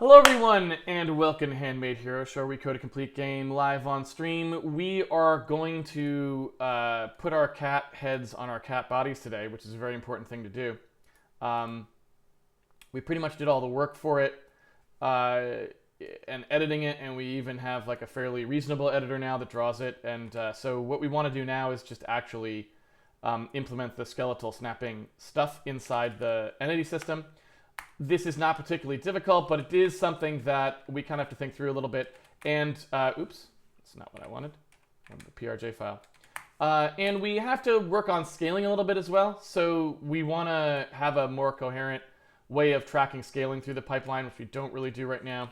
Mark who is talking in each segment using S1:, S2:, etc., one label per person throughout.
S1: Hello everyone, and welcome to Handmade Hero Show, where we code a complete game live on stream. We are going to put our cat heads on our cat bodies today, which is a very important thing to do. We pretty much did all the work for it and editing it, and we even have like a fairly reasonable editor now that draws it. And so what we want to do now is just actually implement the skeletal snapping stuff inside the entity system. This is not particularly difficult, but it is something that we kind of have to think through a little bit. And, oops, that's not what I wanted. I wanted the PRJ file. And we have to work on scaling a little bit as well. So we want to have a more coherent way of tracking scaling through the pipeline, which we don't really do right now.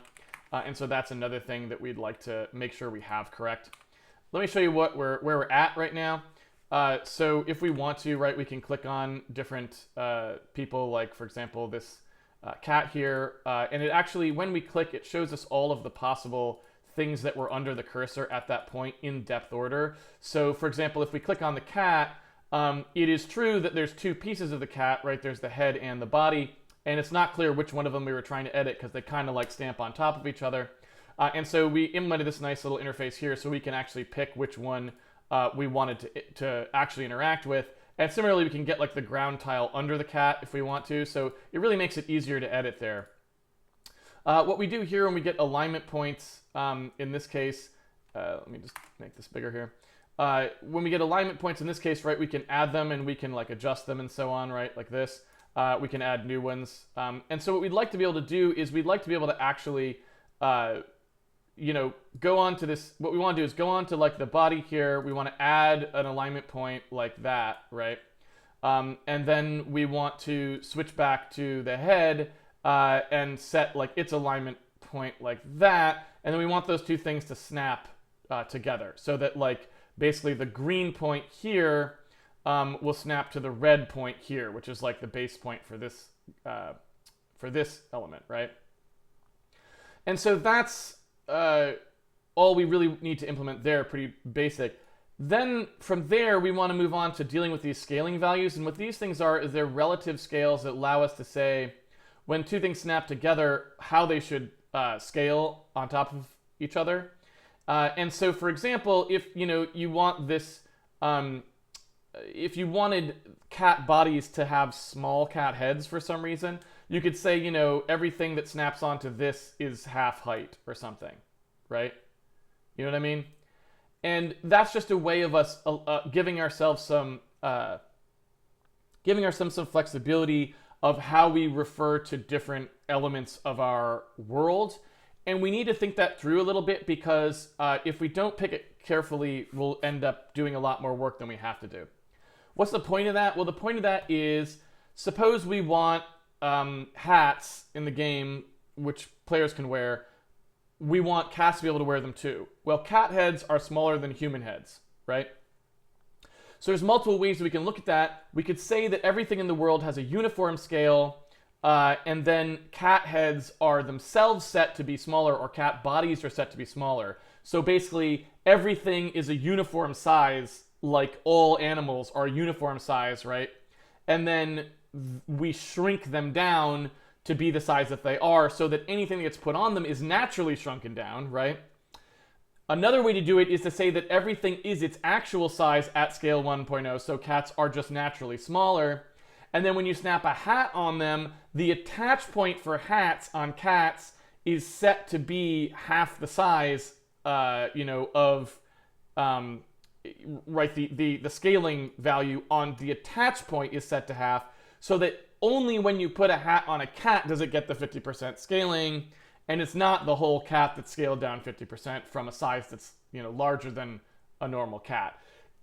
S1: And so that's another thing that we'd like to make sure we have correct. Let me show you where we're at right now. So if we want to, right, we can click on different people, like, for example, this cat here, and it actually, when we click, it shows us all of the possible things that were under the cursor at that point in depth order. So for example, if we click on the cat, it is true that there's two pieces of the cat, right? There's the head and the body, and it's not clear which one of them we were trying to edit because they kind of like stamp on top of each other. And so we implemented this nice little interface here so we can actually pick which one we wanted to actually interact with. And similarly, we can get like the ground tile under the cat if we want to. So it really makes it easier to edit there. What we do here when we get alignment points, in this case, let me just make this bigger here. When we get alignment points in this case, right, we can add them and we can like adjust them and so on, right, like this. We can add new ones. And so what we'd like to be able to do is we'd like to be able to actually, you know, go on to this. What we want to do is go on to like the body here. We want to add an alignment point like that, right? And then we want to switch back to the head and set like its alignment point like that. And then we want those two things to snap together so that like basically the green point here will snap to the red point here, which is like the base point for this element, right? And so that's all we really need to implement there, pretty basic. Then from there, we want to move on to dealing with these scaling values. And what these things are is they're relative scales that allow us to say when two things snap together, how they should scale on top of each other. And so, for example, if you want this, if you wanted cat bodies to have small cat heads for some reason, you could say, everything that snaps onto this is half height or something, right? You know what I mean? And that's just a way of us giving ourselves some flexibility of how we refer to different elements of our world. And we need to think that through a little bit because if we don't pick it carefully, we'll end up doing a lot more work than we have to do. What's the point of that? Well, the point of that is, suppose we want hats in the game, which players can wear. We want cats to be able to wear them too. Well, cat heads are smaller than human heads, right? So there's multiple ways we can look at that. We could say that everything in the world has a uniform scale, and then cat heads are themselves set to be smaller, or cat bodies are set to be smaller. So basically, everything is a uniform size, like all animals are uniform size, right? And then we shrink them down to be the size that they are so that anything that gets put on them is naturally shrunken down, right? Another way to do it is to say that everything is its actual size at scale 1.0, so cats are just naturally smaller. And then when you snap a hat on them, the attach point for hats on cats is set to be half the size, of, right, the scaling value on the attach point is set to half, so that only when you put a hat on a cat does it get the 50% scaling, and it's not the whole cat that's scaled down 50% from a size that's larger than a normal cat.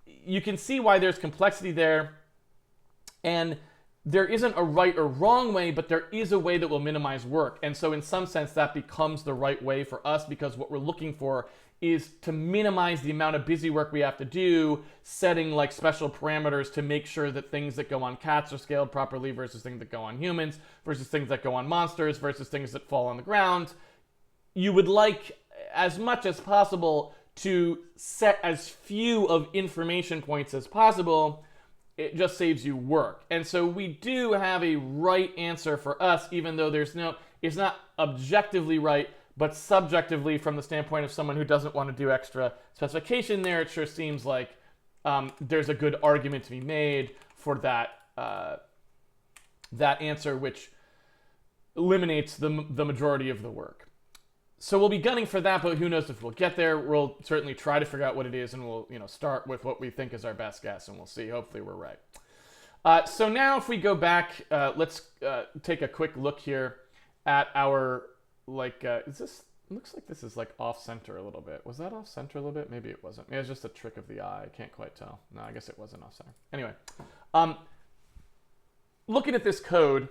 S1: You can see why there's complexity there, and there isn't a right or wrong way, but there is a way that will minimize work. And so in some sense that becomes the right way for us, because what we're looking for is to minimize the amount of busy work we have to do setting like special parameters to make sure that things that go on cats are scaled properly versus things that go on humans versus things that go on monsters versus things that fall on the ground. You would like as much as possible to set as few of information points as possible. It just saves you work. And so we do have a right answer for us, even though it's not objectively right, but subjectively, from the standpoint of someone who doesn't want to do extra specification there, it sure seems like there's a good argument to be made for that that answer, which eliminates the majority of the work. So we'll be gunning for that, but who knows if we'll get there. We'll certainly try to figure out what it is, and we'll start with what we think is our best guess, and we'll see. Hopefully we're right. So now if we go back, let's take a quick look here at our, is this, looks like this is like off-center a little bit. Was that off-center a little bit? Maybe it wasn't. Maybe it was just a trick of the eye. I can't quite tell. No, I guess it wasn't off-center. Anyway, looking at this code,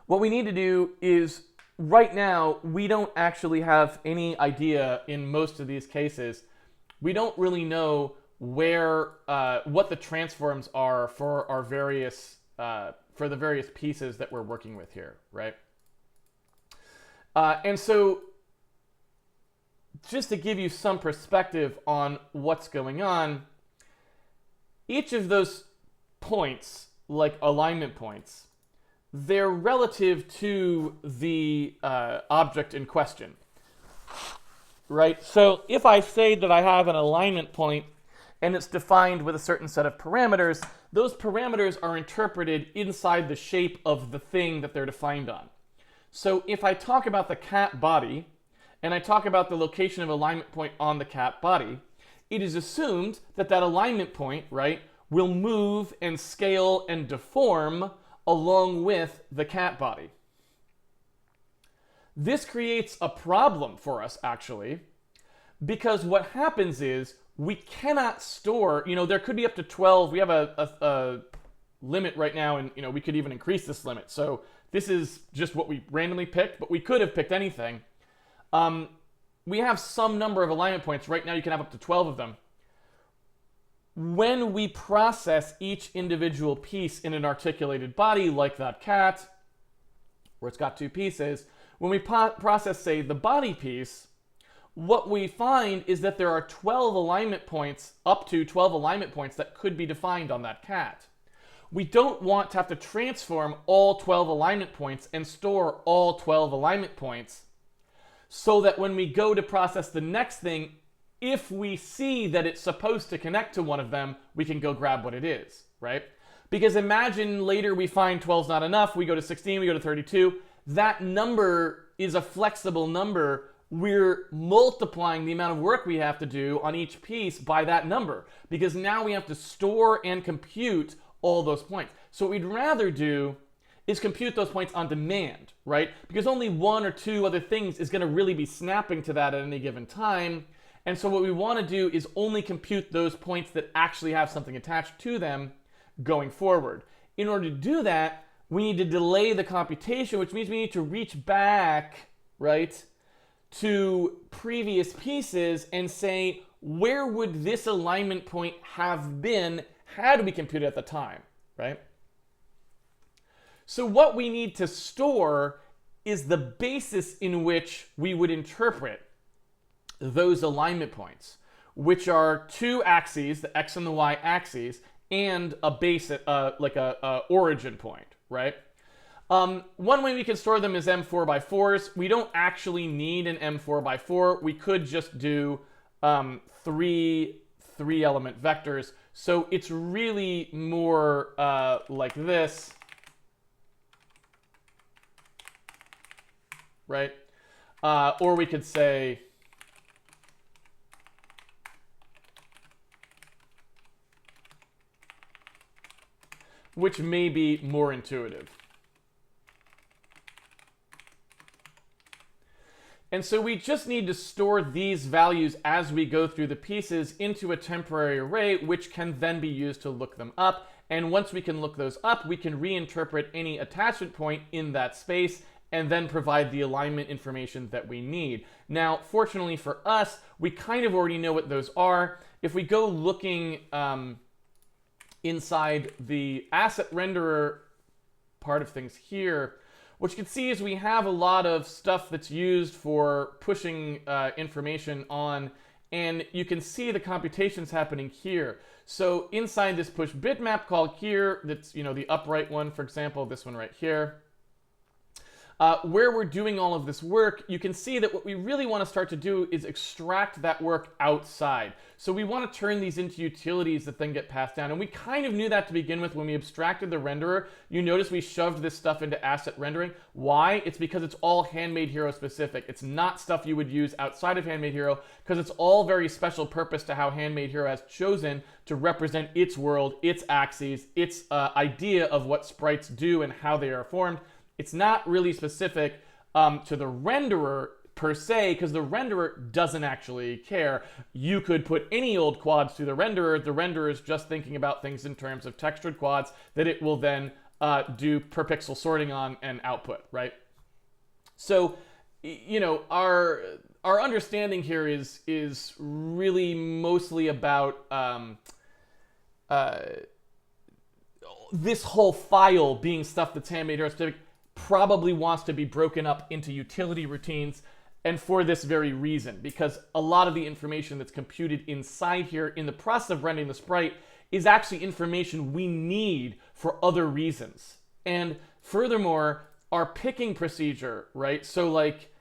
S1: what we need to do is, right now, we don't actually have any idea in most of these cases. We don't really know where, what the transforms are for our various, for the various pieces that we're working with here, right? And so, just to give you some perspective on what's going on, each of those points, like alignment points, they're relative to the object in question, right? So if I say that I have an alignment point and it's defined with a certain set of parameters, those parameters are interpreted inside the shape of the thing that they're defined on. So if I talk about the cat body and I talk about the location of alignment point on the cat body, it is assumed that that alignment point, right, will move and scale and deform along with the cat body. This creates a problem for us, actually, because what happens is we cannot store, there could be up to 12. We have a limit right now, and we could even increase this limit. So this is just what we randomly picked, but we could have picked anything. We have some number of alignment points. Right now you can have up to 12 of them. When we process each individual piece in an articulated body, like that cat, where it's got two pieces, when we process, say, the body piece, what we find is that there are 12 alignment points, up to 12 alignment points that could be defined on that cat. We don't want to have to transform all 12 alignment points and store all 12 alignment points, so that when we go to process the next thing, if we see that it's supposed to connect to one of them, we can go grab what it is, right? Because imagine later we find 12's not enough, we go to 16, we go to 32. That number is a flexible number. We're multiplying the amount of work we have to do on each piece by that number, because now we have to store and compute all those points. So what we'd rather do is compute those points on demand, right? Because only one or two other things is going to really be snapping to that at any given time. And so what we want to do is only compute those points that actually have something attached to them going forward. In order to do that, we need to delay the computation, which means we need to reach back, right, to previous pieces and say, where would this alignment point have been had we computed at the time, right? So what we need to store is the basis in which we would interpret those alignment points, which are two axes, the x and the y axes, and a base, like a origin point, right? One way we can store them is M4x4s. We don't actually need an M4x4. We could just do three element vectors. So it's really more like this, right? Or we could say, which may be more intuitive. And so we just need to store these values as we go through the pieces into a temporary array, which can then be used to look them up. And once we can look those up, we can reinterpret any attachment point in that space and then provide the alignment information that we need. Now, fortunately for us, we kind of already know what those are. If we go looking inside the asset renderer part of things here, what you can see is we have a lot of stuff that's used for pushing information on, and you can see the computations happening here. So inside this push bitmap called here, that's the upright one, for example, this one right here, where we're doing all of this work, you can see that what we really want to start to do is extract that work outside. So we want to turn these into utilities that then get passed down. And we kind of knew that to begin with when we abstracted the renderer. You notice we shoved this stuff into asset rendering. Why? It's because it's all Handmade Hero specific. It's not stuff you would use outside of Handmade Hero because it's all very special purpose to how Handmade Hero has chosen to represent its world, its axes, its idea of what sprites do and how they are formed. It's not really specific to the renderer per se, because the renderer doesn't actually care. You could put any old quads through the renderer. The renderer is just thinking about things in terms of textured quads that it will then do per pixel sorting on and output, right? So, you know, our understanding here is really mostly about this whole file being stuff that's Handmade Hero specific probably wants to be broken up into utility routines, and for this very reason, because a lot of the information that's computed inside here in the process of rendering the sprite is actually information we need for other reasons. And furthermore, our picking procedure, right? So like,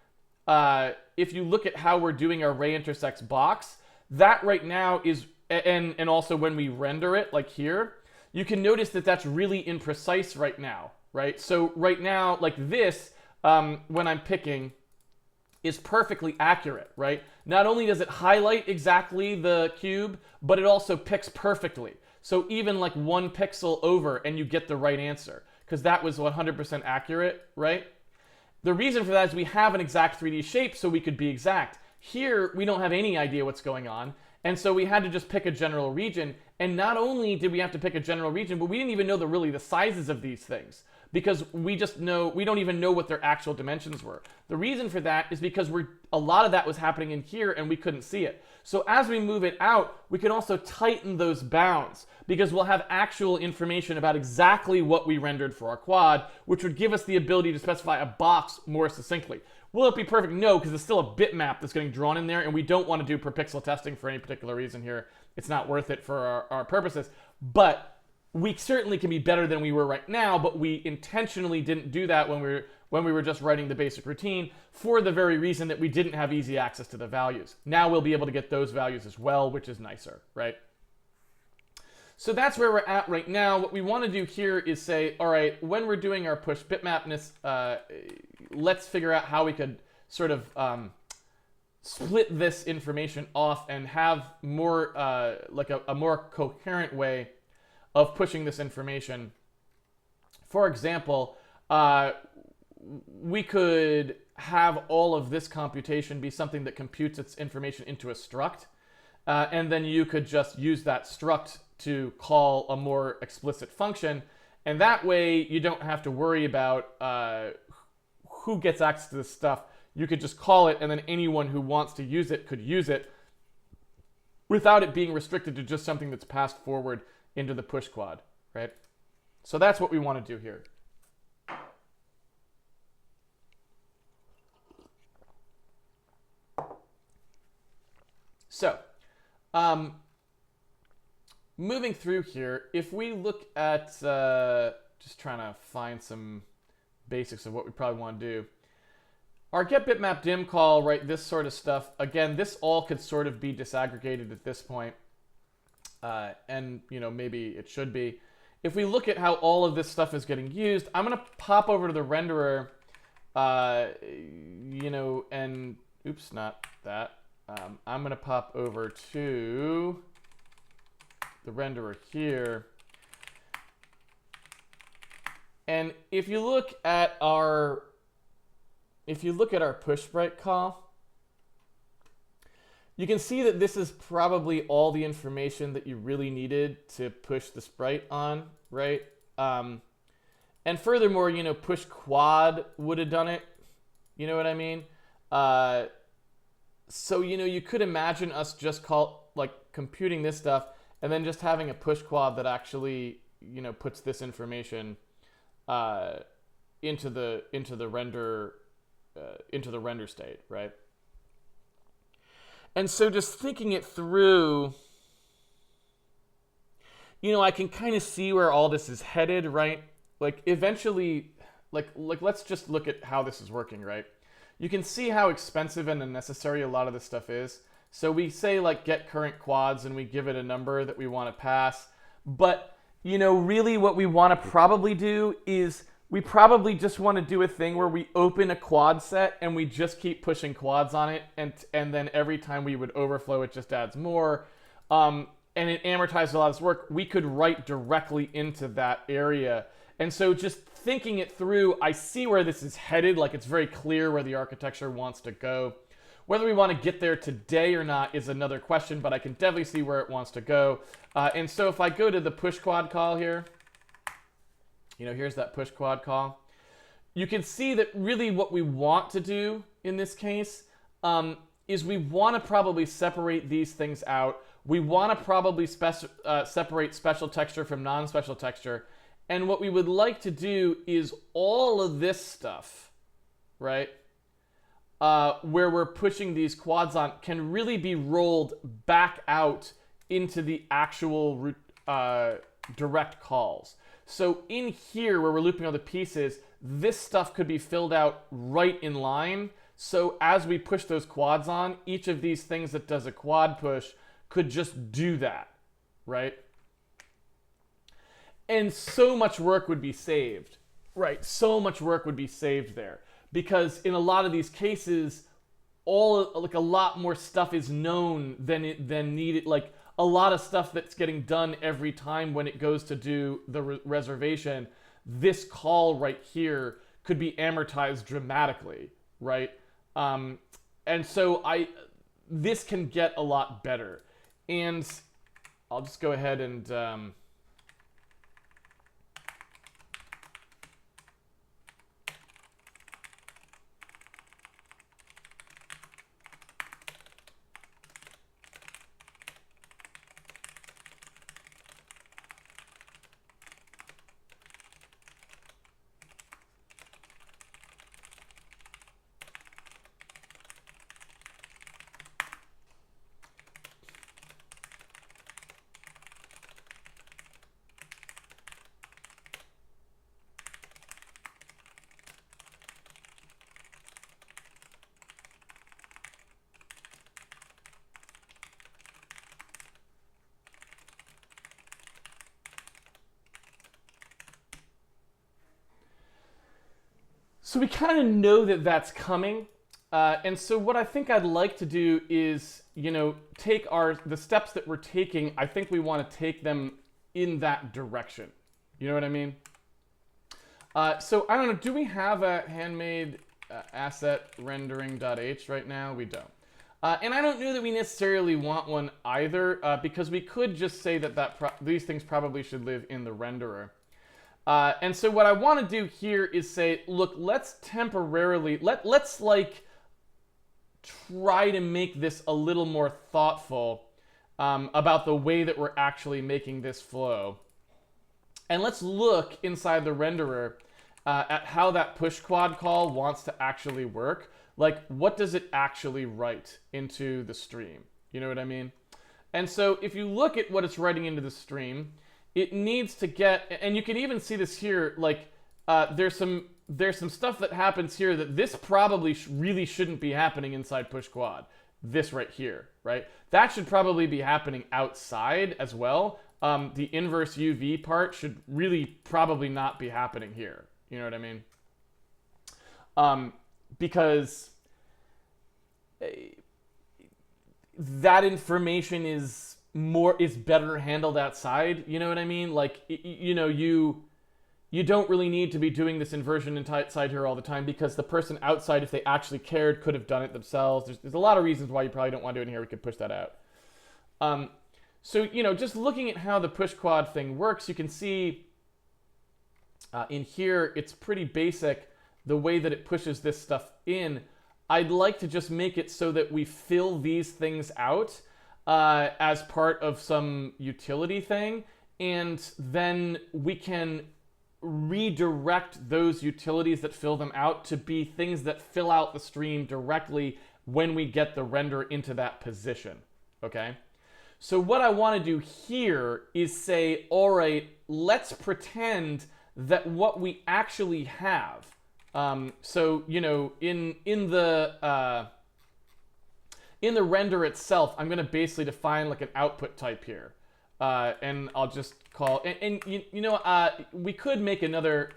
S1: if you look at how we're doing our ray intersects box, that right now is, and also when we render it, like here, you can notice that that's really imprecise right now, right? So right now, like this, when I'm picking, is perfectly accurate, right? Not only does it highlight exactly the cube, but it also picks perfectly. So even like 1 pixel over and you get the right answer, because that was 100% accurate, right? The reason for that is we have an exact 3D shape, so we could be exact. Here, we don't have any idea what's going on, and so we had to just pick a general region. And not only did we have to pick a general region, but we didn't even know really the sizes of these things, because we don't even know what their actual dimensions were. The reason for that is because a lot of that was happening in here and we couldn't see it. So as we move it out, we can also tighten those bounds, because we'll have actual information about exactly what we rendered for our quad, which would give us the ability to specify a box more succinctly. Will it be perfect? No, because it's still a bitmap that's getting drawn in there, and we don't want to do per pixel testing for any particular reason here. It's not worth it for our purposes. But we certainly can be better than we were right now, but we intentionally didn't do that when we were just writing the basic routine, for the very reason that we didn't have easy access to the values. Now we'll be able to get those values as well, which is nicer, right? So that's where we're at right now. What we want to do here is say, all right, when we're doing our push bitmapness, let's figure out how we could sort of split this information off and have more like a more coherent way of pushing this information. For example, we could have all of this computation be something that computes its information into a struct, and then you could just use that struct to call a more explicit function, and that way you don't have to worry about who gets access to this stuff. You could just call it, and then anyone who wants to use it could use it without it being restricted to just something that's passed forward into the push quad, right? So that's what we want to do here. So, moving through here, if we look at, just trying to find some basics of what we probably want to do. Our get bitmap dim call, right, this sort of stuff, again, this all could sort of be disaggregated at this point. And, you know, maybe it should be. If we look at how all of this stuff is getting used, I'm going to pop over to the renderer, you know, and, oops, not that. I'm going to pop over to the renderer here. And if you look at our push sprite call, you can see that this is probably all the information that you really needed to push the sprite on, right? And furthermore, you know, push quad would have done it. You know what I mean? So, you know, you could imagine us just computing this stuff and then just having a push quad that actually, you know, puts this information into the render state, right? And so just thinking it through, you know, I can kind of see where all this is headed, right? Like eventually, let's just look at how this is working, right? You can see how expensive and unnecessary a lot of this stuff is. So we say like get current quads and we give it a number that we want to pass. But, you know, really what we want to probably do is we probably just want to do a thing where we open a quad set and we just keep pushing quads on it. And then every time we would overflow, it just adds more. And it amortizes a lot of this work. We could write directly into that area. And so just thinking it through, I see where this is headed. Like, it's very clear where the architecture wants to go. Whether we want to get there today or not is another question, but I can definitely see where it wants to go. And so if I go to the push quad call here, you know, here's that push quad call. You can see that really what we want to do in this case is we want to probably separate these things out. We want to probably separate special texture from non-special texture. And what we would like to do is all of this stuff, right, where we're pushing these quads on, can really be rolled back out into the actual direct calls. So in here, where we're looping all the pieces, this stuff could be filled out right in line. So as we push those quads on, each of these things that does a quad push could just do that, right? And so much work would be saved, right? So much work would be saved there. Because in a lot of these cases, a lot more stuff is known than needed. Like, a lot of stuff that's getting done every time when it goes to do the reservation, this call right here could be amortized dramatically, right? And so this can get a lot better. And I'll just go ahead and so we kind of know that that's coming. And so what I think I'd like to do is, you know, take the steps that we're taking, I think we want to take them in that direction. You know what I mean? So I don't know, do we have a handmade asset rendering.h right now? We don't. And I don't know that we necessarily want one either, because we could just say that these things probably should live in the renderer. And so what I want to do here is say, look, let's temporarily, let's like try to make this a little more thoughtful about the way that we're actually making this flow. And let's look inside the renderer at how that push quad call wants to actually work. Like, what does it actually write into the stream? You know what I mean? And so if you look at what it's writing into the stream, it needs to get, and you can even see this here, like there's some stuff that happens here that this probably really shouldn't be happening inside push quad. This right here, right? That should probably be happening outside as well. The inverse UV part should really probably not be happening here. You know what I mean? Because that information is better handled outside. You know what I mean? Like, you know, you don't really need to be doing this inversion inside here all the time, because the person outside, if they actually cared, could have done it themselves. There's a lot of reasons why you probably don't want to do it in here. We could push that out. So, you know, just looking at how the push quad thing works, you can see in here, it's pretty basic the way that it pushes this stuff in. I'd like to just make it so that we fill these things out as part of some utility thing, and then we can redirect those utilities that fill them out to be things that fill out the stream directly when we get the render into that position, okay? So what I want to do here is say, all right, let's pretend that what we actually have. So you know, in the render itself, I'm going to basically define like an output type here, and I'll just call and you know we could make another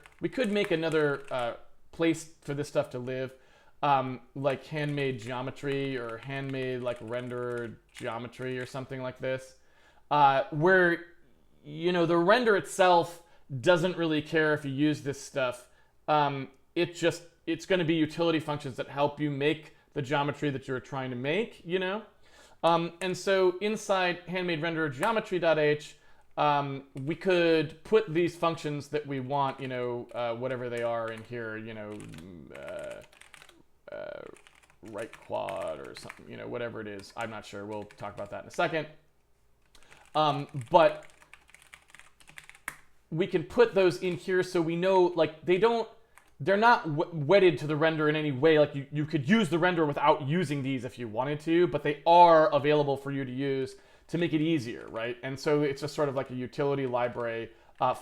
S1: place for this stuff to live, like handmade geometry or handmade like rendered geometry or something like this, where you know the render itself doesn't really care if you use this stuff. It's going to be utility functions that help you make the geometry that you're trying to make, you know? And so inside handmade renderer geometry.h, we could put these functions that we want, you know, whatever they are in here, you know, right quad or something, you know, whatever it is. I'm not sure. We'll talk about that in a second. But we can put those in here so we know, like, they're not wedded to the render in any way. Like, you could use the render without using these if you wanted to, but they are available for you to use to make it easier, right? And so it's just sort of like a utility library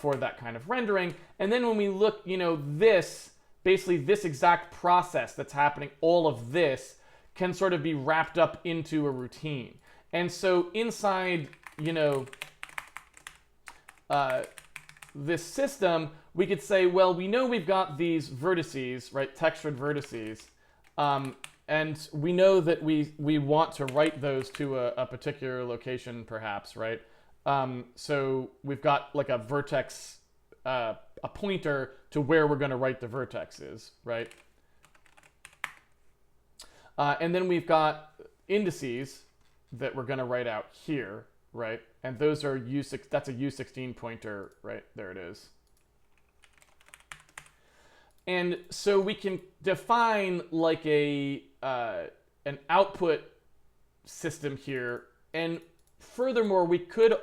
S1: for that kind of rendering. And then when we look, you know, basically this exact process that's happening, all of this can sort of be wrapped up into a routine. And so inside, you know, this system, we could say, well, we know we've got these vertices, right, textured vertices, and we know that we want to write those to a particular location, perhaps, right? So we've got like a vertex, a pointer to where we're going to write the vertexes, right? And then we've got indices that we're going to write out here, right? And those are that's a U16 pointer, right? There it is. And so we can define like an output system here. And furthermore, we could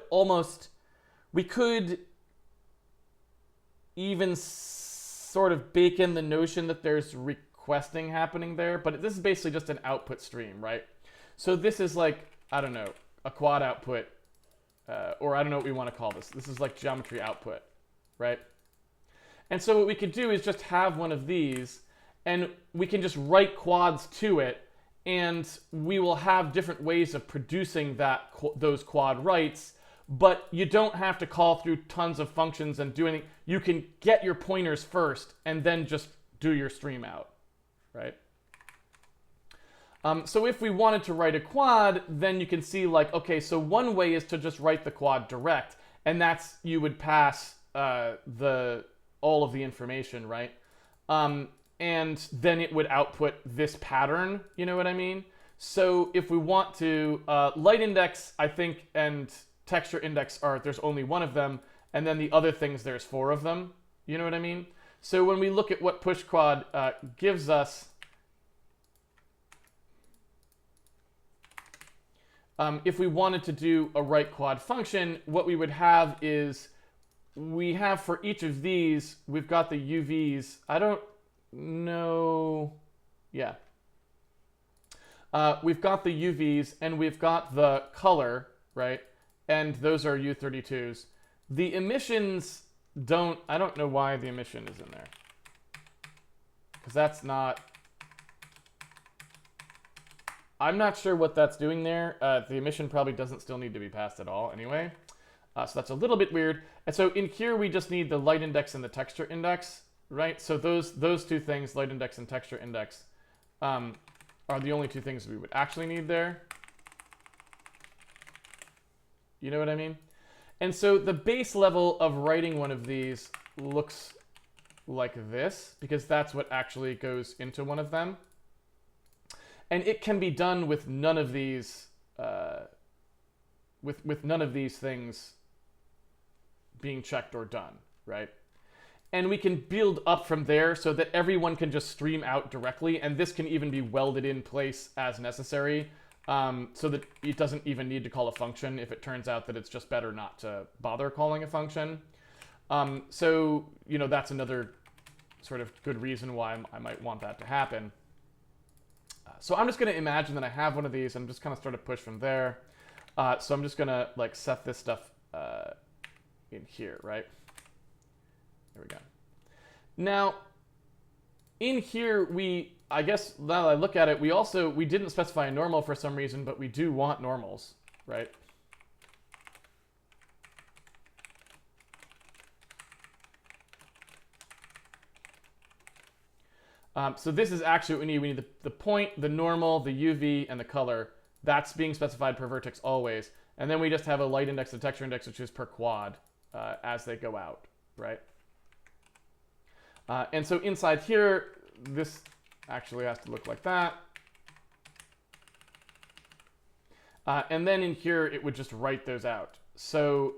S1: even sort of bake in the notion that there's requesting happening there, but this is basically just an output stream, right? So this is like, I don't know, a quad output, or I don't know what we want to call this. This is like geometry output, right? And so what we could do is just have one of these, and we can just write quads to it, and we will have different ways of producing those quad writes, but you don't have to call through tons of functions and do anything. You can get your pointers first, and then just do your stream out, right? So if we wanted to write a quad, then you can see like, okay, so one way is to just write the quad direct, and that's, you would pass all of the information, right? And then it would output this pattern, you know what I mean? So if we want to, light index, I think, and texture index there's only one of them, and then the other things, there's 4 of them, you know what I mean? So when we look at what push quad gives us, if we wanted to do a write quad function, what we would have is, we have for each of these, we've got the UVs. I don't know. Yeah. We've got the UVs and we've got the color, right? And those are U32s. The emissions I don't know why the emission is in there. Because that's not, I'm not sure what that's doing there. The emission probably doesn't still need to be passed at all anyway. So that's a little bit weird. And so in here, we just need the light index and the texture index, right? So those two things, light index and texture index, are the only two things we would actually need there. You know what I mean? And so the base level of writing one of these looks like this, because that's what actually goes into one of them. And it can be done with none of these, with none of these things being checked or done, right? And we can build up from there so that everyone can just stream out directly, and this can even be welded in place as necessary, so that it doesn't even need to call a function if it turns out that it's just better not to bother calling a function. So, you know, that's another sort of good reason why I might want that to happen. So I'm just going to imagine that I have one of these and just kind of start to push from there. So I'm just going to like set this stuff in here, right? There we go. Now, in here, I guess now that I look at it, we didn't specify a normal for some reason, but we do want normals, right? So this is actually what we need. We need the point, the normal, the UV, and the color. That's being specified per vertex always. And then we just have a light index and texture index, which is per quad as they go out, right? And so inside here, this actually has to look like that. And then in here, it would just write those out. So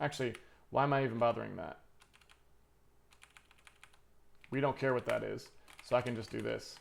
S1: actually, why am I even bothering that? We don't care what that is, so I can just do this.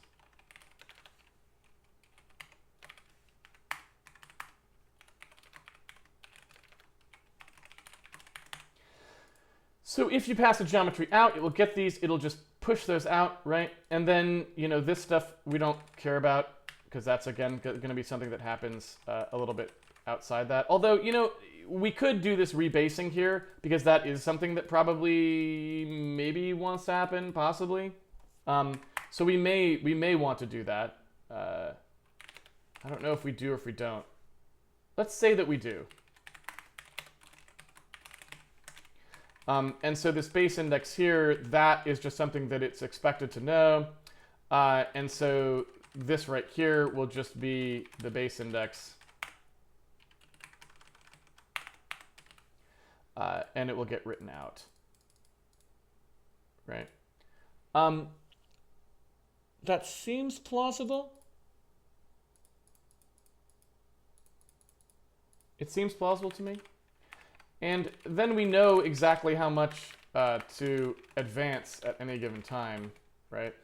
S1: So if you pass a geometry out, it will get these, it'll just push those out, right? And then, you know, this stuff we don't care about because that's, again, going to be something that happens a little bit outside that. Although, you know, we could do this rebasing here because that is something that probably maybe wants to happen, possibly. So we may want to do that. I don't know if we do or if we don't. Let's say that we do. And so this base index here, that is just something that it's expected to know. And so this right here will just be the base index. And it will get written out, right? That seems plausible. It seems plausible to me. And then we know exactly how much to advance at any given time, right?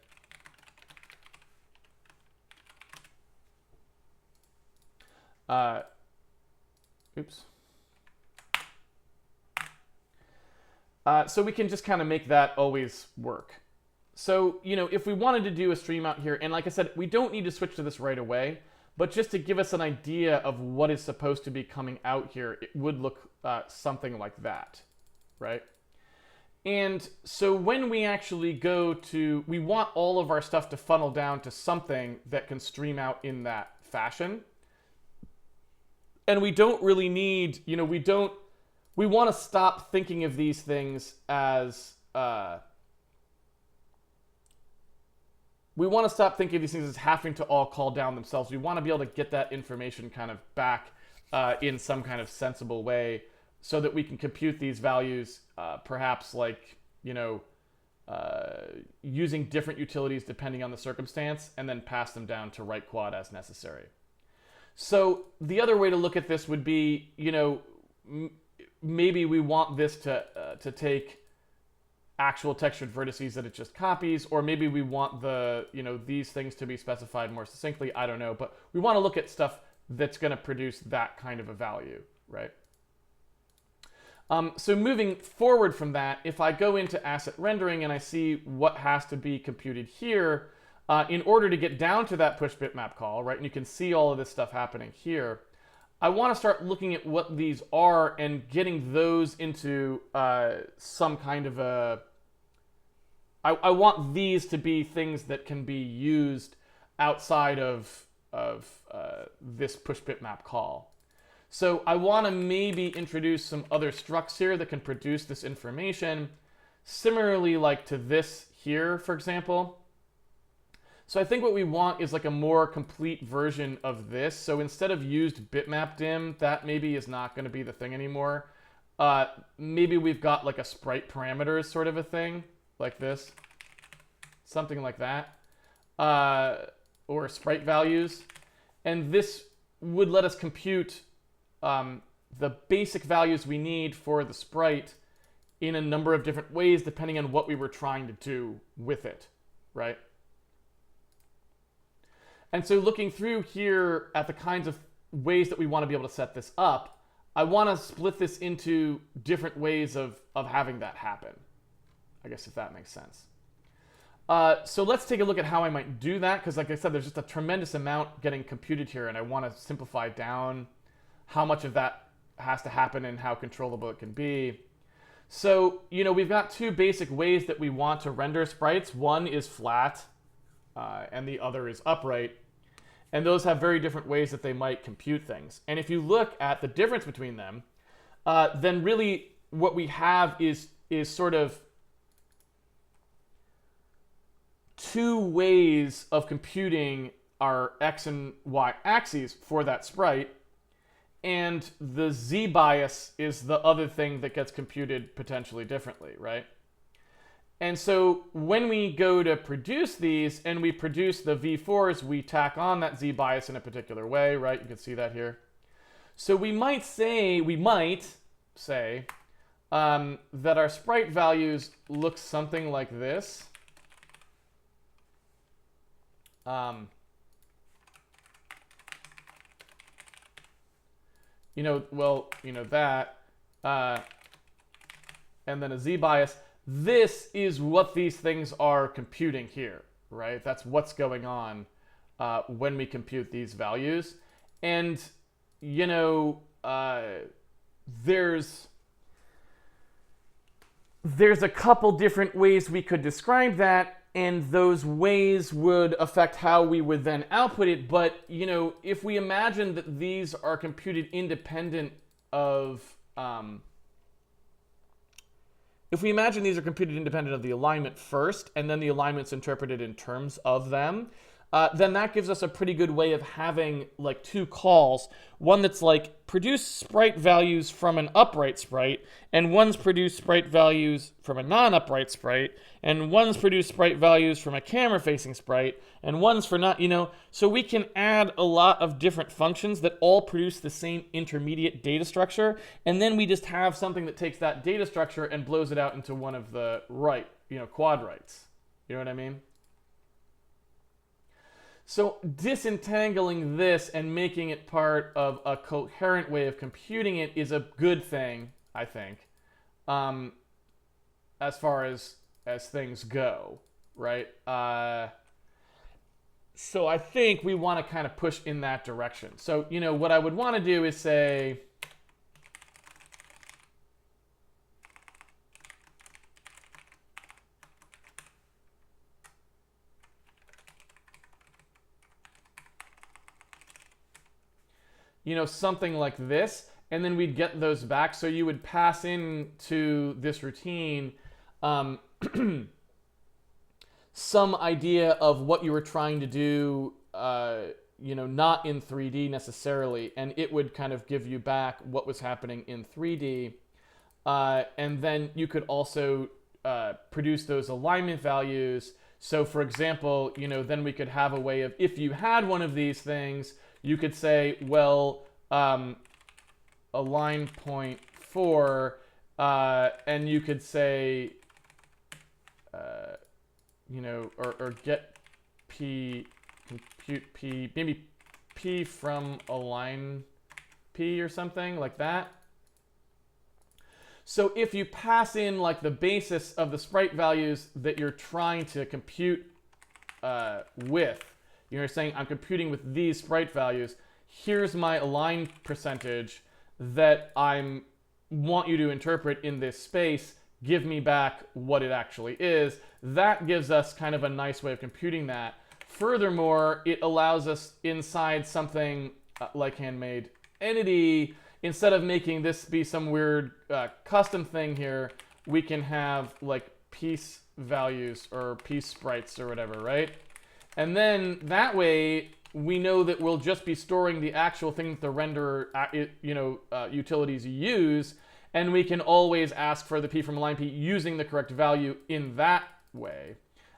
S1: Oops. So we can just kind of make that always work. So, you know, if we wanted to do a stream out here, and like I said, we don't need to switch to this right away, but just to give us an idea of what is supposed to be coming out here, it would look something like that, right? And so when we actually go to, we want all of our stuff to funnel down to something that can stream out in that fashion. And we don't really need, you know, we want to stop thinking of these things as, having to all call down themselves. We want to be able to get that information kind of back in some kind of sensible way so that we can compute these values, perhaps like, you know, using different utilities depending on the circumstance, and then pass them down to right quad as necessary. So the other way to look at this would be, you know, maybe we want this to take actual textured vertices that it just copies, or maybe we want the, you know, these things to be specified more succinctly. I don't know, but we want to look at stuff that's going to produce that kind of a value, right? So moving forward from that, if I go into asset rendering and I see what has to be computed here, in order to get down to that push bitmap call, right, and you can see all of this stuff happening here, I want to start looking at what these are and getting those into some kind of a... I want these to be things that can be used outside of this push bitmap call. So I want to maybe introduce some other structs here that can produce this information, similarly like to this here, for example. So I think what we want is like a more complete version of this. So instead of used bitmap dim, that maybe is not going to be the thing anymore. Maybe we've got like a sprite parameters sort of a thing, like this. Something like that. Or sprite values. And this would let us compute the basic values we need for the sprite in a number of different ways depending on what we were trying to do with it, right? And so looking through here at the kinds of ways that we want to be able to set this up, I want to split this into different ways of having that happen, I guess, if that makes sense. So let's take a look at how I might do that, because like I said, there's just a tremendous amount getting computed here, and I want to simplify down how much of that has to happen and how controllable it can be. So, we've got two basic ways that we want to render sprites. One is flat, and the other is upright. And those have very different ways that they might compute things. And if you look at the difference between them, then really what we have is sort of two ways of computing our x and y axes for that sprite. And the z-bias is the other thing that gets computed potentially differently, right? And so when we go to produce these and we produce the v4s, we tack on that z-bias in a particular way, right? You can see that here. So we might say that our sprite values look something like this. That, and then a z-bias. This is what these things are computing here, right? That's what's going on when we compute these values. And, there's a couple different ways we could describe that, and those ways would affect how we would then output it. But, if we imagine that these are computed independent of, the alignment first, and then the alignment's interpreted in terms of them, then that gives us a pretty good way of having like two calls. One that's like produce sprite values from an upright sprite, and one's produce sprite values from a non-upright sprite, and one's produce sprite values from a camera-facing sprite, and one's for not, so we can add a lot of different functions that all produce the same intermediate data structure, and then we just have something that takes that data structure and blows it out into one of the quad rights. You know what I mean? So disentangling this and making it part of a coherent way of computing it is a good thing, I think, as far as things go, right? So I think we want to kind of push in that direction. So, what I would want to do is say, something like this, and then we'd get those back. So you would pass into this routine some idea of what you were trying to do, not in 3D necessarily, and it would kind of give you back what was happening in 3D. And then you could also produce those alignment values. So for example, then we could have a way of, if you had one of these things, you could say, well, align point 4, and you could say, or get P, compute P, maybe P from align P or something like that. So if you pass in like the basis of the sprite values that you're trying to compute with, you're saying I'm computing with these sprite values, here's my align percentage that I want you to interpret in this space, give me back what it actually is. That gives us kind of a nice way of computing that. Furthermore, it allows us inside something like Handmade entity, instead of making this be some weird custom thing here, we can have like piece values or piece sprites or whatever, right? And then that way we know that we'll just be storing the actual thing that the renderer utilities use, and we can always ask for the P from align P using the correct value in that way.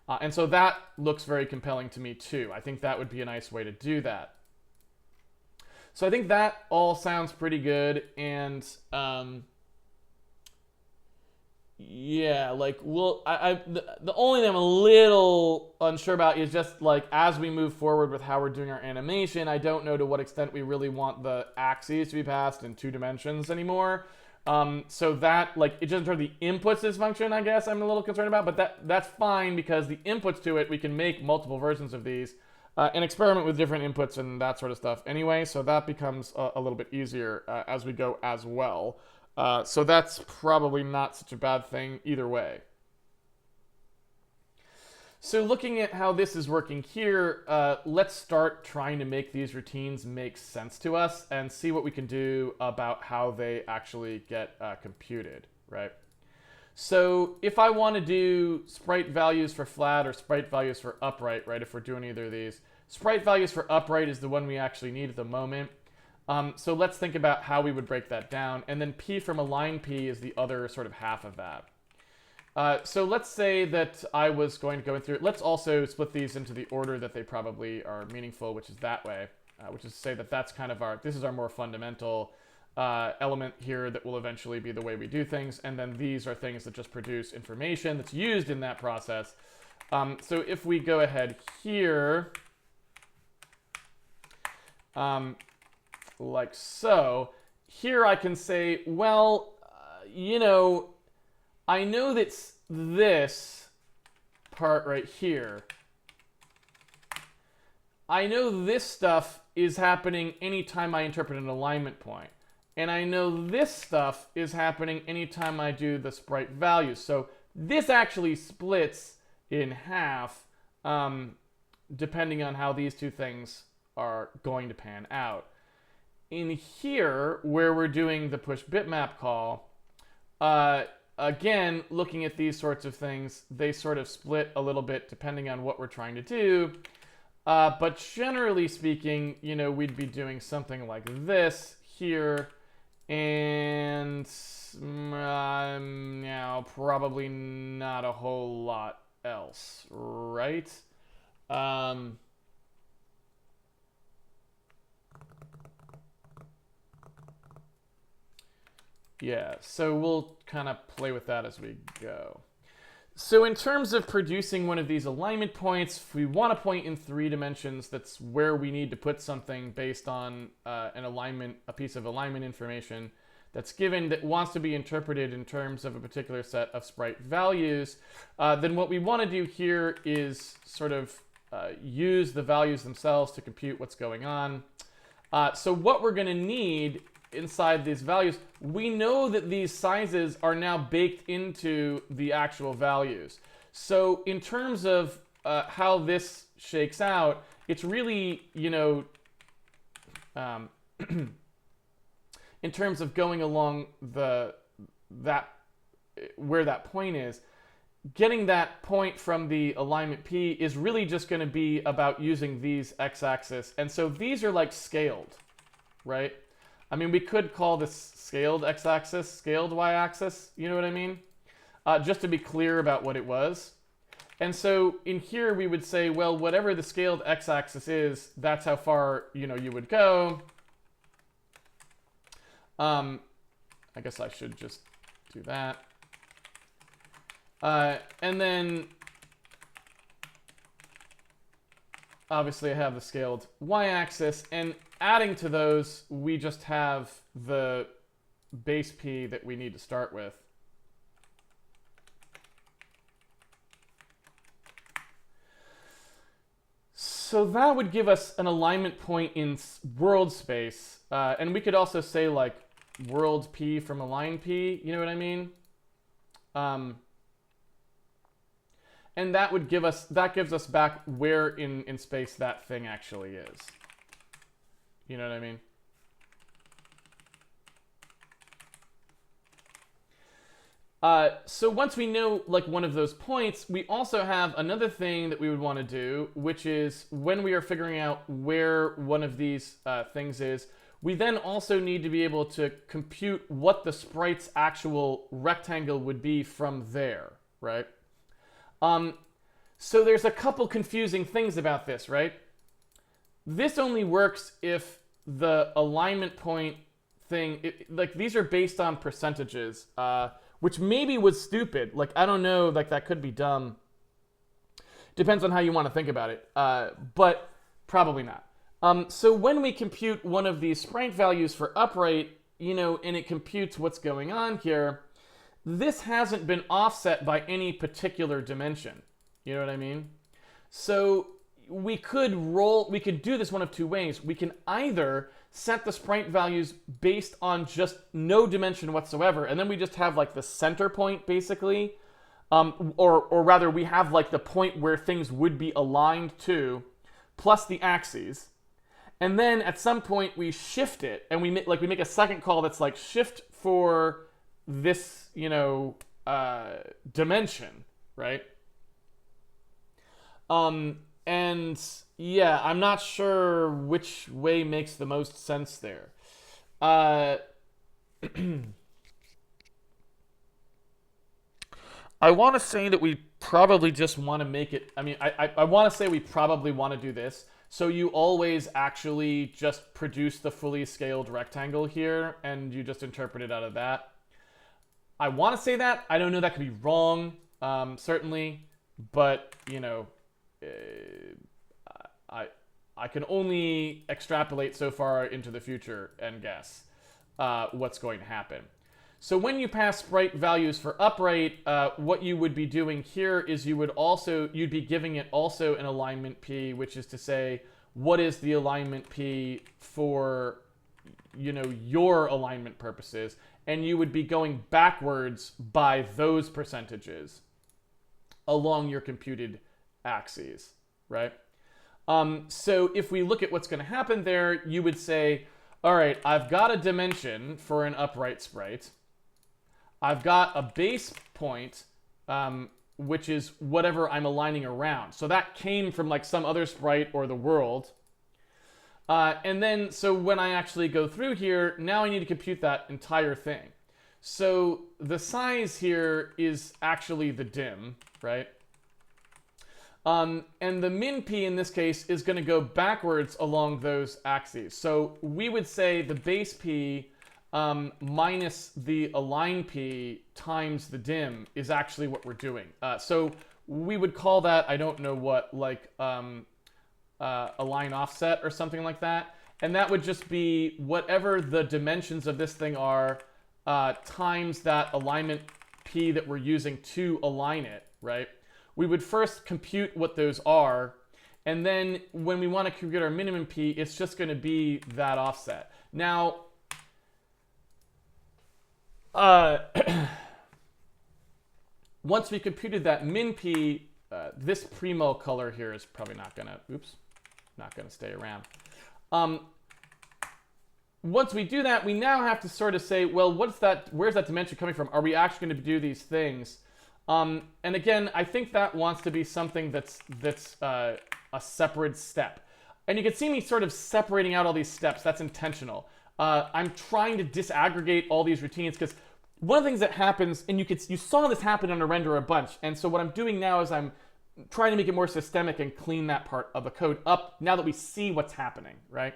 S1: And so that looks very compelling to me too. I think that would be a nice way to do that. So I think that all sounds pretty good, and yeah, like the only thing I'm a little unsure about is just like as we move forward with how we're doing our animation, I don't know to what extent we really want the axes to be passed in 2 dimensions anymore. So that, like, it doesn't turn the inputs this function, I guess I'm a little concerned about, but that's fine because the inputs to it, we can make multiple versions of these and experiment with different inputs and that sort of stuff anyway, so that becomes a little bit easier as we go as well. So that's probably not such a bad thing either way. So looking at how this is working here, let's start trying to make these routines make sense to us and see what we can do about how they actually get computed, right? So if I want to do sprite values for flat or sprite values for upright, right, if we're doing either of these, sprite values for upright is the one we actually need at the moment. So let's think about how we would break that down. And then p from align p is the other sort of half of that. So let's say that I was going to go through it. Let's also split these into the order that they probably are meaningful, which is that way, which is to say that that's kind of this is our more fundamental element here that will eventually be the way we do things. And then these are things that just produce information that's used in that process. So if we go ahead here, like so, here I can say, well, you know, I know that this part right here, I know this stuff is happening anytime I interpret an alignment point. And I know this stuff is happening anytime I do the sprite values. So this actually splits in half depending on how these two things are going to pan out. In here, where we're doing the push bitmap call, again, looking at these sorts of things, they sort of split a little bit depending on what we're trying to do. But generally speaking, you know, we'd be doing something like this here, and now probably not a whole lot else, right? Yeah, so we'll kind of play with that as we go. So in terms of producing one of these alignment points, if we want to point in 3 dimensions, that's where we need to put something based on a piece of alignment information that's given that wants to be interpreted in terms of a particular set of sprite values, then what we want to do here is sort of use the values themselves to compute what's going on. So what we're going to need inside these values, we know that these sizes are now baked into the actual values. So in terms of how this shakes out, it's really, you know, in terms of going along where that point is, getting that point from the alignment P is really just going to be about using these x-axis. And so these are like scaled, right? I mean, we could call this scaled x-axis, scaled y-axis, you know what I mean? Just to be clear about what it was. And so in here we would say, well, whatever the scaled x-axis is, that's how far, you know, you would go. I guess I should just do that. And then obviously I have the scaled y-axis, and adding to those, we just have the base P that we need to start with. So that would give us an alignment point in world space. And we could also say like world P from align P, you know what I mean? And that would give us, that gives us back where in space that thing actually is. You know what I mean? So once we know like one of those points, we also have another thing that we would want to do, which is when we are figuring out where one of these things is, we then also need to be able to compute what the sprite's actual rectangle would be from there, right? So there's a couple confusing things about this, right? This only works if the alignment point thing, like these are based on percentages, which maybe was stupid. Like, I don't know, like that could be dumb. Depends on how you want to think about it, but probably not. So when we compute one of these sprite values for upright, and it computes what's going on here, this hasn't been offset by any particular dimension. You know what I mean? So we could do this one of two ways. We can either set the sprite values based on just no dimension whatsoever, and then we just have like the center point basically, or rather we have like the point where things would be aligned to, plus the axes. And then at some point we shift it, and we make a second call that's like shift for this, dimension, right? And yeah, I'm not sure which way makes the most sense there. I want to say that we probably just want to make it, I want to say we probably want to do this. So you always actually just produce the fully scaled rectangle here, and you just interpret it out of that. I want to say that. I don't know, that could be wrong, certainly, but, I can only extrapolate so far into the future and guess what's going to happen. So when you pass sprite values for upright, what you would be doing here is you'd be giving it also an alignment P, which is to say, what is the alignment P for, your alignment purposes, and you would be going backwards by those percentages along your computed axes, right? So if we look at what's going to happen there, you would say, all right, I've got a dimension for an upright sprite. I've got a base point, which is whatever I'm aligning around. So that came from like some other sprite or the world. And then, so when I actually go through here, now I need to compute that entire thing. So the size here is actually the dim, right? And the min p in this case is going to go backwards along those axes. So we would say the base p minus the align p times the dim is actually what we're doing. So we would call that, I don't know what, like align offset or something like that. And that would just be whatever the dimensions of this thing are times that alignment p that we're using to align it, right? We would first compute what those are, and then when we want to compute our minimum p, it's just going to be that offset. Now, once we computed that min p, this primo color here is probably not going to stay around. Once we do that, we now have to sort of say, well, where's that dimension coming from? Are we actually going to do these things? And again, I think that wants to be something that's a separate step. And you can see me sort of separating out all these steps. That's intentional. I'm trying to disaggregate all these routines because one of the things that happens, and you saw this happen on a render a bunch. And so what I'm doing now is I'm trying to make it more systemic and clean that part of the code up now that we see what's happening, right?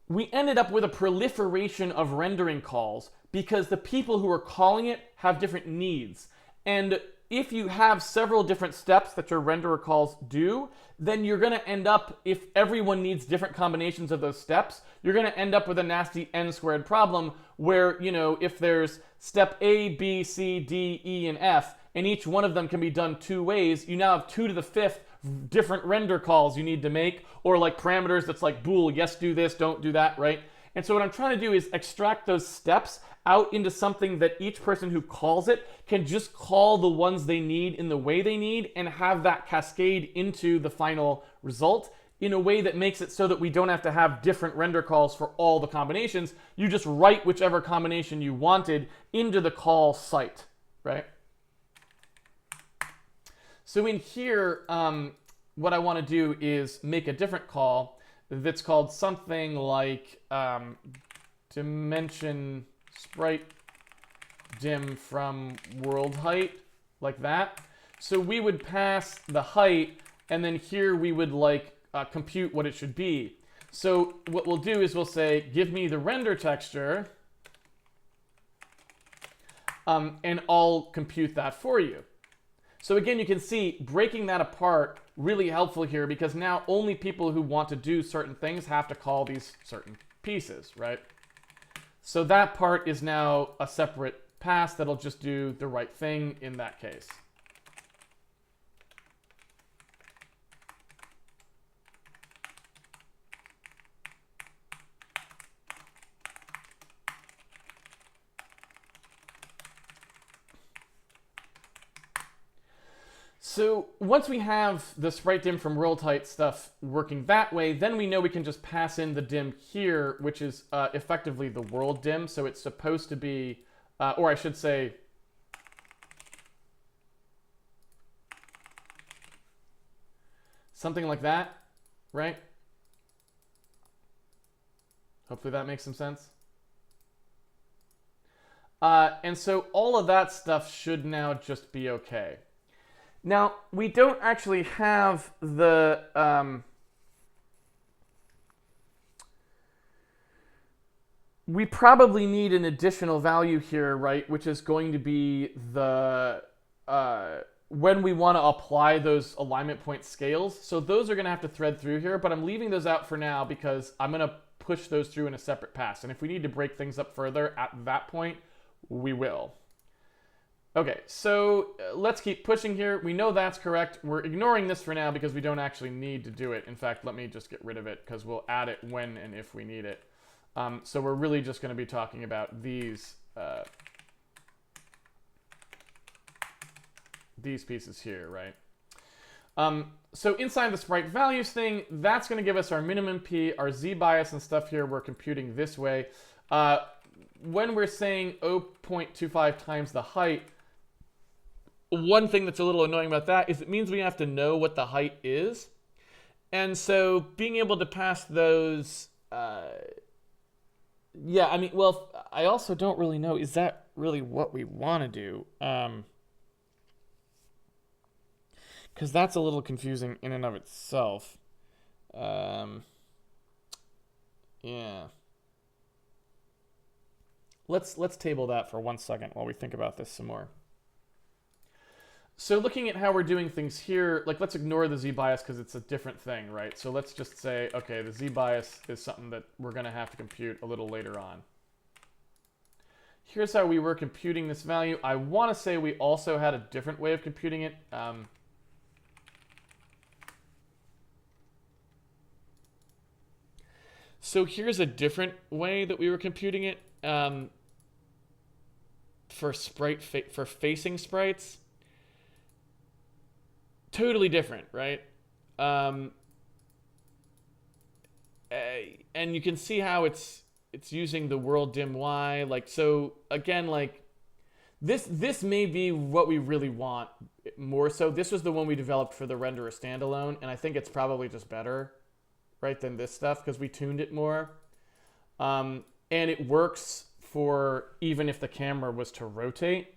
S1: We ended up with a proliferation of rendering calls because the people who are calling it have different needs. And if you have several different steps that your renderer calls do, then you're going to end up, if everyone needs different combinations of those steps, you're going to end up with a nasty n-squared problem where, if there's step A, B, C, D, E, and F, and each one of them can be done two ways, you now have 2 to the 5th different render calls you need to make, or like parameters that's like bool, yes, do this, don't do that, right? And so what I'm trying to do is extract those steps out into something that each person who calls it can just call the ones they need in the way they need and have that cascade into the final result in a way that makes it so that we don't have to have different render calls for all the combinations. You just write whichever combination you wanted into the call site, right? So in here, what I want to do is make a different call that's called something like dimension sprite dim from world height, like that. So we would pass the height, and then here we would like compute what it should be. So what we'll do is we'll say, give me the render texture, and I'll compute that for you. So again, you can see breaking that apart really helpful here because now only people who want to do certain things have to call these certain pieces, right? So that part is now a separate pass that'll just do the right thing in that case. So once we have the sprite dim from world-height stuff working that way, then we know we can just pass in the dim here, which is effectively the world dim. So it's supposed to be, or I should say, something like that, right? Hopefully that makes some sense. And so all of that stuff should now just be okay. Now, we don't actually have the we probably need an additional value here, right, which is going to be the when we want to apply those alignment point scales. So those are going to have to thread through here, but I'm leaving those out for now because I'm going to push those through in a separate pass. And if we need to break things up further at that point, we will. Okay, so let's keep pushing here. We know that's correct. We're ignoring this for now because we don't actually need to do it. In fact, let me just get rid of it because we'll add it when and if we need it. So we're really just going to be talking about these pieces here, right? So inside the sprite values thing, that's going to give us our minimum P, our Z bias and stuff here we're computing this way. When we're saying 0.25 times the height, one thing that's a little annoying about that is it means we have to know what the height is. And so being able to pass those, yeah, I mean, well, I also don't really know, is that really what we want to do? Because that's a little confusing in and of itself. Yeah. Let's table that for 1 second while we think about this some more. So looking at how we're doing things here, like let's ignore the Z-bias because it's a different thing, right? So let's just say, okay, the Z-bias is something that we're going to have to compute a little later on. Here's how we were computing this value. I want to say we also had a different way of computing it. So here's a different way that we were computing it for facing sprites. Totally different, right? And you can see how it's using the world dim Y. Like, so again, like this may be what we really want more so. This was the one we developed for the renderer standalone, and I think it's probably just better, right, than this stuff because we tuned it more. And it works for even if the camera was to rotate,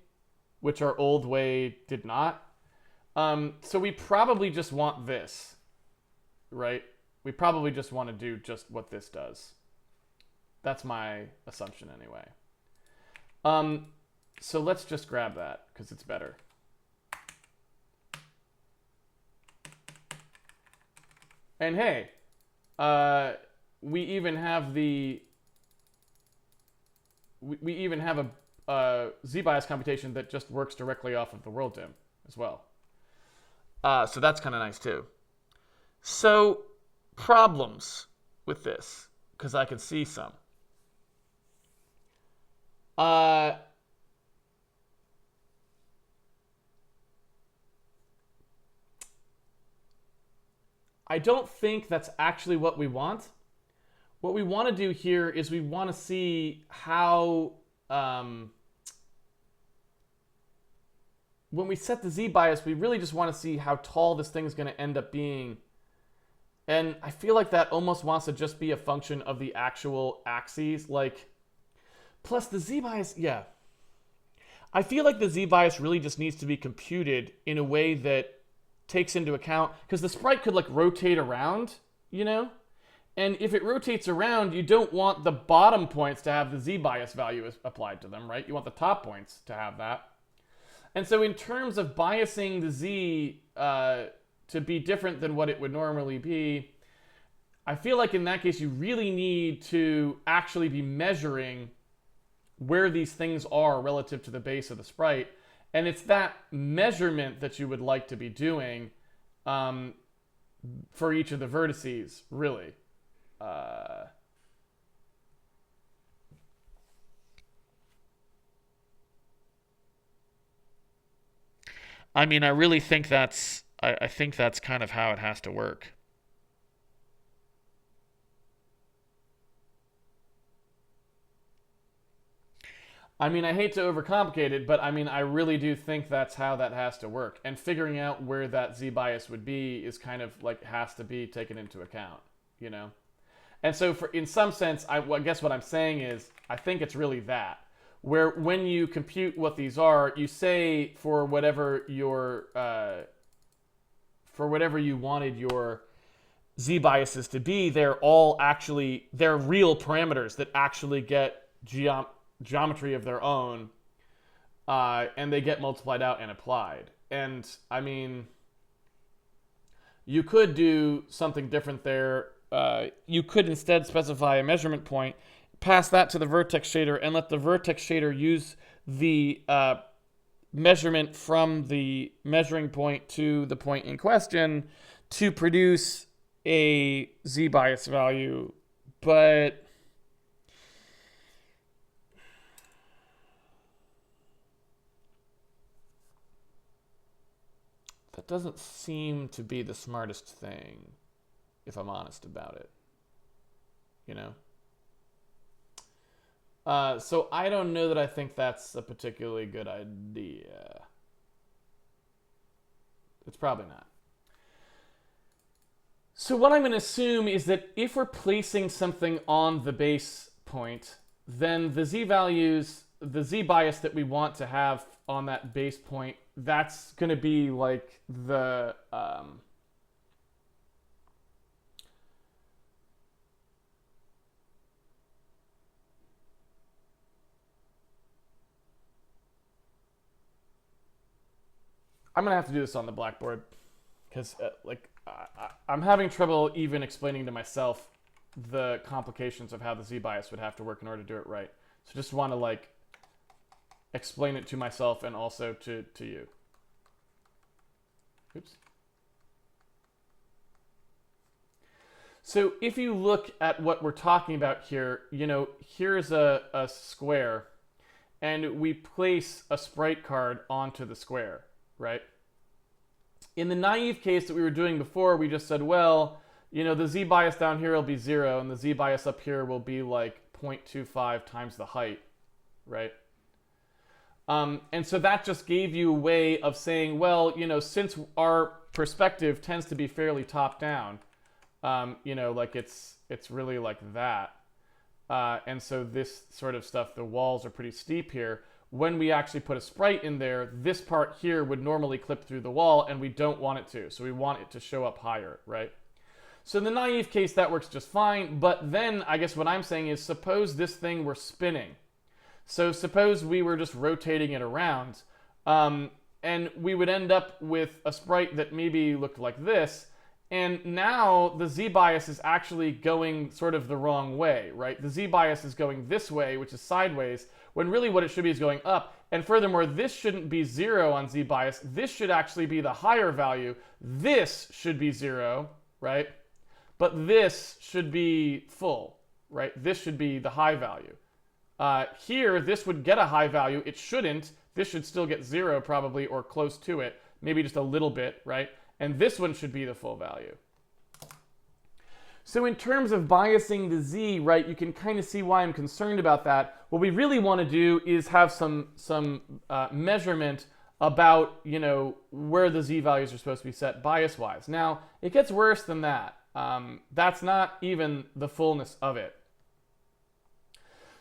S1: which our old way did not. So we probably just want this, right? We probably just want to do just what this does. That's my assumption anyway. So let's just grab that because it's better. And hey, we even have the we even have a Z-bias computation that just works directly off of the world dim as well. So that's kind of nice too. So problems with this, because I can see some. I don't think that's actually what we want. What we want to do here is we want to see how when we set the Z-bias, we really just want to see how tall this thing's going to end up being. And I feel like that almost wants to just be a function of the actual axes. Like, plus the Z-bias, yeah. I feel like the Z-bias really just needs to be computed in a way that takes into account, because the sprite could like rotate around, you know? And if it rotates around, you don't want the bottom points to have the Z-bias value applied to them, right? You want the top points to have that. And so in terms of biasing the Z to be different than what it would normally be, I feel like in that case you really need to actually be measuring where these things are relative to the base of the sprite, and it's that measurement that you would like to be doing for each of the vertices, really. I mean, I really think I think that's kind of how it has to work. I mean, I hate to overcomplicate it, but I mean, I really do think that's how that has to work. And figuring out where that Z bias would be is kind of like has to be taken into account, you know? And so, for in some sense, I guess what I'm saying is, I think it's really that, where when you compute what these are, you say for whatever you wanted your Z biases to be, they're real parameters that actually get geometry of their own, and they get multiplied out and applied. And I mean, you could do something different there. You could instead specify a measurement point, pass that to the vertex shader, and let the vertex shader use the measurement from the measuring point to the point in question to produce a Z bias value. But that doesn't seem to be the smartest thing, if I'm honest about it. You know? So I don't know that I think that's a particularly good idea. It's probably not. So what I'm going to assume is that if we're placing something on the base point, then the Z values, the Z bias that we want to have on that base point, that's going to be like the I'm gonna have to do this on the blackboard because I'm having trouble even explaining to myself the complications of how the Z bias would have to work in order to do it right. So just want to like explain it to myself and also to you. Oops. So if you look at what we're talking about here, you know, here's a square, and we place a sprite card onto the square, right? In the naive case that we were doing before, we just said, well, you know, the Z bias down here will be 0, and the Z bias up here will be like 0.25 times the height, right? And so that just gave you a way of saying, well, you know, since our perspective tends to be fairly top-down, you know, like it's really like that. And so this sort of stuff, the walls are pretty steep here. When we actually put a sprite in there, this part here would normally clip through the wall, and we don't want it to. So we want it to show up higher, right? So in the naive case, that works just fine. But then I guess what I'm saying is, suppose this thing were spinning. So suppose we were just rotating it around, and we would end up with a sprite that maybe looked like this. And now the Z bias is actually going sort of the wrong way, right? The Z bias is going this way, which is sideways, when really what it should be is going up. And furthermore, this shouldn't be 0 on Z bias. This should actually be the higher value. This should be 0, right? But this should be full, right? This should be the high value. Here, this would get a high value. It shouldn't. This should still get 0 probably, or close to it. Maybe just a little bit, right? And this one should be the full value. So in terms of biasing the Z, right, you can kind of see why I'm concerned about that. What we really want to do is have some measurement about, you know, where the Z values are supposed to be set bias-wise. Now, it gets worse than that. That's not even the fullness of it.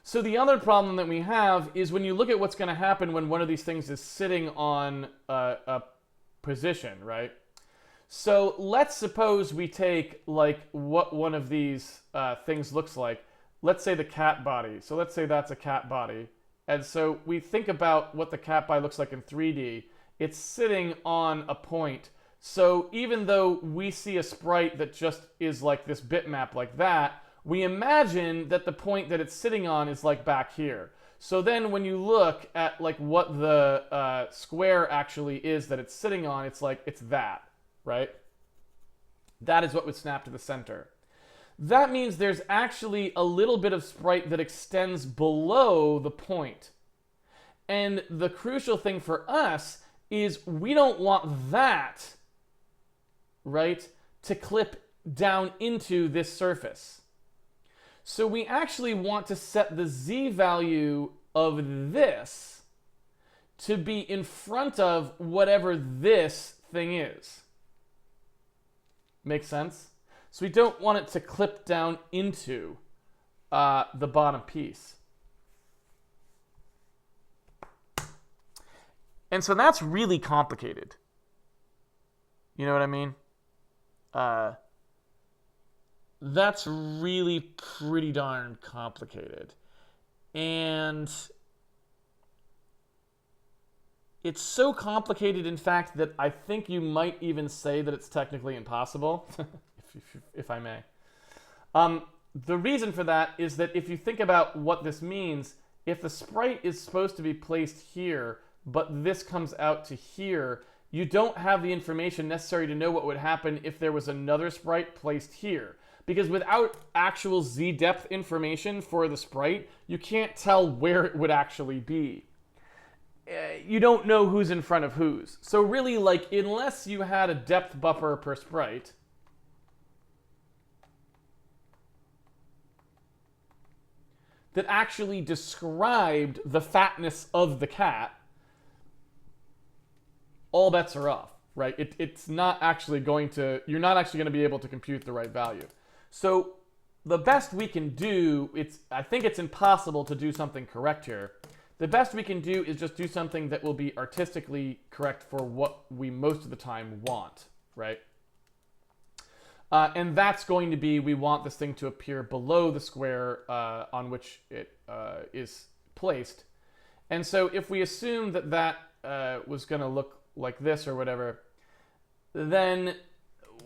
S1: So the other problem that we have is when you look at what's going to happen when one of these things is sitting on a position, right? So let's suppose we take like what one of these things looks like. Let's say the cat body. So let's say that's a cat body. And so we think about what the cat body looks like in 3D. It's sitting on a point. So even though we see a sprite that just is like this bitmap like that, we imagine that the point that it's sitting on is like back here. So then when you look at like what the square actually is that it's sitting on, it's like it's that, right? That is what would snap to the center. That means there's actually a little bit of sprite that extends below the point. And the crucial thing for us is we don't want that, right, to clip down into this surface. So we actually want to set the z value of this to be in front of whatever this thing is. Make sense? So we don't want it to clip down into the bottom piece. And so that's really complicated. You know what I mean? That's really pretty darn complicated. And it's so complicated, in fact, that I think you might even say that it's technically impossible, if I may. The reason for that is that if you think about what this means, if the sprite is supposed to be placed here, but this comes out to here, you don't have the information necessary to know what would happen if there was another sprite placed here. Because without actual z depth information for the sprite, you can't tell where it would actually be. You don't know who's in front of whose. So really, like, unless you had a depth buffer per sprite, that actually described the fatness of the cat, all bets are off, right? It's not actually going to, you're not actually going to be able to compute the right value. So the best we can do, I think it's impossible to do something correct here. The best we can do is just do something that will be artistically correct for what we most of the time want, right? And that's going to be, we want this thing to appear below the square on which it is placed. And so if we assume that that was going to look like this or whatever, then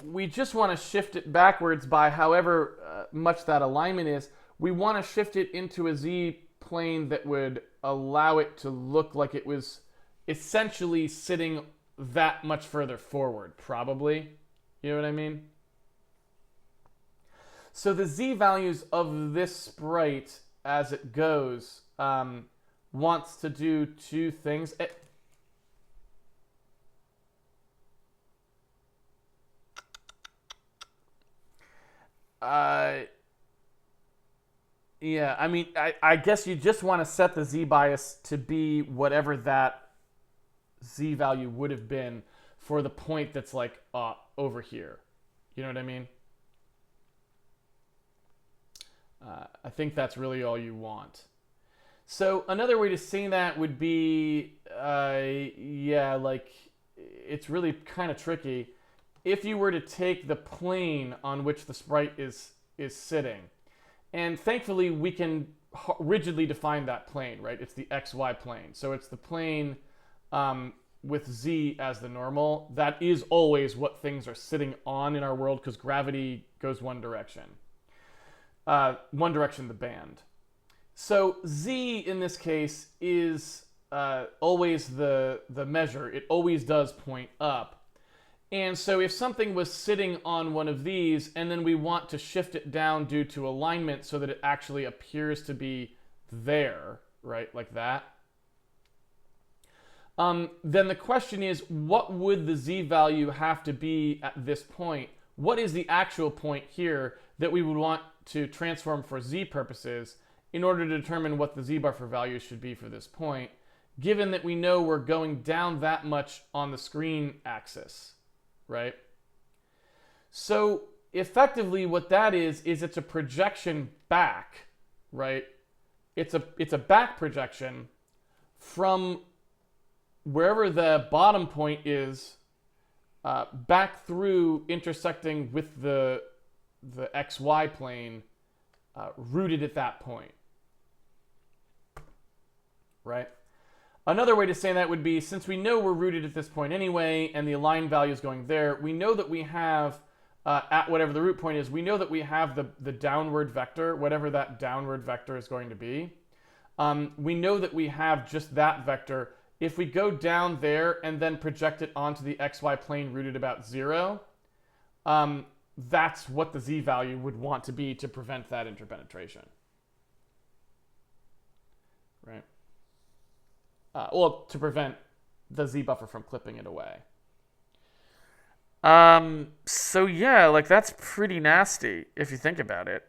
S1: we just want to shift it backwards by however much that alignment is. We want to shift it into a z plane that would allow it to look like it was essentially sitting that much further forward, probably. You know what I mean? So the z values of this sprite as it goes wants to do two things. Yeah, I mean, I guess you just want to set the z-bias to be whatever that z value would have been for the point that's like over here. You know what I mean? I think that's really all you want. So another way to say that would be, yeah, like, it's really kind of tricky. If you were to take the plane on which the sprite is sitting, and thankfully we can rigidly define that plane, right? It's the xy plane. So it's the plane with z as the normal. That is always what things are sitting on in our world because gravity goes one direction. The band. So z in this case is always the measure. It always does point up. And so if something was sitting on one of these and then we want to shift it down due to alignment so that it actually appears to be there, right, like that, then the question is, what would the z value have to be at this point? What is the actual point here that we would want to transform for z purposes in order to determine what the z-buffer value should be for this point, given that we know we're going down that much on the screen axis, right? So effectively what that is it's a projection back, right? It's a back projection from wherever the bottom point is back through intersecting with the xy plane rooted at that point, right? Another way to say that would be, since we know we're rooted at this point anyway, and the align value is going there, we know that we have, at whatever the root point is, we know that we have the downward vector, whatever that downward vector is going to be. We know that we have just that vector. If we go down there and then project it onto the xy plane rooted about 0, that's what the z value would want to be to prevent that interpenetration. Right? Well, to prevent the z buffer from clipping it away. So yeah, like that's pretty nasty if you think about it.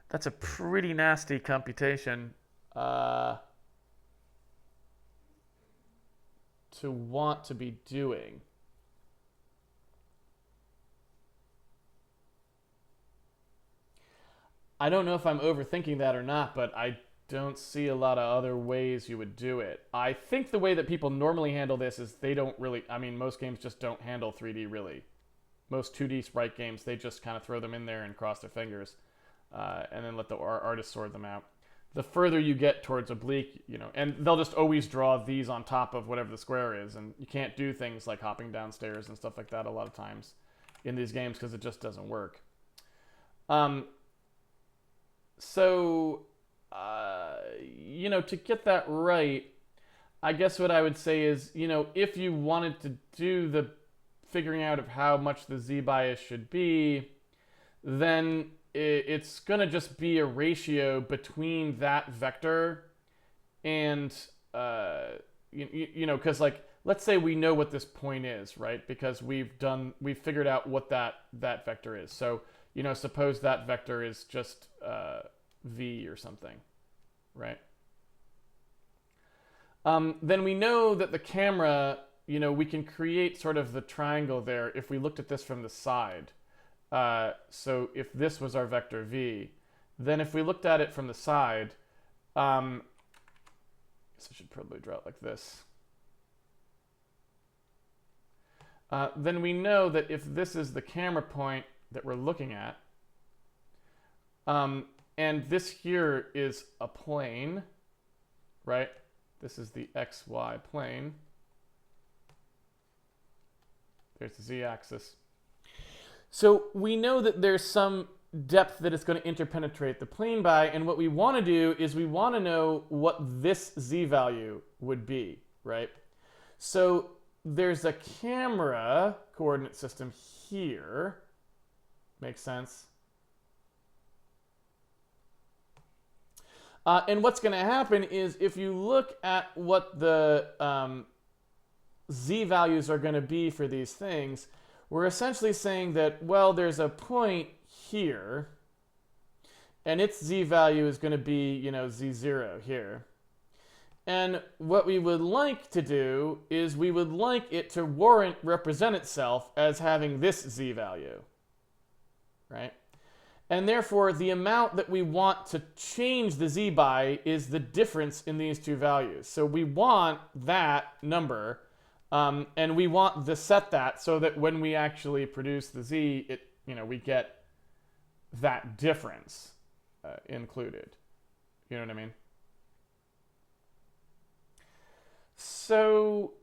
S1: That's a pretty nasty computation to want to be doing. I don't know if I'm overthinking that or not, but I don't see a lot of other ways you would do it. I think the way that people normally handle this is they don't really, I mean, most games just don't handle 3D really. Most 2D sprite games, they just kind of throw them in there and cross their fingers, and then let the artist sort them out. The further you get towards oblique, you know, and they'll just always draw these on top of whatever the square is, and you can't do things like hopping downstairs and stuff like that a lot of times in these games because it just doesn't work. So, you know, to get that right, I guess what I would say is, you know, if you wanted to do the figuring out of how much the z-bias should be, then it's going to just be a ratio between that vector and, you know, because, like, let's say we know what this point is, right? Because we've figured out what that vector is. So, you know, suppose that vector is just v or something, right? Then we know that the camera, you know, we can create sort of the triangle there if we looked at this from the side. So if this was our vector v, then if we looked at it from the side, I guess I should probably draw it like this. Then we know that if this is the camera point that we're looking at, and this here is a plane, right? This is the xy plane. There's the z-axis. So we know that there's some depth that it's going to interpenetrate the plane by, and what we want to do is we want to know what this z value would be, right? So there's a camera coordinate system here. Makes sense? And what's going to happen is if you look at what the z values are going to be for these things, we're essentially saying that, well, there's a point here, and its z value is going to be, you know, z0 here. And what we would like to do is we would like it to represent itself as having this z value, right? And therefore, the amount that we want to change the z by is the difference in these two values. So we want that number, and we want to set that so that when we actually produce the z, it, you know, we get that difference included. You know what I mean? So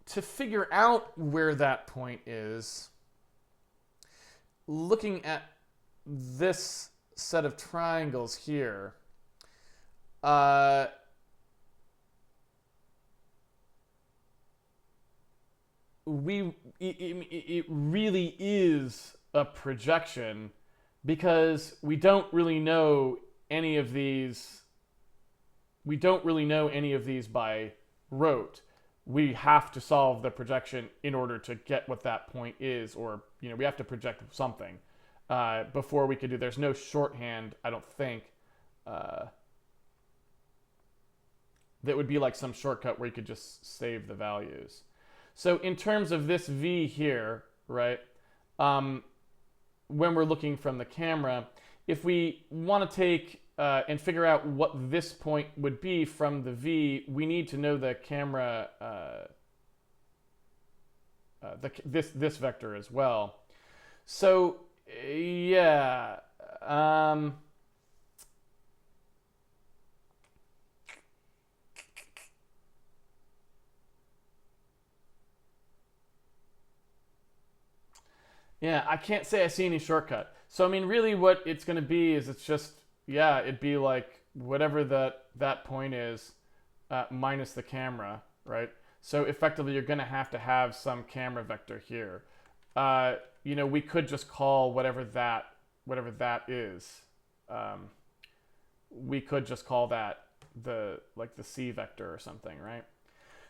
S1: to figure out where that point is, looking at this set of triangles here, it really is a projection because we don't really know any of these. We don't really know any of these by rote. We have to solve the projection in order to get what that point is, or, you know, we have to project something before we could do. There's no shorthand, I don't think, that would be like some shortcut where you could just save the values. So in terms of this v here, right, when we're looking from the camera, if we want to take and figure out what this point would be from the V, we need to know the camera, this vector as well. So yeah, yeah, I can't say I see any shortcut. So I mean, really, what it's going to be is it's just, yeah, it'd be like whatever that point is minus the camera, right? So effectively, you're going to have some camera vector here. You know, we could just call whatever that is. We could just call that the C vector or something, right?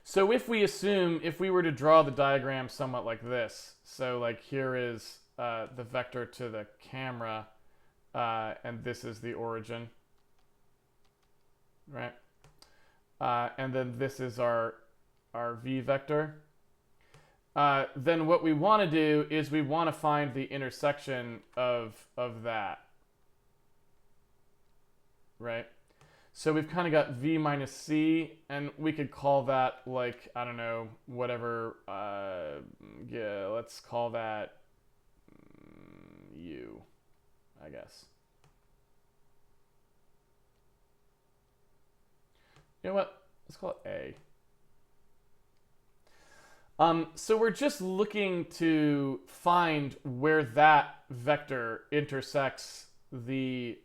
S1: So if we assume, if we were to draw the diagram somewhat like this, so like here is the vector to the camera, and this is the origin, right? And then this is our V vector. Then what we want to do is we want to find the intersection of that, right? So we've kind of got V minus C, and we could call that, like, I don't know, whatever, yeah, let's call that U, I guess. You know what? Let's call it A. So we're just looking to find where that vector intersects the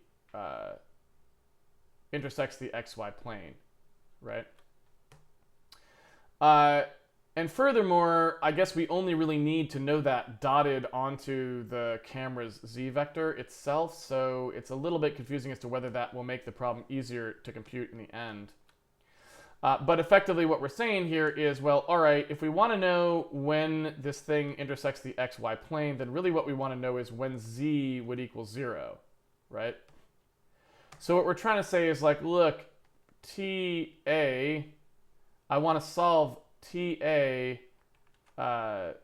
S1: xy plane, right? And furthermore, I guess we only really need to know that dotted onto the camera's z vector itself, so it's a little bit confusing as to whether that will make the problem easier to compute in the end. But effectively what we're saying here is, well, all right, if we want to know when this thing intersects the xy plane, then really what we want to know is when z would equal 0, right? So what we're trying to say is, like, look, TA, I want to solve TA I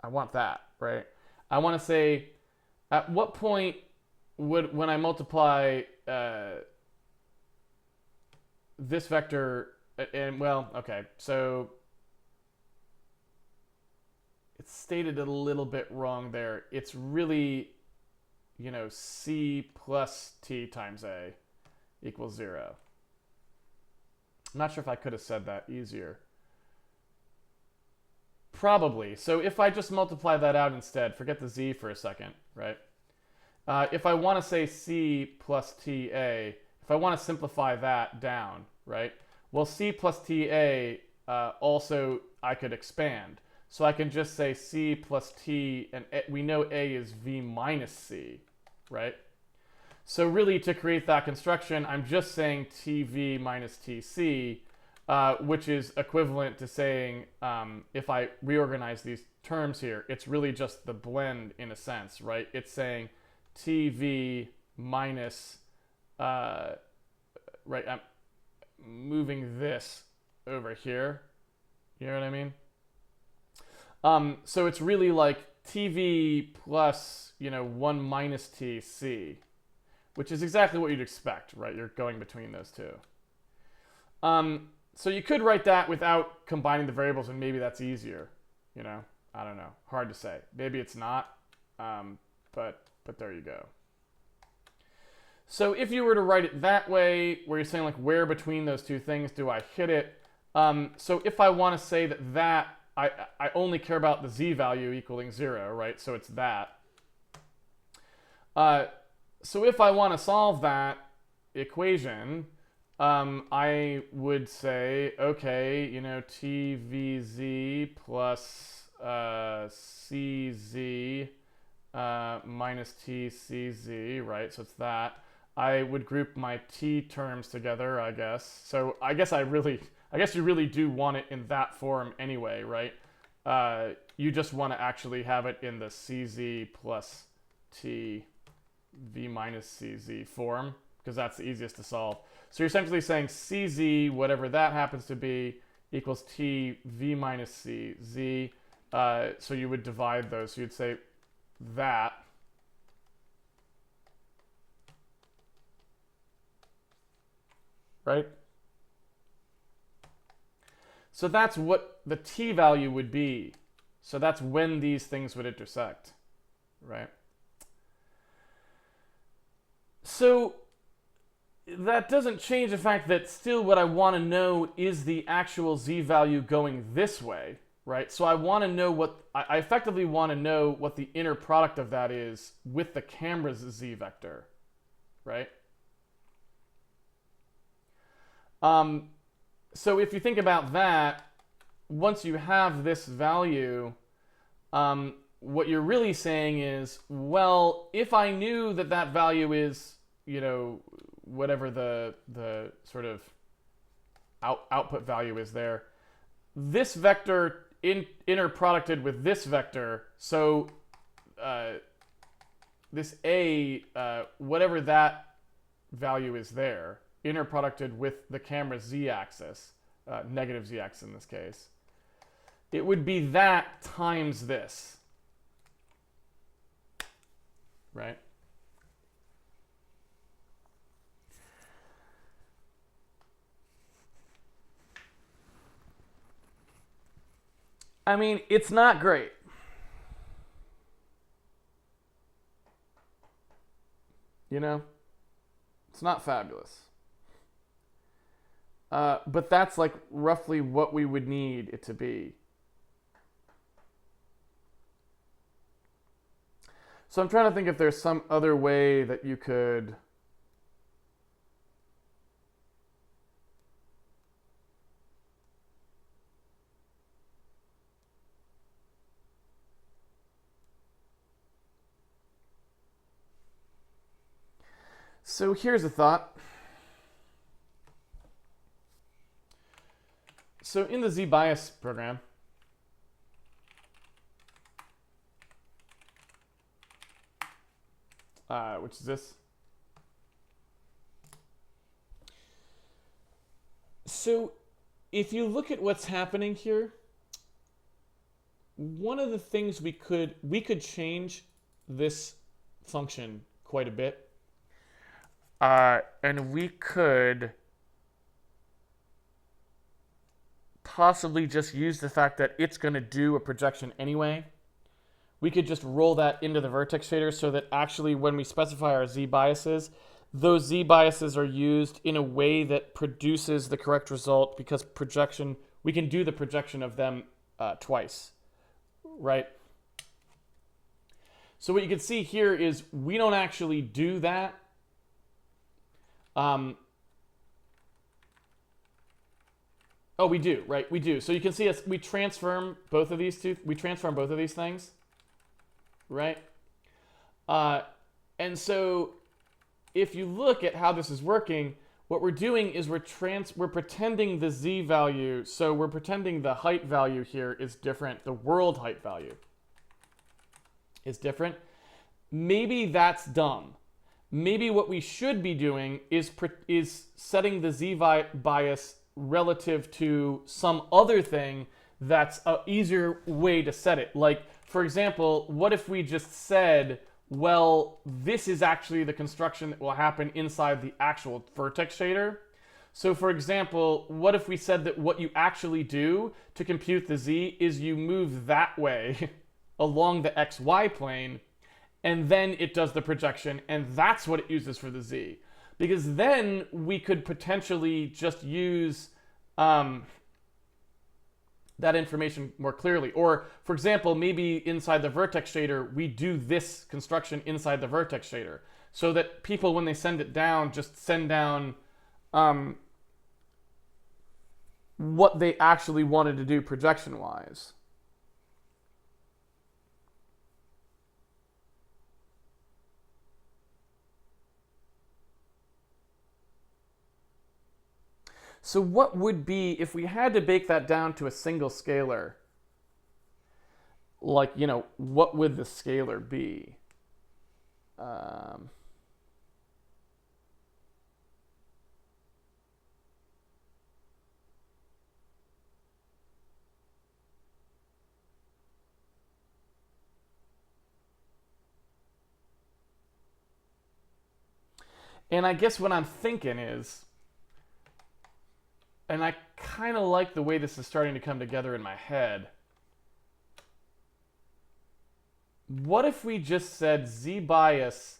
S1: want that, right? I want to say, at what point would, when I multiply this vector, and well, okay, so it's stated a little bit wrong there. It's really, you know, C plus T times A equals 0. I'm not sure if I could have said that easier. Probably. So if I just multiply that out instead, forget the Z for a second, right? If I want to say C plus TA, if I want to simplify that down, right? Well, C plus TA also I could expand. So I can just say C plus T, and we know A is V minus C, right? So really, to create that construction, I'm just saying TV minus TC, which is equivalent to saying, if I reorganize these terms here, it's really just the blend in a sense, right? It's saying TV minus, right, I'm moving this over here. You know what I mean? So it's really like TV plus, you know, 1 minus TC, which is exactly what you'd expect, right? You're going between those two. So you could write that without combining the variables, and maybe that's easier, you know? I don't know. Hard to say. Maybe it's not, but there you go. So if you were to write it that way, where you're saying, like, where between those two things do I hit it? So if I want to say that I only care about the z value equaling 0, right? So it's that. So if I want to solve that equation, I would say, okay, you know, tvz plus cz minus tcz, right? So it's that. I would group my t terms together, I guess. So I guess you really do want it in that form anyway, right? You just want to actually have it in the cz plus t v minus cz form, because that's the easiest to solve. So you're essentially saying cz, whatever that happens to be, equals t v minus cz. So you would divide those. So you'd say that. Right? So that's what the t value would be. So that's when these things would intersect, right? So that doesn't change the fact that still what I want to know is the actual z value going this way, right? So I want to know what, I effectively want to know what the inner product of that is with the camera's z vector, right? So if you think about that, once you have this value, what you're really saying is, well, if I knew that that value is, you know, whatever the sort of output value is there, this vector inner producted with this vector, so this a, whatever that value is there, inner producted with the camera's z-axis, negative z-axis in this case, it would be that times this, right? I mean, it's not great. You know? It's not fabulous. But that's like roughly what we would need it to be. So I'm trying to think if there's some other way that you could... So here's a thought. So in the z-bias program, which is this. So if you look at what's happening here, one of the things we could change this function quite a bit. And we could possibly just use the fact that it's going to do a projection anyway. We could just roll that into the vertex shader so that actually when we specify our z-biases, those z-biases are used in a way that produces the correct result, because projection, we can do the projection of them twice, right? So what you can see here is we don't actually do that. Oh, we do, right? We do. So you can see us, we transform both of these things, right? And so if you look at how this is working, what we're doing is we're pretending the z value, so we're pretending the height value here is different, the world height value is different. Maybe that's dumb. Maybe what we should be doing is setting the z-bias relative to some other thing that's an easier way to set it. Like, for example, what if we just said, well, this is actually the construction that will happen inside the actual vertex shader. So for example, what if we said that what you actually do to compute the z is you move that way along the xy plane, and then it does the projection, and that's what it uses for the z. Because then we could potentially just use that information more clearly. Or, for example, maybe inside the vertex shader, we do this construction inside the vertex shader, so that people, when they send it down, just send down what they actually wanted to do projection-wise. So what would be, if we had to bake that down to a single scalar, like, you know, what would the scalar be? And I guess what I'm thinking is, and I kind of like the way this is starting to come together in my head, what if we just said z-bias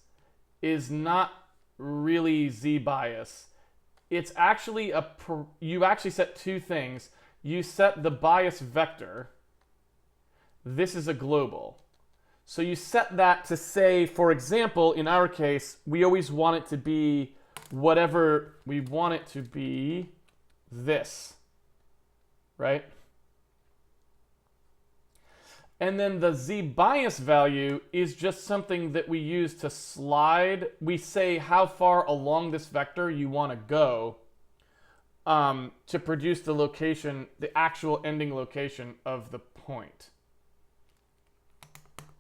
S1: is not really z-bias? It's actually you actually set two things. You set the bias vector. This is a global. So you set that to say, for example, in our case, we always want it to be whatever we want it to be, this, right? And then the z-bias value is just something that we use to slide. We say how far along this vector you want to go to produce the location, the actual ending location of the point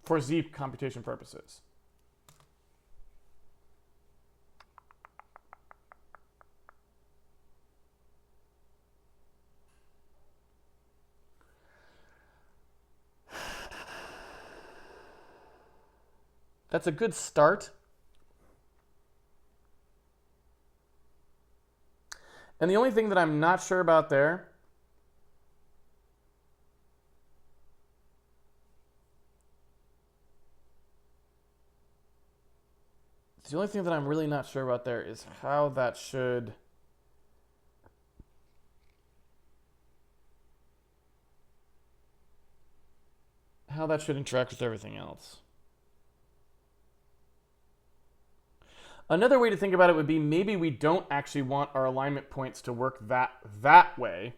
S1: for z computation purposes. That's a good start. And the only thing that I'm not sure about there the only thing that I'm really not sure about there is how that should interact with everything else. Another way to think about it would be maybe we don't actually want our alignment points to work that way.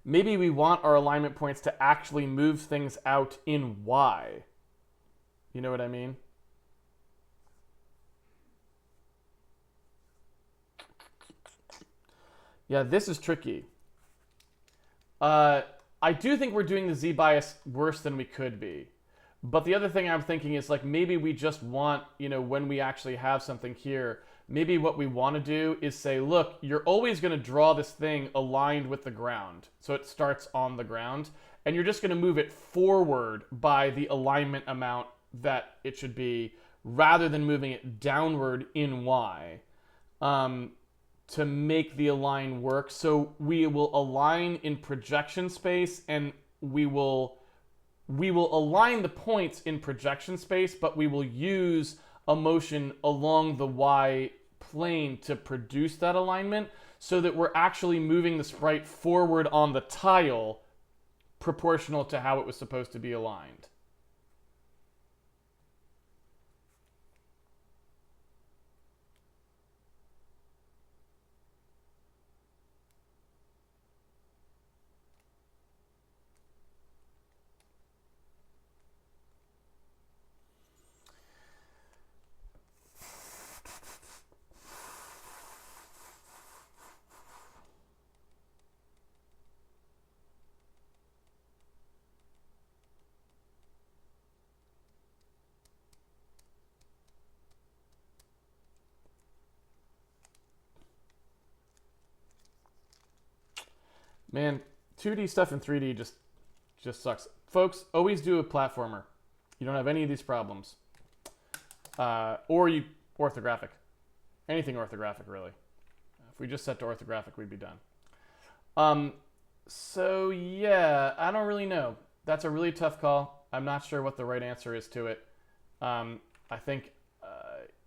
S1: Maybe we want our alignment points to actually move things out in Y. You know what I mean? Yeah, this is tricky. I do think we're doing the z-bias worse than we could be. But the other thing I'm thinking is like maybe we just want, when we actually have something here, maybe what we want to do is say, look, you're always going to draw this thing aligned with the ground. So it starts on the ground. And you're just going to move it forward by the alignment amount that it should be rather than moving it downward in Y to make the align work. So we will align in projection space and we will align the points in projection space, but we will use a motion along the Y plane to produce that alignment so that we're actually moving the sprite forward on the tile proportional to how it was supposed to be aligned. Man, 2D stuff in 3D just sucks. Folks, always do a platformer. You don't have any of these problems. Or you orthographic. Anything orthographic, really. If we just set to orthographic, we'd be done. So yeah, I don't really know. That's a really tough call. I'm not sure what the right answer is to it. I think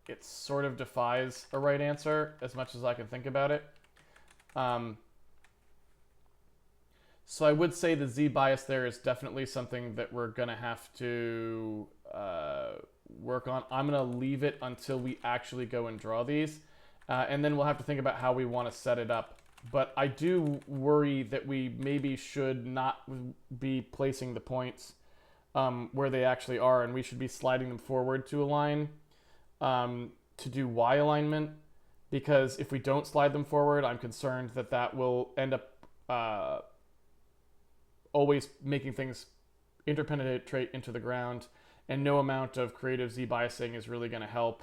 S1: it sort of defies a right answer as much as I can think about it. So I would say the z-bias there is definitely something that we're going to have to work on. I'm going to leave it until we actually go and draw these. And then we'll have to think about how we want to set it up. But I do worry that we maybe should not be placing the points where they actually are, and we should be sliding them forward to align to do Y alignment. Because if we don't slide them forward, I'm concerned that that will end up always making things interpenetrate into the ground, and no amount of creative z-biasing is really going to help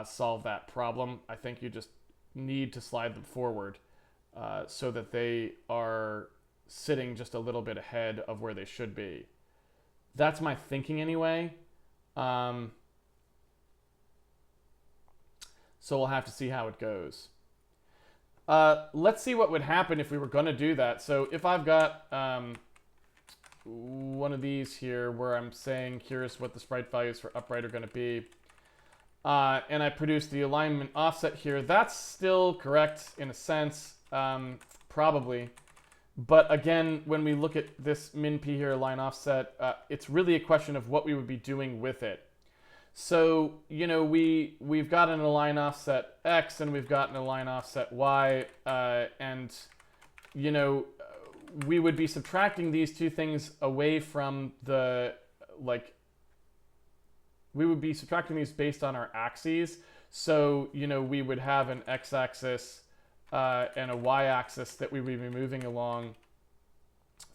S1: solve that problem. I think you just need to slide them forward so that they are sitting just a little bit ahead of where they should be. That's my thinking anyway. So we'll have to see how it goes. Let's see what would happen if we were going to do that. So if I've got one of these here where I'm saying here's what the sprite values for upright are going to be, and I produce the alignment offset here, that's still correct in a sense, probably. But again, when we look at this min p here, line offset, it's really a question of what we would be doing with it. So, you know, we've got an align offset x and we've got an align offset y, and, you know, we would be subtracting these two things away from the, like, we would be subtracting these based on our axes. So, you know, we would have an x-axis and a y-axis that we would be moving along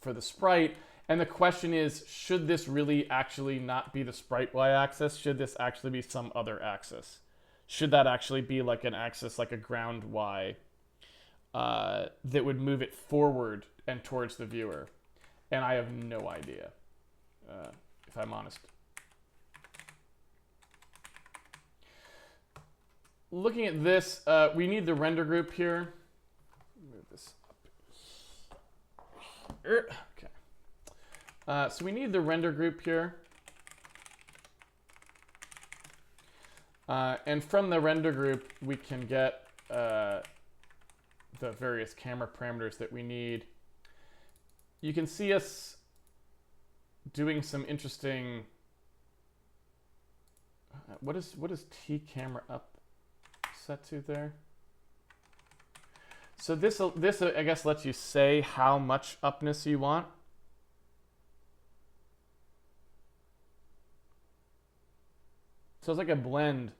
S1: for the sprite. And the question is, should this really actually not be the sprite y-axis? Should this actually be some other axis? Should that actually be like an axis, like a ground y, that would move it forward and towards the viewer? And I have no idea, if I'm honest. Looking at this, we need the render group here. Move this up. Okay. So we need the render group here. And from the render group, we can get the various camera parameters that we need. You can see us doing some interesting... What is T camera up set to there? So this I guess lets you say how much upness you want. So it's like a blend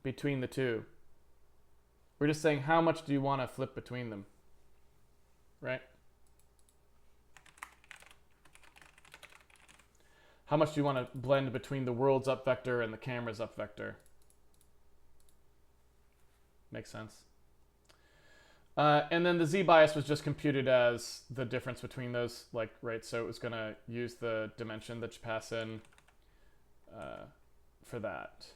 S1: between the two. We're just saying how much do you want to flip between them, right? How much do you want to blend between the world's up vector and the camera's up vector? Makes sense. And then the z-bias was just computed as the difference between those, like, right? So it was going to use the dimension that you pass in for that.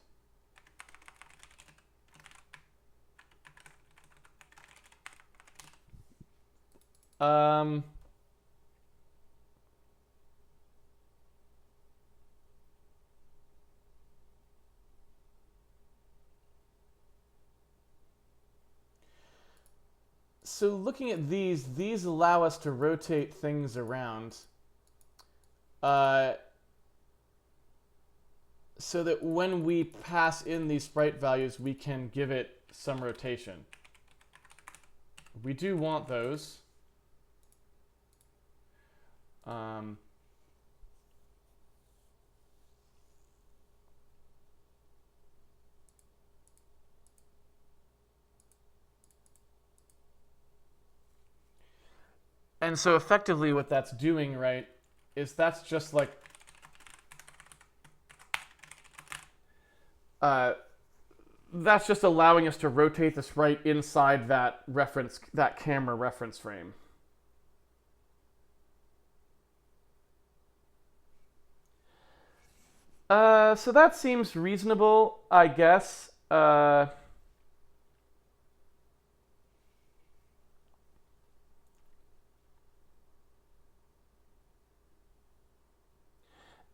S1: So looking at these allow us to rotate things around so that when we pass in these sprite values, we can give it some rotation. We do want those. And so effectively what that's doing, right, is that's just like that's just allowing us to rotate the sprite inside that camera reference frame. So that seems reasonable, I guess.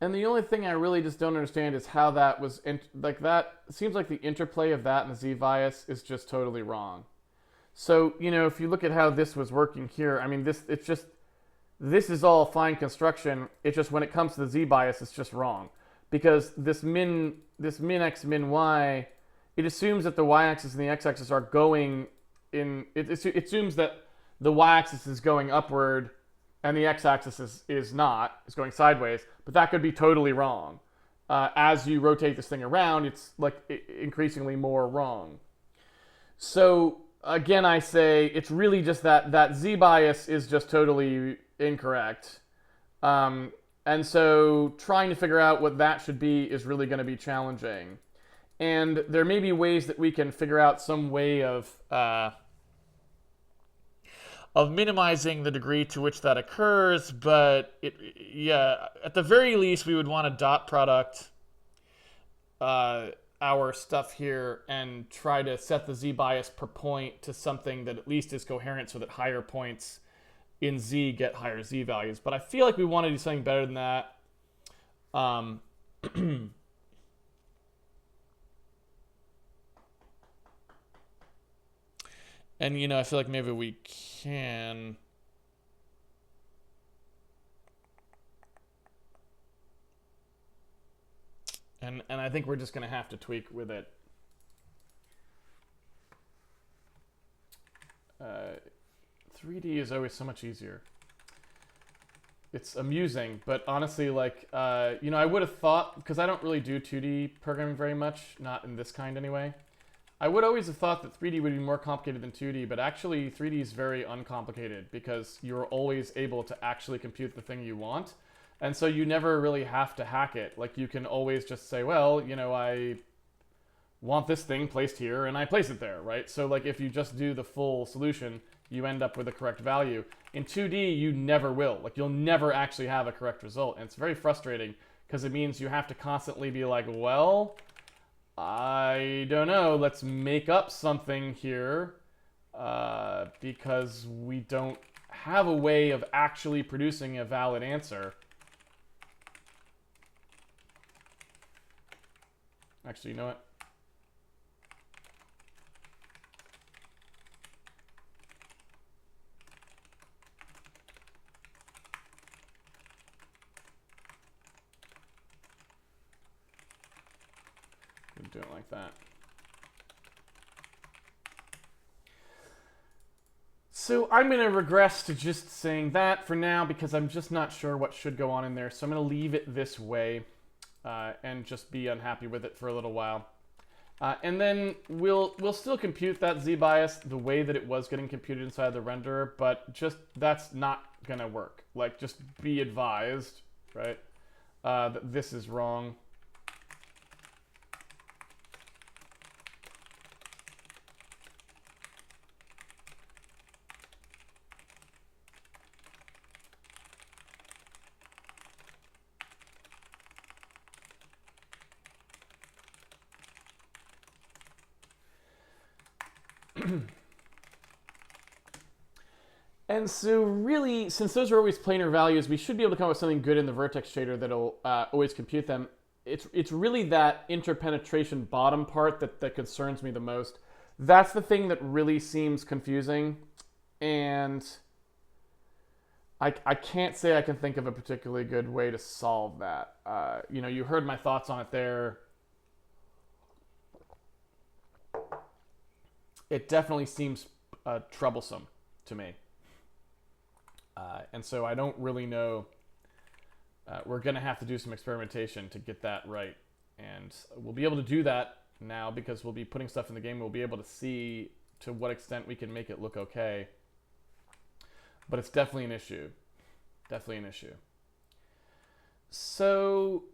S1: And the only thing I really just don't understand is how that was, like, that seems like the interplay of that and the z-bias is just totally wrong. So, you know, if you look at how this was working here, I mean, this is all fine construction. It's just when it comes to the z-bias, it's just wrong. Because this min x, min y, it assumes that the y-axis and the x-axis are going in, it assumes that the y-axis is going upward and the x-axis is going sideways, but that could be totally wrong. As you rotate this thing around, it's like increasingly more wrong. So again, I say it's really just that z-bias is just totally incorrect. And so trying to figure out what that should be is really going to be challenging. And there may be ways that we can figure out some way of minimizing the degree to which that occurs, but yeah, at the very least, we would want a dot product our stuff here and try to set the z bias per point to something that at least is coherent so that higher points in z get higher z values. But I feel like we want to do something better than that. And, you know, I feel like maybe we can... And I think we're just going to have to tweak with it. 3D is always so much easier. It's amusing, but honestly, like, you know, I would have thought, because I don't really do 2D programming very much, not in this kind anyway. I would always have thought that 3D would be more complicated than 2D, but actually 3D is very uncomplicated because you're always able to actually compute the thing you want. And so you never really have to hack it. Like, you can always just say, well, you know, I want this thing placed here and I place it there, right? So like if you just do the full solution, you end up with the correct value. In 2D, you never will. Like, you'll never actually have a correct result. And it's very frustrating because it means you have to constantly be like, well, I don't know, let's make up something here because we don't have a way of actually producing a valid answer. Actually, you know what? We'll do it like that. So I'm going to regress to just saying that for now because I'm just not sure what should go on in there. So I'm going to leave it this way and just be unhappy with it for a little while. And then we'll still compute that z-bias the way that it was getting computed inside the renderer, but just that's not going to work. Like, just be advised, right, that this is wrong. And so really, since those are always planar values, we should be able to come up with something good in the vertex shader that'll always compute them. It's really that interpenetration bottom part that concerns me the most. That's the thing that really seems confusing. And I can't say I can think of a particularly good way to solve that. You know, you heard my thoughts on it there. It definitely seems troublesome to me. And so I don't really know. We're going to have to do some experimentation to get that right. And we'll be able to do that now because we'll be putting stuff in the game. We'll be able to see to what extent we can make it look okay. But it's definitely an issue. Definitely an issue. So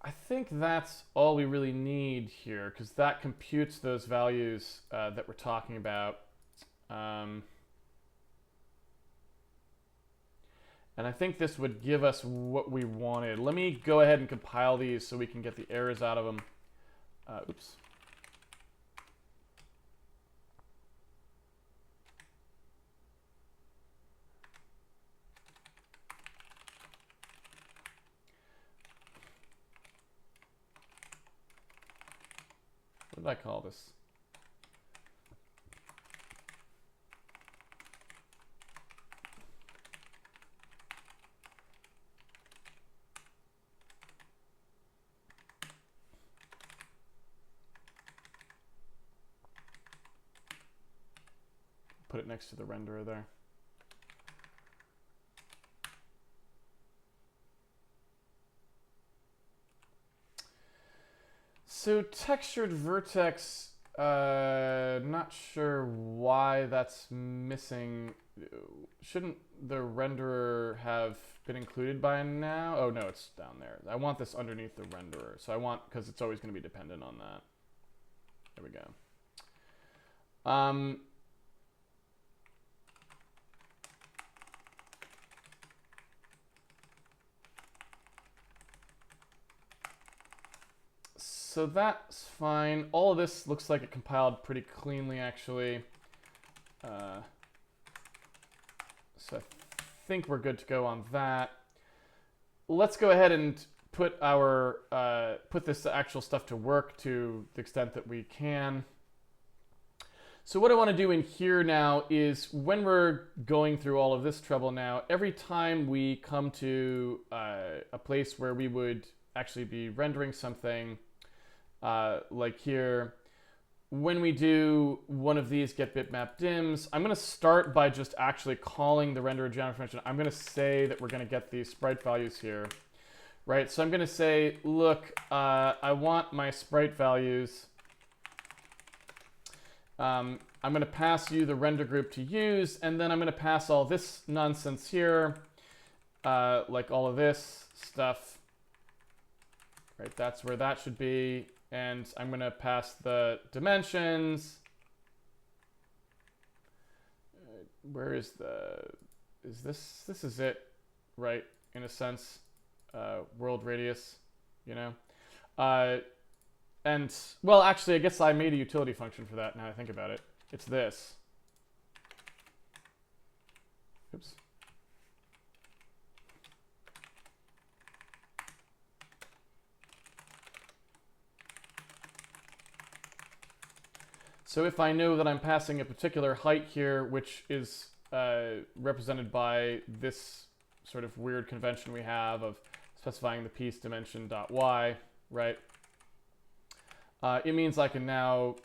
S1: I think that's all we really need here because that computes those values that we're talking about. And I think this would give us what we wanted. Let me go ahead and compile these so we can get the errors out of them. Oops. What did I call this? Put it next to the renderer there. So textured vertex, not sure why that's missing. Shouldn't the renderer have been included by now? Oh no, it's down there. I want this underneath the renderer. So I want, because it's always going to be dependent on that. There we go. so that's fine. All of this looks like it compiled pretty cleanly, actually. So I think we're good to go on that. Let's go ahead and put our put this actual stuff to work to the extent that we can. So what I want to do in here now is when we're going through all of this trouble now, every time we come to a place where we would actually be rendering something like here, when we do one of these get bitmap dims, I'm going to start by just actually calling the renderer geometry function. I'm going to say that we're going to get these sprite values here, right? So I'm going to say, look, I want my sprite values. I'm going to pass you the render group to use, and then I'm going to pass all this nonsense here, like all of this stuff. Right, that's where that should be. And I'm going to pass the dimensions. Where is the... Is this... This is it, right? In a sense. World radius, you know? And, well, actually, I guess I made a utility function for that now I think about it. It's this. Oops. So if I know that I'm passing a particular height here, which is represented by this sort of weird convention we have of specifying the piece dimension .y, right? It means I can now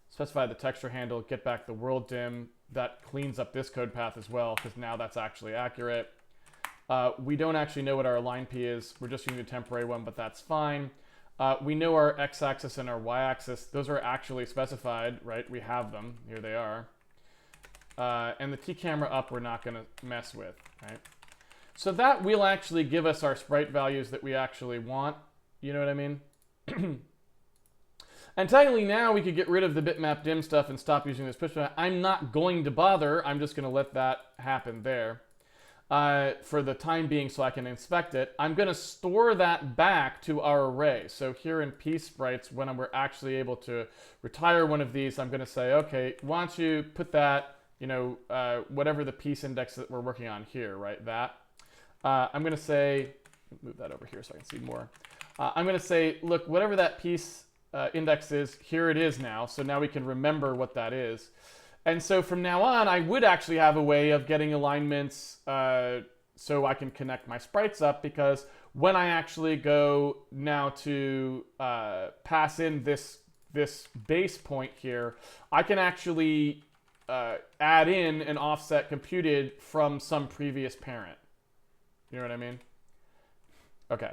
S1: specify the texture handle, get back the world dim. That cleans up this code path as well, because now that's actually accurate. We don't actually know what our align P is. We're just using a temporary one, but that's fine. We know our x-axis and our y-axis. Those are actually specified, right? We have them. Here they are. And the T-camera up we're not going to mess with, right? So that will actually give us our sprite values that we actually want. You know what I mean? And technically now we could get rid of the bitmap dim stuff and stop using this push button. I'm not going to bother. I'm just going to let that happen there. For the time being so I can inspect it. I'm going to store that back to our array. So here in piece sprites, when we're actually able to retire one of these, I'm going to say, okay, why don't you put that, you know, whatever the piece index that we're working on here, right? That. I'm going to say, move that over here so I can see more. I'm going to say, look, whatever that piece index is, here it is now. So now we can remember what that is. And so from now on, I would actually have a way of getting alignments so I can connect my sprites up, because when I actually go now to pass in this base point here, I can actually add in an offset computed from some previous parent. You know what I mean? Okay.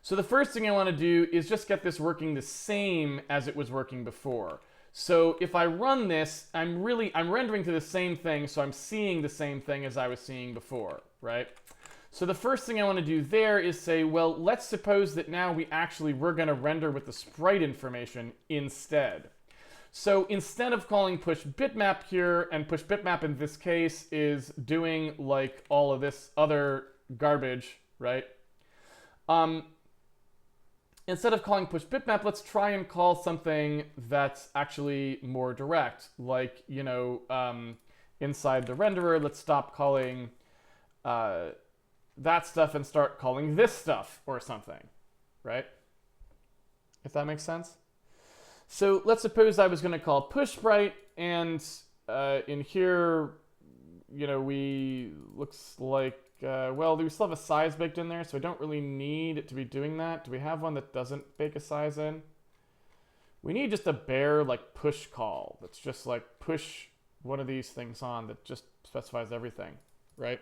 S1: So the first thing I want to do is just get this working the same as it was working before. So if I run this, I'm rendering to the same thing, so I'm seeing the same thing as I was seeing before, right? So the first thing I want to do there is say, well, let's suppose that now we're going to render with the sprite information instead. So instead of calling push bitmap here, and push bitmap in this case is doing like all of this other garbage, right? Instead of calling push bitmap, let's try and call something that's actually more direct. Like, you know, inside the renderer, let's stop calling that stuff and start calling this stuff or something, right? If that makes sense. So let's suppose I was going to call push sprite, and in here, you know, looks like, well, we still have a size baked in there, so I don't really need it to be doing that. Do we have one that doesn't bake a size in? We need just a bare, like, push call that's just like push one of these things on that just specifies everything, right?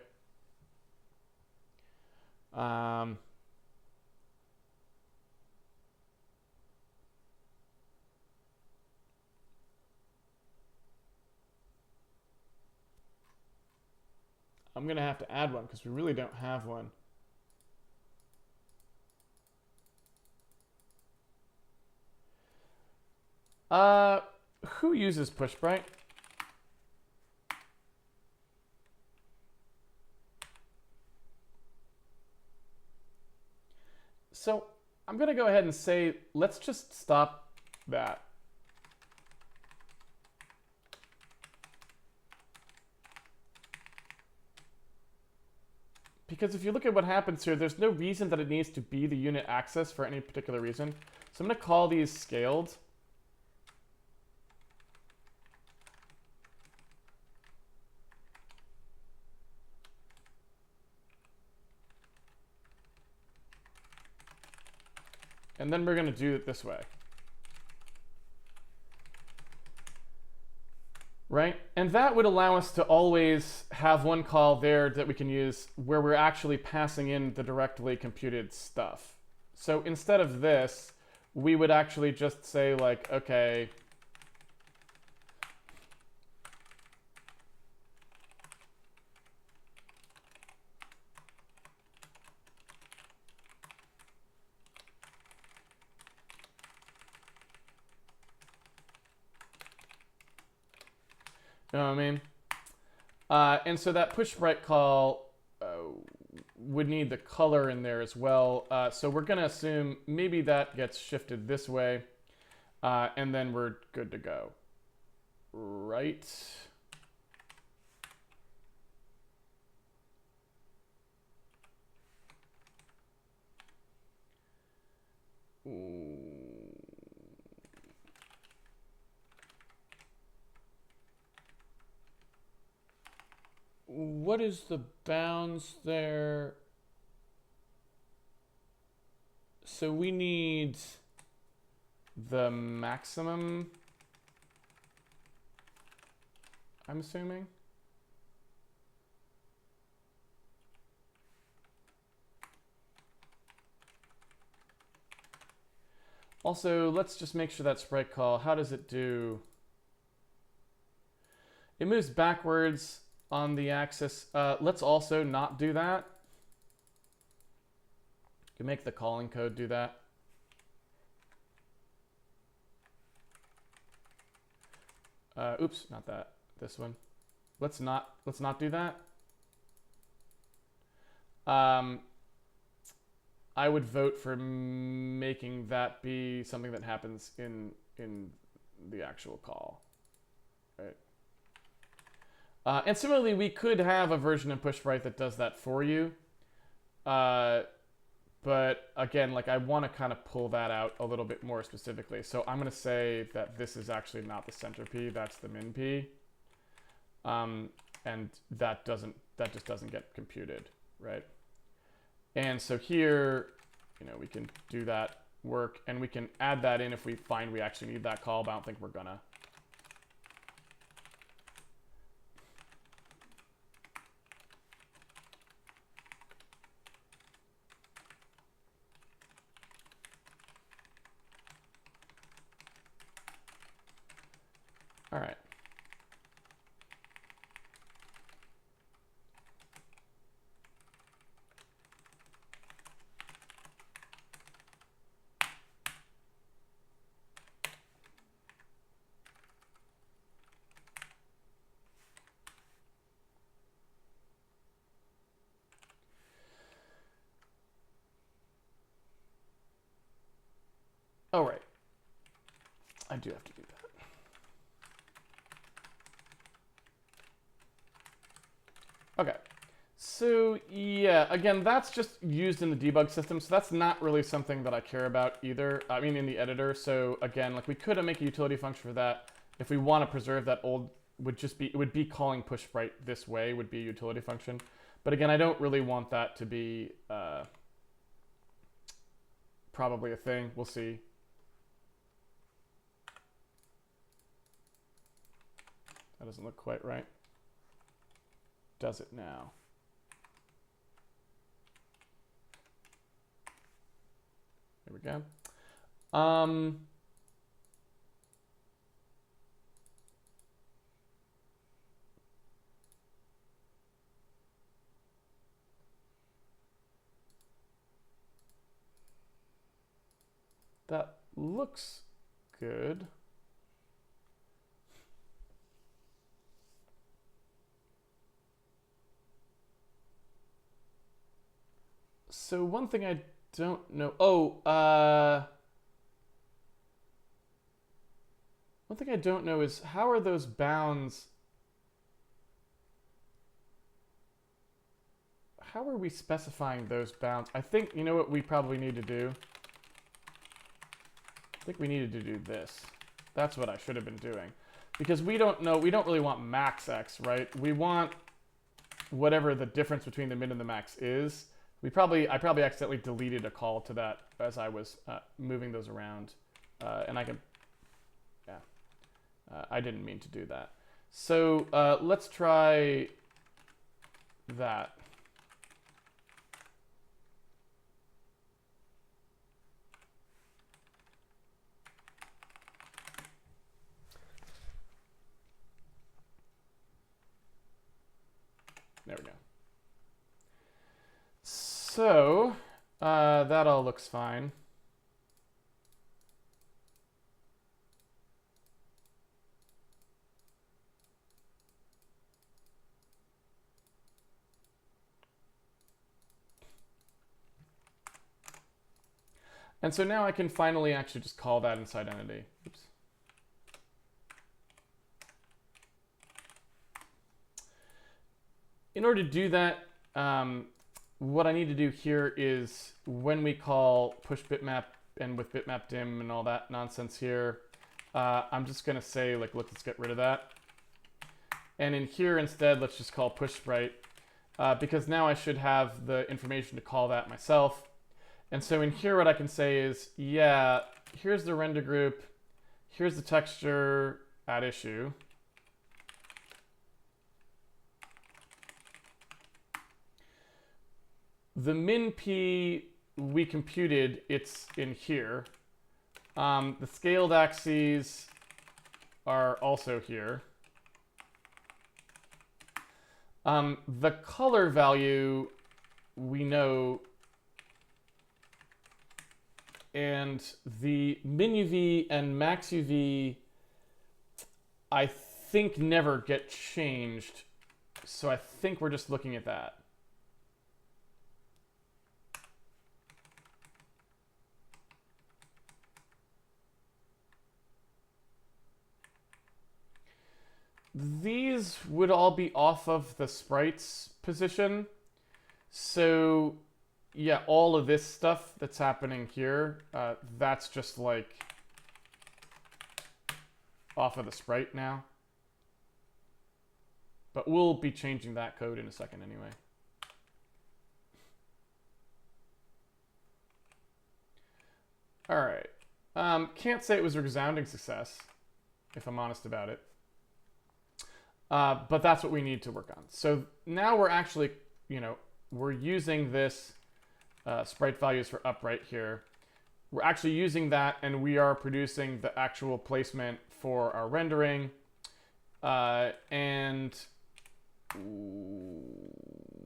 S1: I'm going to have to add one because we really don't have one. Who uses push sprite? I'm going to go ahead and say, let's just stop that. Because if you look at what happens here, there's no reason that it needs to be the unit access for any particular reason. So I'm going to call these scaled. And then we're going to do it this way. Right? And that would allow us to always have one call there that we can use where we're actually passing in the directly computed stuff. So instead of this, we would actually just say like, okay, you know what I mean? And so that push Sprite call would need the color in there as well. So we're going to assume maybe that gets shifted this way, and then we're good to go. Right? What is the bounds there? So we need the maximum, I'm assuming. Also, let's just make sure that sprite call, how does it do? It moves backwards on the axis. Let's also not do that. You can make the calling code do that. Oops, not that. This one. Let's not do that. I would vote for making that be something that happens in the actual call, right? And similarly, we could have a version in PushSprite that does that for you. But again, like I want to kind of pull that out a little bit more specifically. So I'm going to say that this is actually not the center P, that's the min P. And that just doesn't get computed, right? And so here, you know, we can do that work and we can add that in if we find we actually need that call, but I don't think we're gonna. All right. Oh, right. I do have to do that. Okay. So yeah, again, that's just used in the debug system, so that's not really something that I care about either. I mean, in the editor. So again, like we could make a utility function for that. If we want to preserve that old, it would be calling push sprite this way would be a utility function. But again, I don't really want that to be probably a thing. We'll see. That doesn't look quite right. Does it now? There we go. That looks good. So one thing I don't know. Oh, one thing I don't know is how are those bounds? How are we specifying those bounds? I think, you know what we probably need to do? I think we needed to do this. That's what I should have been doing. Because we don't know, we don't really want max x, right? We want whatever the difference between the min and the max is. I probably accidentally deleted a call to that as I was moving those around. And I can, yeah, I didn't mean to do that. So let's try that. There we go. So that all looks fine. And so now I can finally actually just call that inside entity. Oops. In order to do that, what I need to do here is when we call push bitmap and with bitmap dim and all that nonsense here, I'm just going to say, like, look, let's get rid of that. And in here instead, let's just call push sprite, because now I should have the information to call that myself. And so in here, what I can say is, yeah, here's the render group, here's the texture at issue. The min p we computed, it's in here. The scaled axes are also here. The color value we know, and the min UV and max UV I think never get changed. So I think we're just looking at that. These would all be off of the sprites position. So yeah, all of this stuff that's happening here, that's just like off of the sprite now. But we'll be changing that code in a second anyway. All right. Can't say it was a resounding success, if I'm honest about it. But that's what we need to work on. So now we're actually, we're using this sprite values for upright here. We're actually using that, and we are producing the actual placement for our rendering. And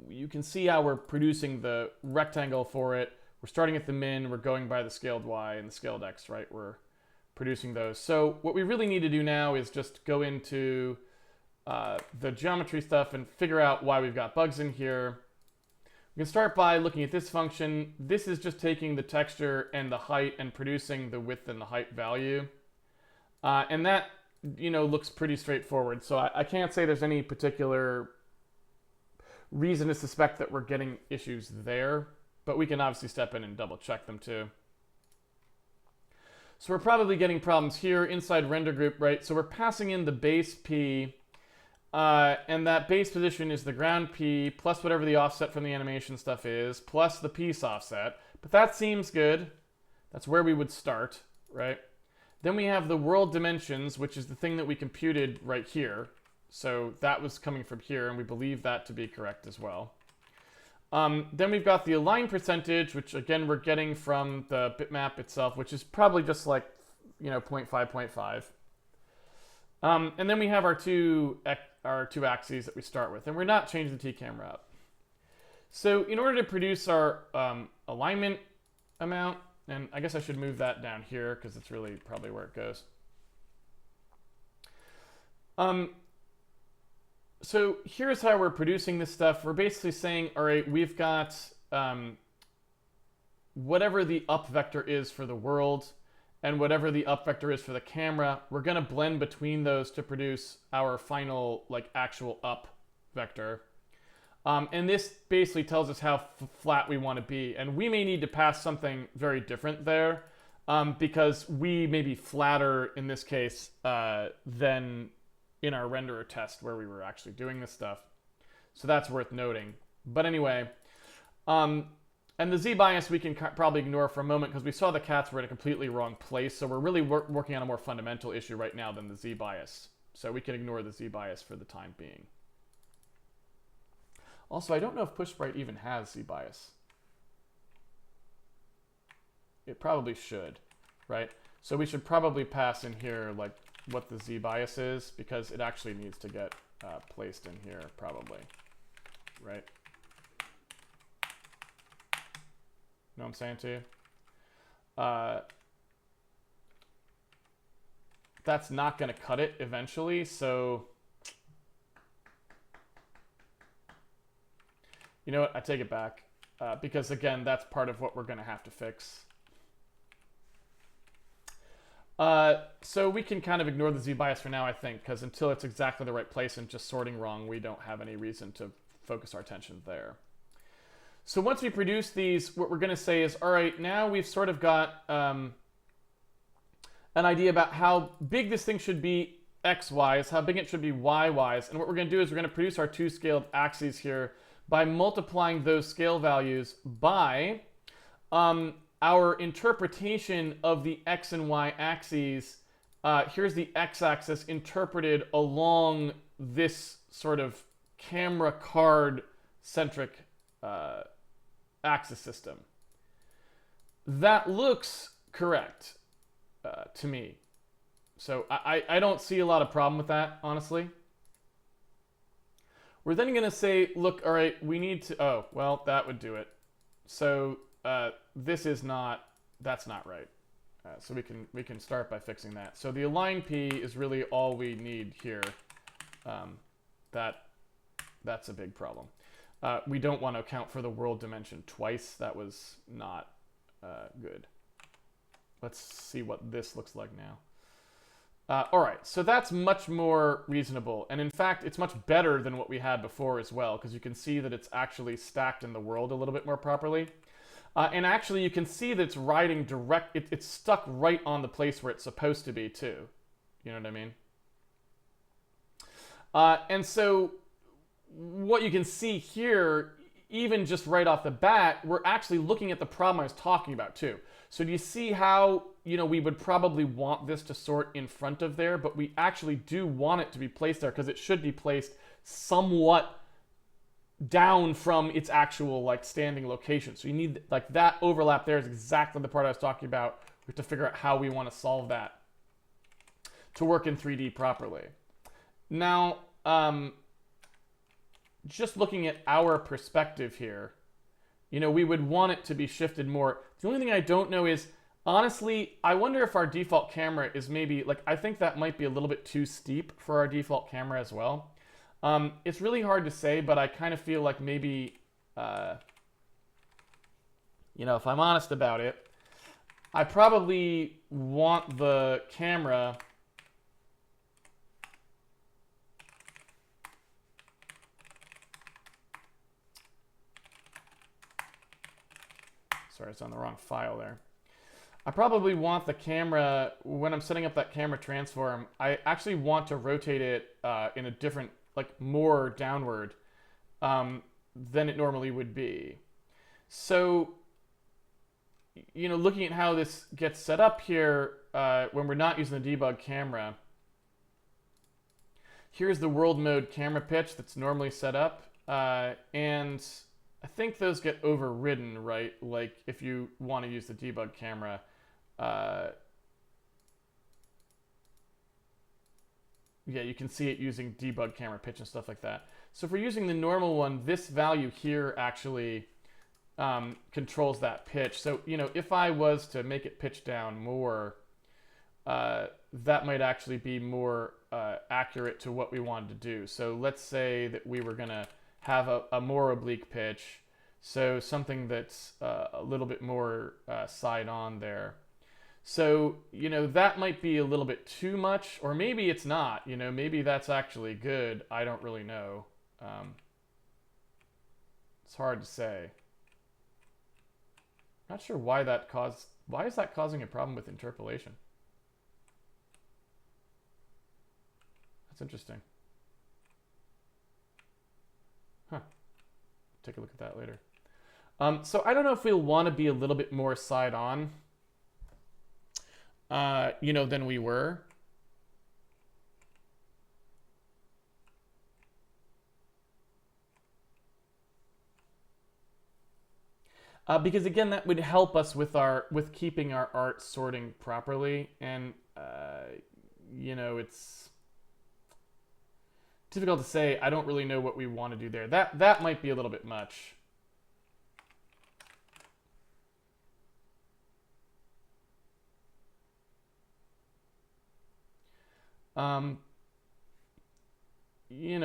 S1: you can see how we're producing the rectangle for it. We're starting at the min, we're going by the scaled y and the scaled x, right? We're producing those. So what we really need to do now is just go into the geometry stuff and figure out why we've got bugs in here. We can start by looking at this function. This is just taking the texture and the height and producing the width and the height value. And that, looks pretty straightforward. So I can't say there's any particular reason to suspect that we're getting issues there, but we can obviously step in and double check them too. So we're probably getting problems here inside render group, right? So we're passing in the base P, and that base position is the ground P plus whatever the offset from the animation stuff is, plus the piece offset. But that seems good. That's where we would start, right? Then we have the world dimensions, which is the thing that we computed right here. So that was coming from here, and we believe that to be correct as well. Then we've got the align percentage, which again we're getting from the bitmap itself, which is probably just like 0.5, 0.5. And then we have our two axes that we start with, and we're not changing the T-camera up. So in order to produce our alignment amount, and I guess I should move that down here because it's really probably where it goes. So here's how we're producing this stuff. We're basically saying, all right, we've got whatever the up vector is for the world and whatever the up vector is for the camera, we're going to blend between those to produce our final like actual up vector. And this basically tells us how flat we want to be. And we may need to pass something very different there because we may be flatter in this case than in our renderer test where we were actually doing this stuff. So that's worth noting. But anyway, and the z-bias we can probably ignore for a moment because we saw the cats were in a completely wrong place. So we're really working on a more fundamental issue right now than the z-bias. So we can ignore the z-bias for the time being. Also, I don't know if PushSprite even has z-bias. It probably should, right? So we should probably pass in here like what the z-bias is because it actually needs to get placed in here probably, right? Know what I'm saying to you? That's not going to cut it eventually, so you know what? I take it back because again, that's part of what we're going to have to fix. So we can kind of ignore the z-bias for now, I think, because until it's exactly the right place and just sorting wrong, we don't have any reason to focus our attention there. So once we produce these, what we're going to say is, all right, now we've sort of got an idea about how big this thing should be x-wise, how big it should be y-wise. And what we're going to do is we're going to produce our two scaled axes here by multiplying those scale values by our interpretation of the x and y axes. Here's the x-axis interpreted along this sort of camera card centric axis system. That looks correct to me. So I don't see a lot of problem with that, honestly. We're then going to say, look, all right, we need to, oh, well, that would do it. So this is not, that's not right. So we can start by fixing that. So the align P is really all we need here. That's a big problem. We don't want to account for the world dimension twice. That was not good. Let's see what this looks like now. All right, so that's much more reasonable. And in fact, it's much better than what we had before as well, because you can see that it's actually stacked in the world a little bit more properly. And actually, you can see that it's riding direct, it's stuck right on the place where it's supposed to be, too. You know what I mean? And so what you can see here, even just right off the bat, we're actually looking at the problem I was talking about, too. So do you see how, you know, we would probably want this to sort in front of there, but we actually do want it to be placed there because it should be placed somewhat down from its actual like standing location. So you need like that overlap there is exactly the part I was talking about. We have to figure out how we want to solve that to work in 3D properly. Now, just looking at our perspective here, you know, we would want it to be shifted more. The only thing I don't know is, honestly, I wonder if our default camera is maybe, like, I think that might be a little bit too steep for our default camera as well. It's really hard to say, but I kind of feel like maybe, you know, if I'm honest about it, I probably want the camera sorry, it's on the wrong file there. I probably want the camera, when I'm setting up that camera transform, I actually want to rotate it in a different, like more downward than it normally would be. So, you know, looking at how this gets set up here when we're not using the debug camera, here's the world mode camera pitch that's normally set up, and I think those get overridden, right? Like if you want to use the debug camera, yeah, you can see it using debug camera pitch and stuff like that. So if we're using the normal one, this value here actually controls that pitch. So, you know, if I was to make it pitch down more, that might actually be more accurate to what we wanted to do. So let's say that we were going to have a more oblique pitch. So something that's a little bit more side on there. So, that might be a little bit too much, or maybe it's not. Maybe that's actually good. I don't really know. It's hard to say. Not sure why why is that causing a problem with interpolation? That's interesting. Huh. Take a look at that later. So I don't know if we'll want to be a little bit more side on, than we were. Because again, that would help us with keeping our art sorting properly, and it's difficult to say. I don't really know what we want to do there. That might be a little bit much.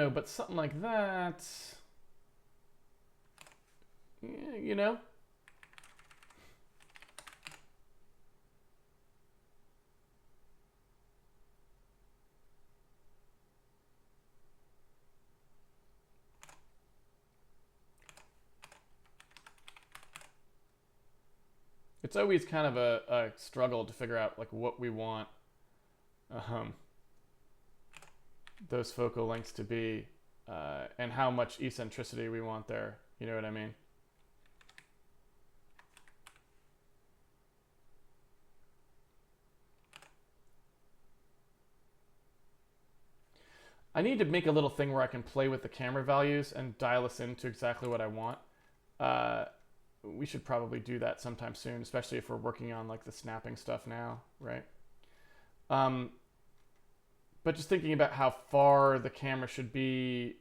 S1: But something like that, it's always kind of a struggle to figure out like what we want those focal lengths to be, and how much eccentricity we want there. You know what I mean? I need to make a little thing where I can play with the camera values and dial us into exactly what I want. We should probably do that sometime soon, especially if we're working on like the snapping stuff now, right? But just thinking about how far the camera should be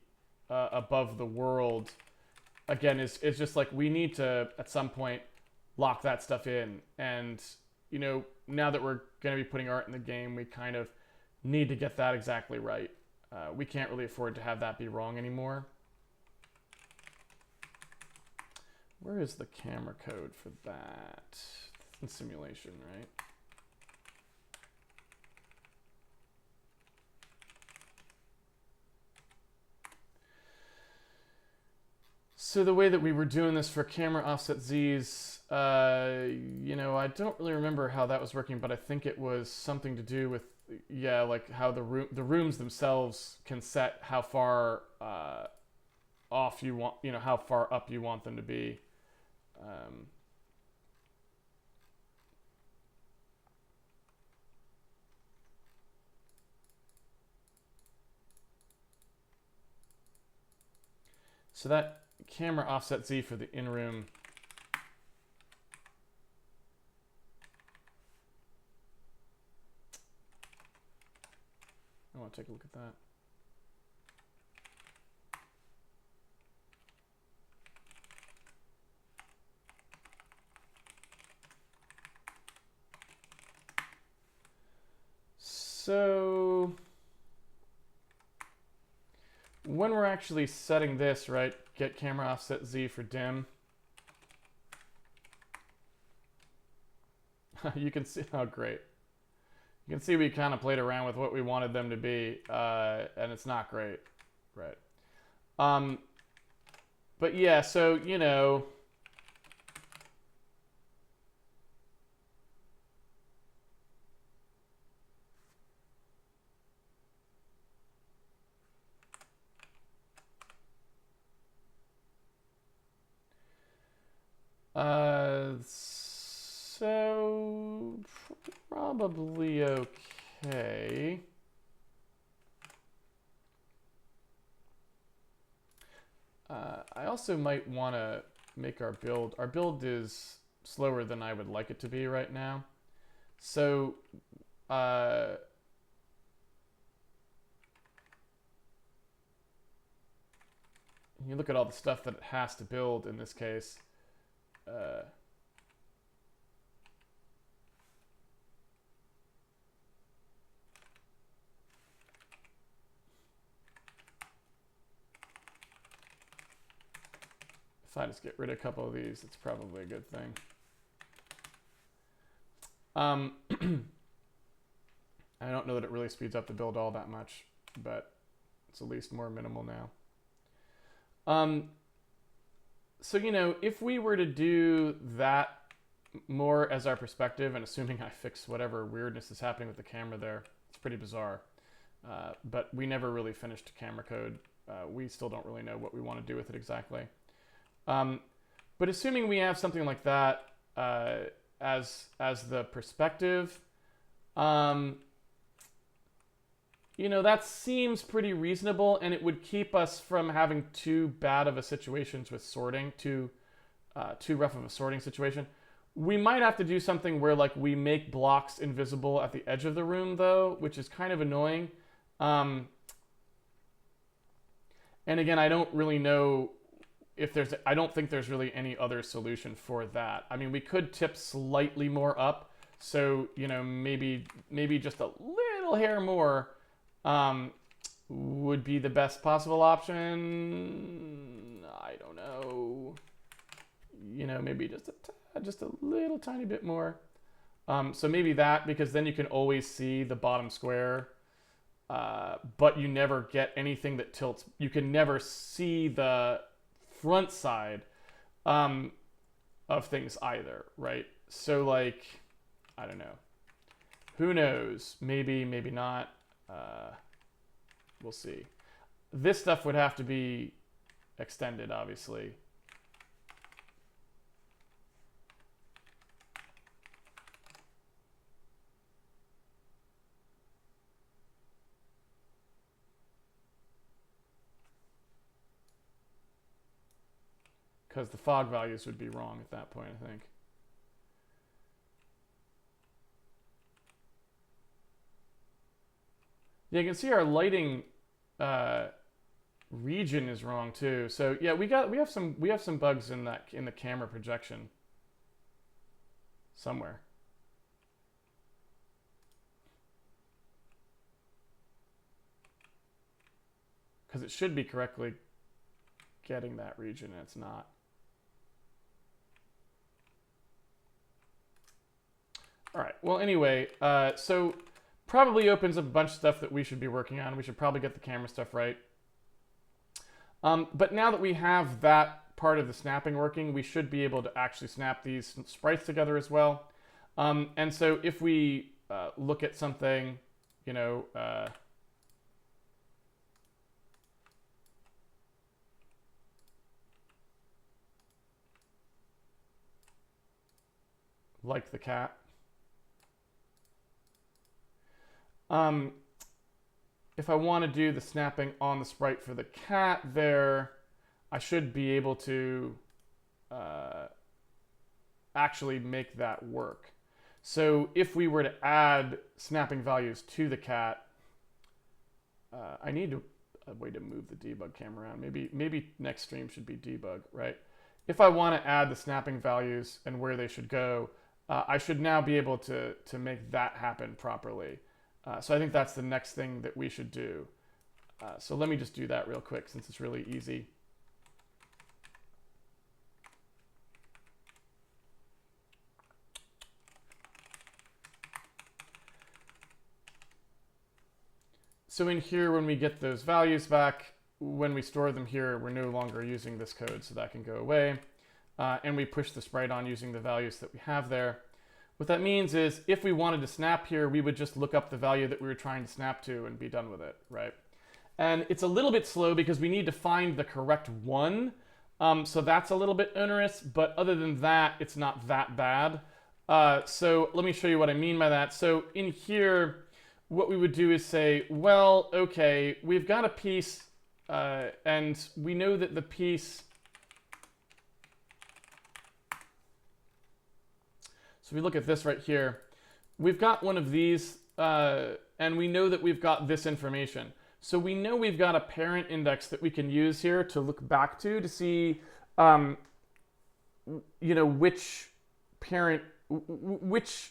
S1: above the world, again, is just like we need to, at some point, lock that stuff in. And, now that we're going to be putting art in the game, we kind of need to get that exactly right. We can't really afford to have that be wrong anymore. Where is the camera code for that? In simulation, right? So the way that we were doing this for camera offset Z's, I don't really remember how that was working, but I think it was something to do with, like how the rooms themselves can set how far off you want, how far up you want them to be. So that camera offset Z for the in-room, I want to take a look at that. So when we're actually setting this, right, get camera offset Z for dim, you can see, oh great. You can see we kind of played around with what we wanted them to be, and it's not great, right? But yeah, so, so probably okay. I also might want to make our build. Our build is slower than I would like it to be right now. So, you look at all the stuff that it has to build in this case. If I just get rid of a couple of these, it's probably a good thing. I don't know that it really speeds up the build all that much, but it's at least more minimal now. So, you know, if we were to do that more as our perspective, and assuming I fix whatever weirdness is happening with the camera there, it's pretty bizarre. But we never really finished camera code. We still don't really know what we want to do with it exactly. But assuming we have something like that as the perspective, you know, that seems pretty reasonable, and it would keep us from having too bad of a situations with sorting, too rough of a sorting situation. We might have to do something where, like, we make blocks invisible at the edge of the room, though, which is kind of annoying. And again, I don't really know if I don't think there's really any other solution for that. I mean, we could tip slightly more up, so, you know, maybe just a little hair more would be the best possible option. I don't know. You know, maybe just a little tiny bit more. So maybe that, because then you can always see the bottom square, but you never get anything that tilts. You can never see the front side of things either, right? So, like, I don't know. Who knows? Maybe, maybe not. We'll see. This stuff would have to be extended, obviously. Because the fog values would be wrong at that point, I think. Yeah, you can see our lighting region is wrong too. So yeah, we have some bugs in the camera projection somewhere. Because it should be correctly getting that region, and it's not. All right. Well, anyway, so probably opens up a bunch of stuff that we should be working on. We should probably get the camera stuff right. But now that we have that part of the snapping working, we should be able to actually snap these sprites together as well. And so if we look at something, you know, like the cat. If I want to do the snapping on the sprite for the cat there, I should be able to actually make that work. So if we were to add snapping values to the cat, I need a way to move the debug camera around. Maybe next stream should be debug, right? If I want to add the snapping values and where they should go, I should now be able to make that happen properly. So I think that's the next thing that we should do. So let me just do that real quick since it's really easy. So in here, when we get those values back, when we store them here, we're no longer using this code, so that can go away. And we push the sprite on using the values that we have there. What that means is if we wanted to snap here, we would just look up the value that we were trying to snap to and be done with it, right? And it's a little bit slow because we need to find the correct one. So that's a little bit onerous, but other than that, it's not that bad. So let me show you what I mean by that. So in here, what we would do is say, well, okay, we've got a piece, and we know that the piece... So we look at this right here. We've got one of these, and we know that we've got this information. So we know we've got a parent index that we can use here to look back to see, you know, which parent, which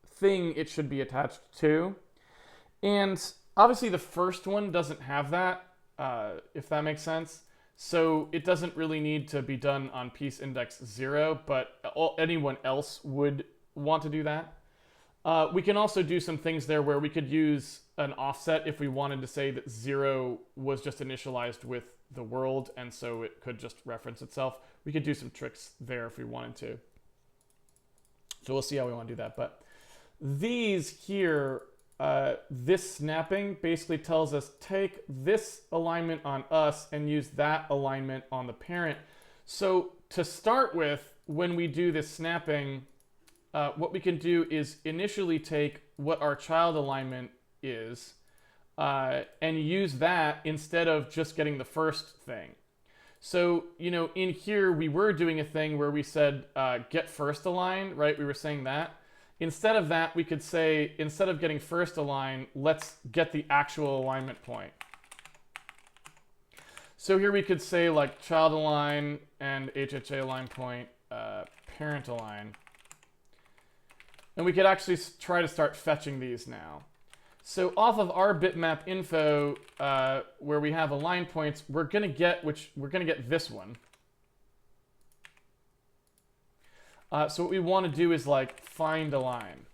S1: thing it should be attached to. And obviously the first one doesn't have that, if that makes sense. So it doesn't really need to be done on piece index 0, but anyone else would want to do that. We can also do some things there where we could use an offset if we wanted to say that 0 was just initialized with the world, and so it could just reference itself. We could do some tricks there if we wanted to. So we'll see how we want to do that. But these here, this snapping basically tells us take this alignment on us and use that alignment on the parent. So to start with, when we do this snapping, what we can do is initially take what our child alignment is and use that instead of just getting the first thing. So, you know, in here we were doing a thing where we said get first align, right? We were saying that. Instead of that, we could say, instead of getting first align, let's get the actual alignment point. So here we could say like child align and HHA align point, parent align. And we could actually try to start fetching these now. So off of our bitmap info, where we have align points, we're gonna get this one. So what we want to do is like find align.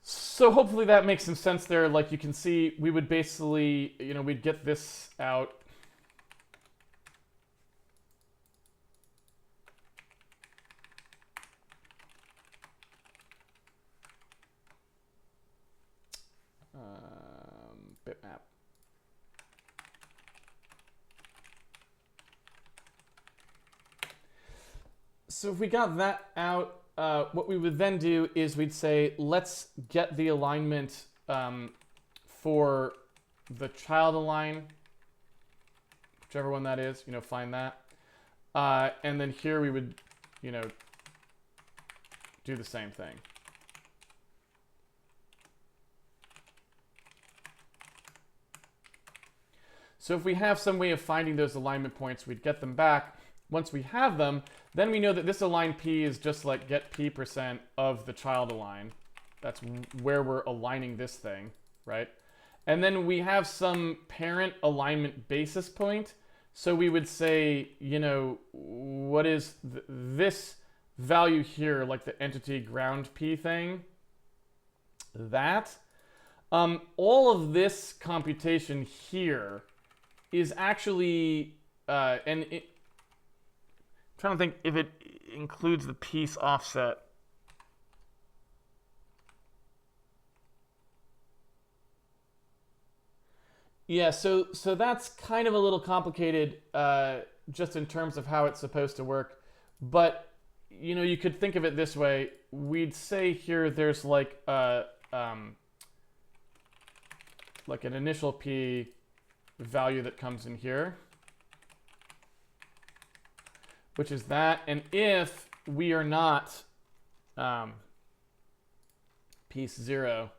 S1: So hopefully that makes some sense there. Like you can see, we would basically, you know, we'd get this out. Bitmap. So if we got that out, what we would then do is we'd say, let's get the alignment for the child align, whichever one that is, you know, find that. And then here we would, you know, do the same thing. So if we have some way of finding those alignment points, we'd get them back. Once we have them, then we know that this align p is just like get p% of the child align. That's where we're aligning this thing, right? And then we have some parent alignment basis point. So we would say, you know, what is this value here, like the entity ground p thing? That. All of this computation here is actually, I'm trying to think if it includes the piece offset. Yeah, so that's kind of a little complicated just in terms of how it's supposed to work. But, you know, you could think of it this way. We'd say here there's like an initial p value that comes in here, which is that. And if we are not piece 0,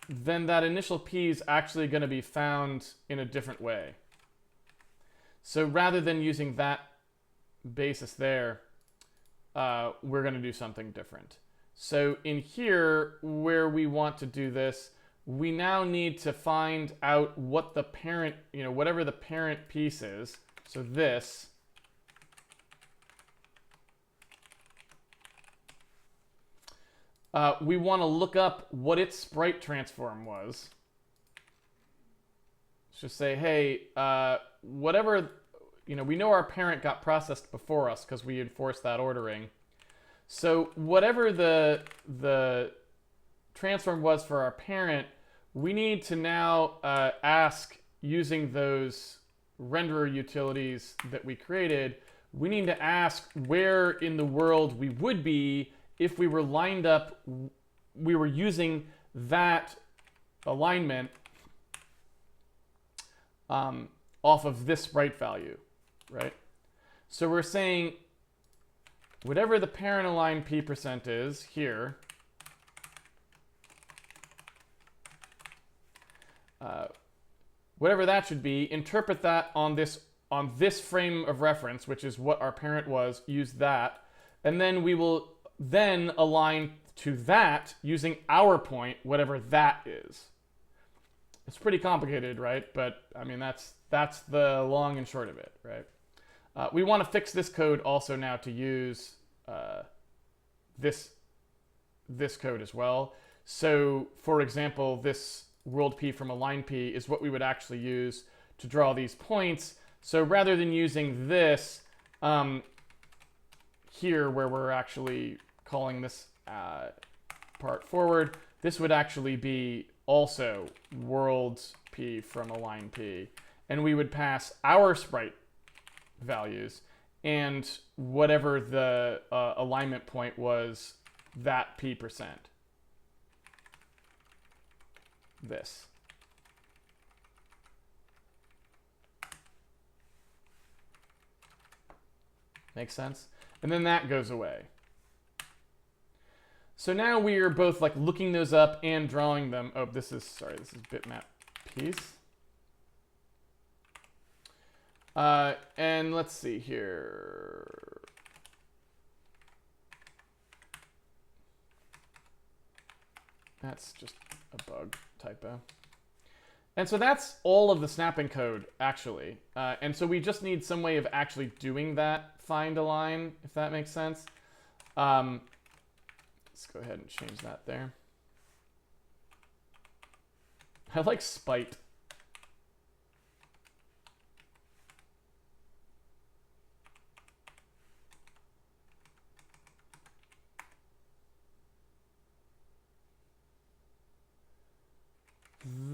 S1: then that initial p is actually going to be found in a different way. So rather than using that basis there, we're going to do something different. So in here, where we want to do this, we now need to find out what the parent, you know, whatever the parent piece is. So this. We want to look up what its sprite transform was. Let's just say, hey, whatever, you know, we know our parent got processed before us because we enforced that ordering. So whatever the transform was for our parent, we need to now ask, using those renderer utilities that we created, we need to ask where in the world we would be if we were lined up, we were using that alignment off of this sprite value, right? So we're saying whatever the parent align p% is here, whatever that should be, interpret that on this on this frame of reference, which is what our parent was, use that. And then we will then align to that using our point, whatever that is. It's pretty complicated, right? But I mean, that's the long and short of it, right? We want to fix this code also now to use this code as well. So, for example, this world P from align P is what we would actually use to draw these points. So rather than using this here where we're actually calling this part forward, this would actually be also world P from align P. And we would pass our sprite values and whatever the alignment point was, that P%. This. Makes sense? And then that goes away. So now we are both like looking those up and drawing them. Oh, this is bitmap piece. And let's see here. That's just a bug typo. And so that's all of the snapping code, actually. And so we just need some way of actually doing that find align, if that makes sense. Let's go ahead and change that there. I like spite.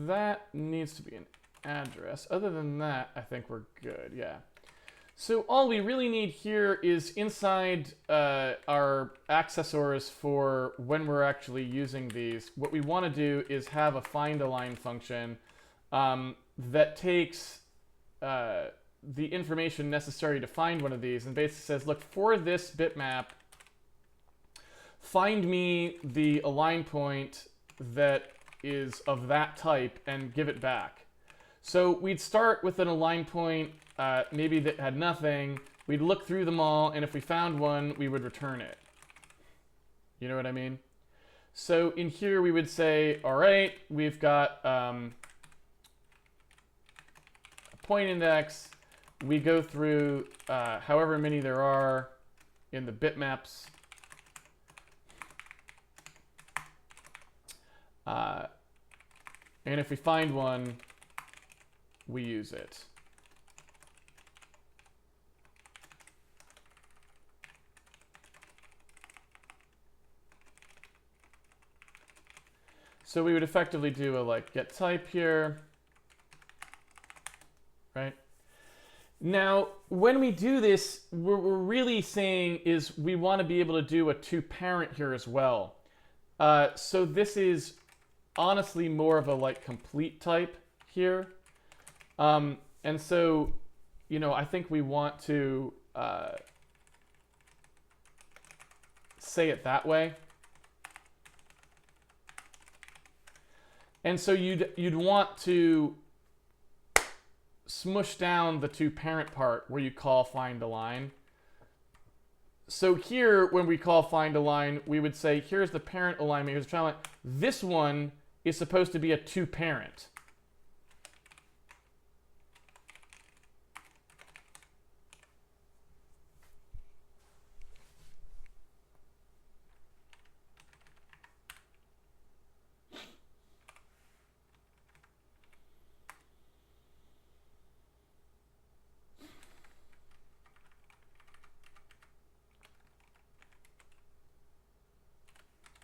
S1: That needs to be an address. Other than that, I think we're good, yeah. So all we really need here is inside our accessors for when we're actually using these. What we want to do is have a find align function that takes the information necessary to find one of these and basically says, look, for this bitmap, find me the align point that is of that type and give it back. So we'd start with an align point maybe that had nothing. We'd look through them all, and if we found one, we would return it. You know what I mean? So in here we would say, all right, we've got a point index. We go through however many there are in the bitmaps. And if we find one, we use it. So we would effectively do a like get type here, right? Now, when we do this, what we're really saying is we want to be able to do a toParent here as well. So this is honestly more of a like complete type here. And so, you know, I think we want to say it that way. And so you'd want to smush down the toParent part where you call find align. So here, when we call find align, we would say, here's the parent alignment, here's the child alignment. This one is supposed to be a toParent.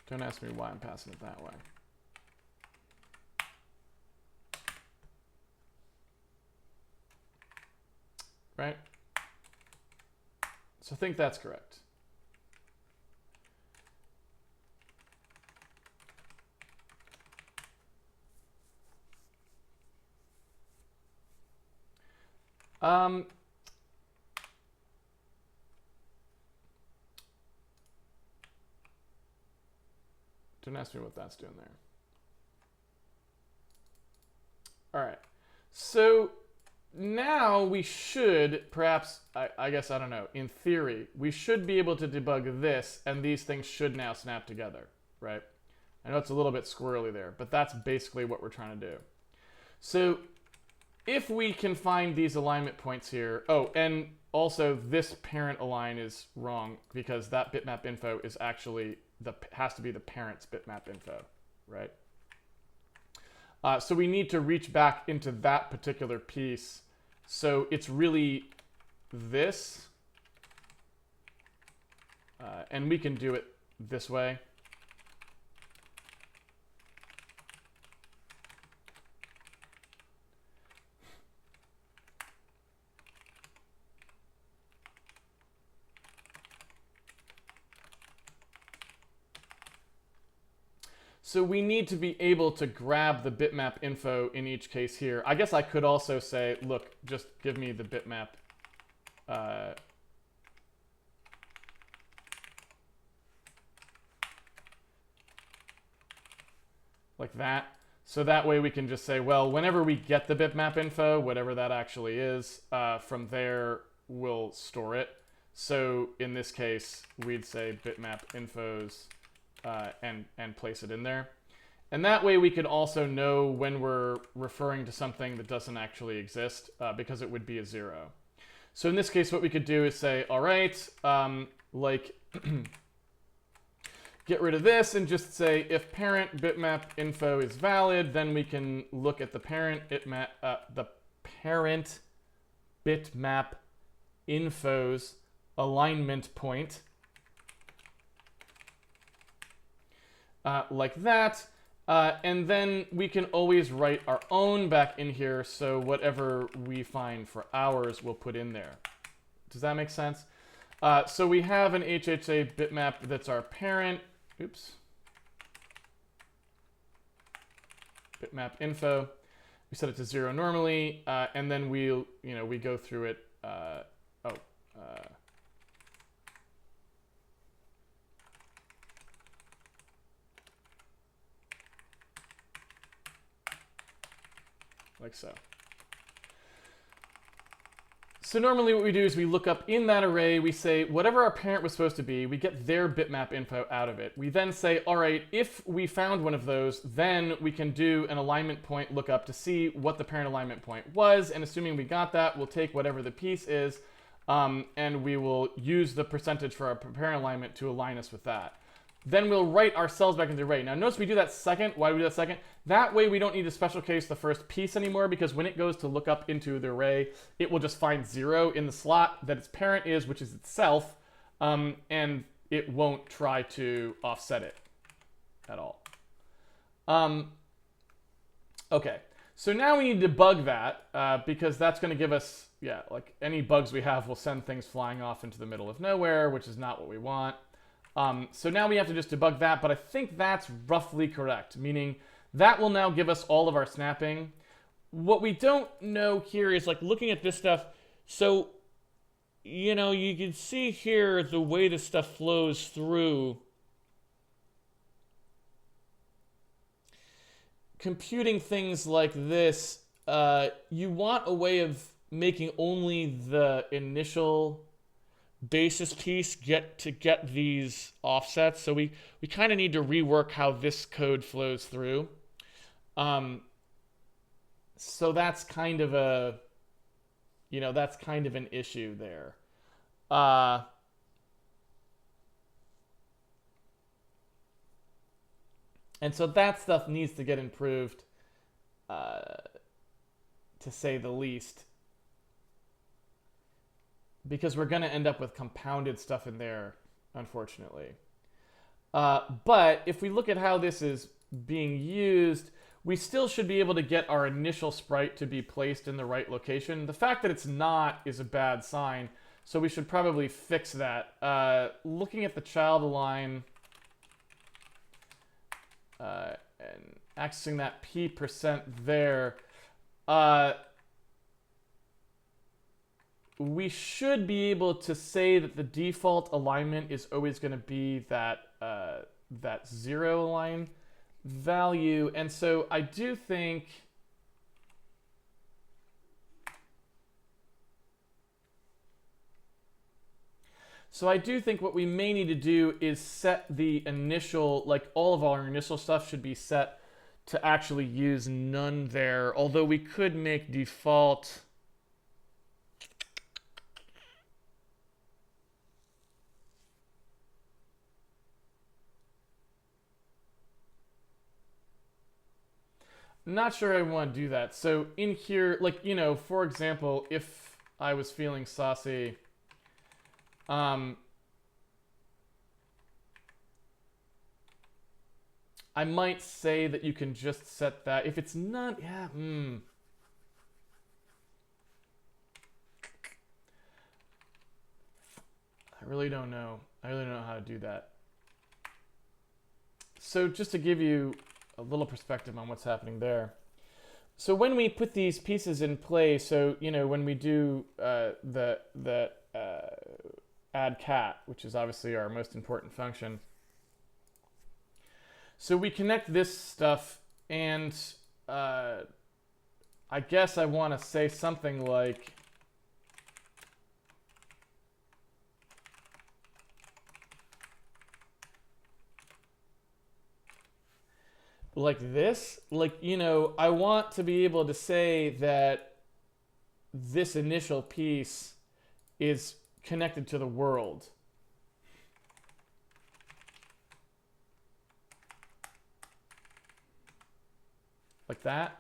S1: Don't ask me why I'm passing it that way. Right? So I think that's correct. Don't ask me what that's doing there. All right. So now we should, perhaps, I guess, I don't know, in theory, we should be able to debug this, and these things should now snap together, right? I know it's a little bit squirrely there, but that's basically what we're trying to do. So if we can find these alignment points here, oh, and also this parent align is wrong because that bitmap info is actually, has to be the parent's bitmap info, right? So we need to reach back into that particular piece. So it's really this, and we can do it this way. So we need to be able to grab the bitmap info in each case here. I guess I could also say, look, just give me the bitmap. Like that. So that way we can just say, well, whenever we get the bitmap info, whatever that actually is, from there we'll store it. So in this case, we'd say bitmap infos and place it in there. And that way we could also know when we're referring to something that doesn't actually exist, because it would be a 0. So in this case, what we could do is say, all right, like get rid of this and just say if parent bitmap info is valid, then we can look at the parent bitmap info's alignment point, like that. And then we can always write our own back in here, so whatever we find for ours, we'll put in there. Does that make sense? So we have an HHA bitmap that's our parent. Oops. Bitmap info. We set it to 0 normally, and then we go through it. Like so. So normally what we do is we look up in that array, we say whatever our parent was supposed to be, we get their bitmap info out of it. We then say, all right, if we found one of those, then we can do an alignment point lookup to see what the parent alignment point was, and assuming we got that, we'll take whatever the piece is, and we will use the percentage for our parent alignment to align us with that. Then we'll write ourselves back into the array. Now notice we do that second. Why do we do that second? That way we don't need to special case the first piece anymore, because when it goes to look up into the array, it will just find 0 in the slot that its parent is, which is itself, and it won't try to offset it at all. Okay, so now we need to debug that, because that's going to give us, yeah, like any bugs we have will send things flying off into the middle of nowhere, which is not what we want. So now we have to just debug that, but I think that's roughly correct, meaning that will now give us all of our snapping. What we don't know here is, like, looking at this stuff, so, you know, you can see here the way this stuff flows through. Computing things like this, you want a way of making only the initial basis piece get these offsets. So we kind of need to rework how this code flows through. So that's kind of a, you know, that's kind of an issue there. And so that stuff needs to get improved, to say the least, because we're going to end up with compounded stuff in there, unfortunately. But if we look at how this is being used, we still should be able to get our initial sprite to be placed in the right location. The fact that it's not is a bad sign, so we should probably fix that. Looking at the child align and accessing that p% there, we should be able to say that the default alignment is always going to be that that 0 align value. And so I do think So I do think what we may need to do is set the initial, like all of our initial stuff should be set to actually use none there, although we could make default. Not sure I want to do that. So in here, like, you know, for example, if I was feeling saucy, I might say that you can just set that. If it's not, yeah, I really don't know. I really don't know how to do that. So just to give you a little perspective on what's happening there. So when we put these pieces in play, so, you know, when we do the add cat, which is obviously our most important function. So we connect this stuff, and I guess I want to say something like this. Like, you know, I want to be able to say that this initial piece is connected to the world. Like that.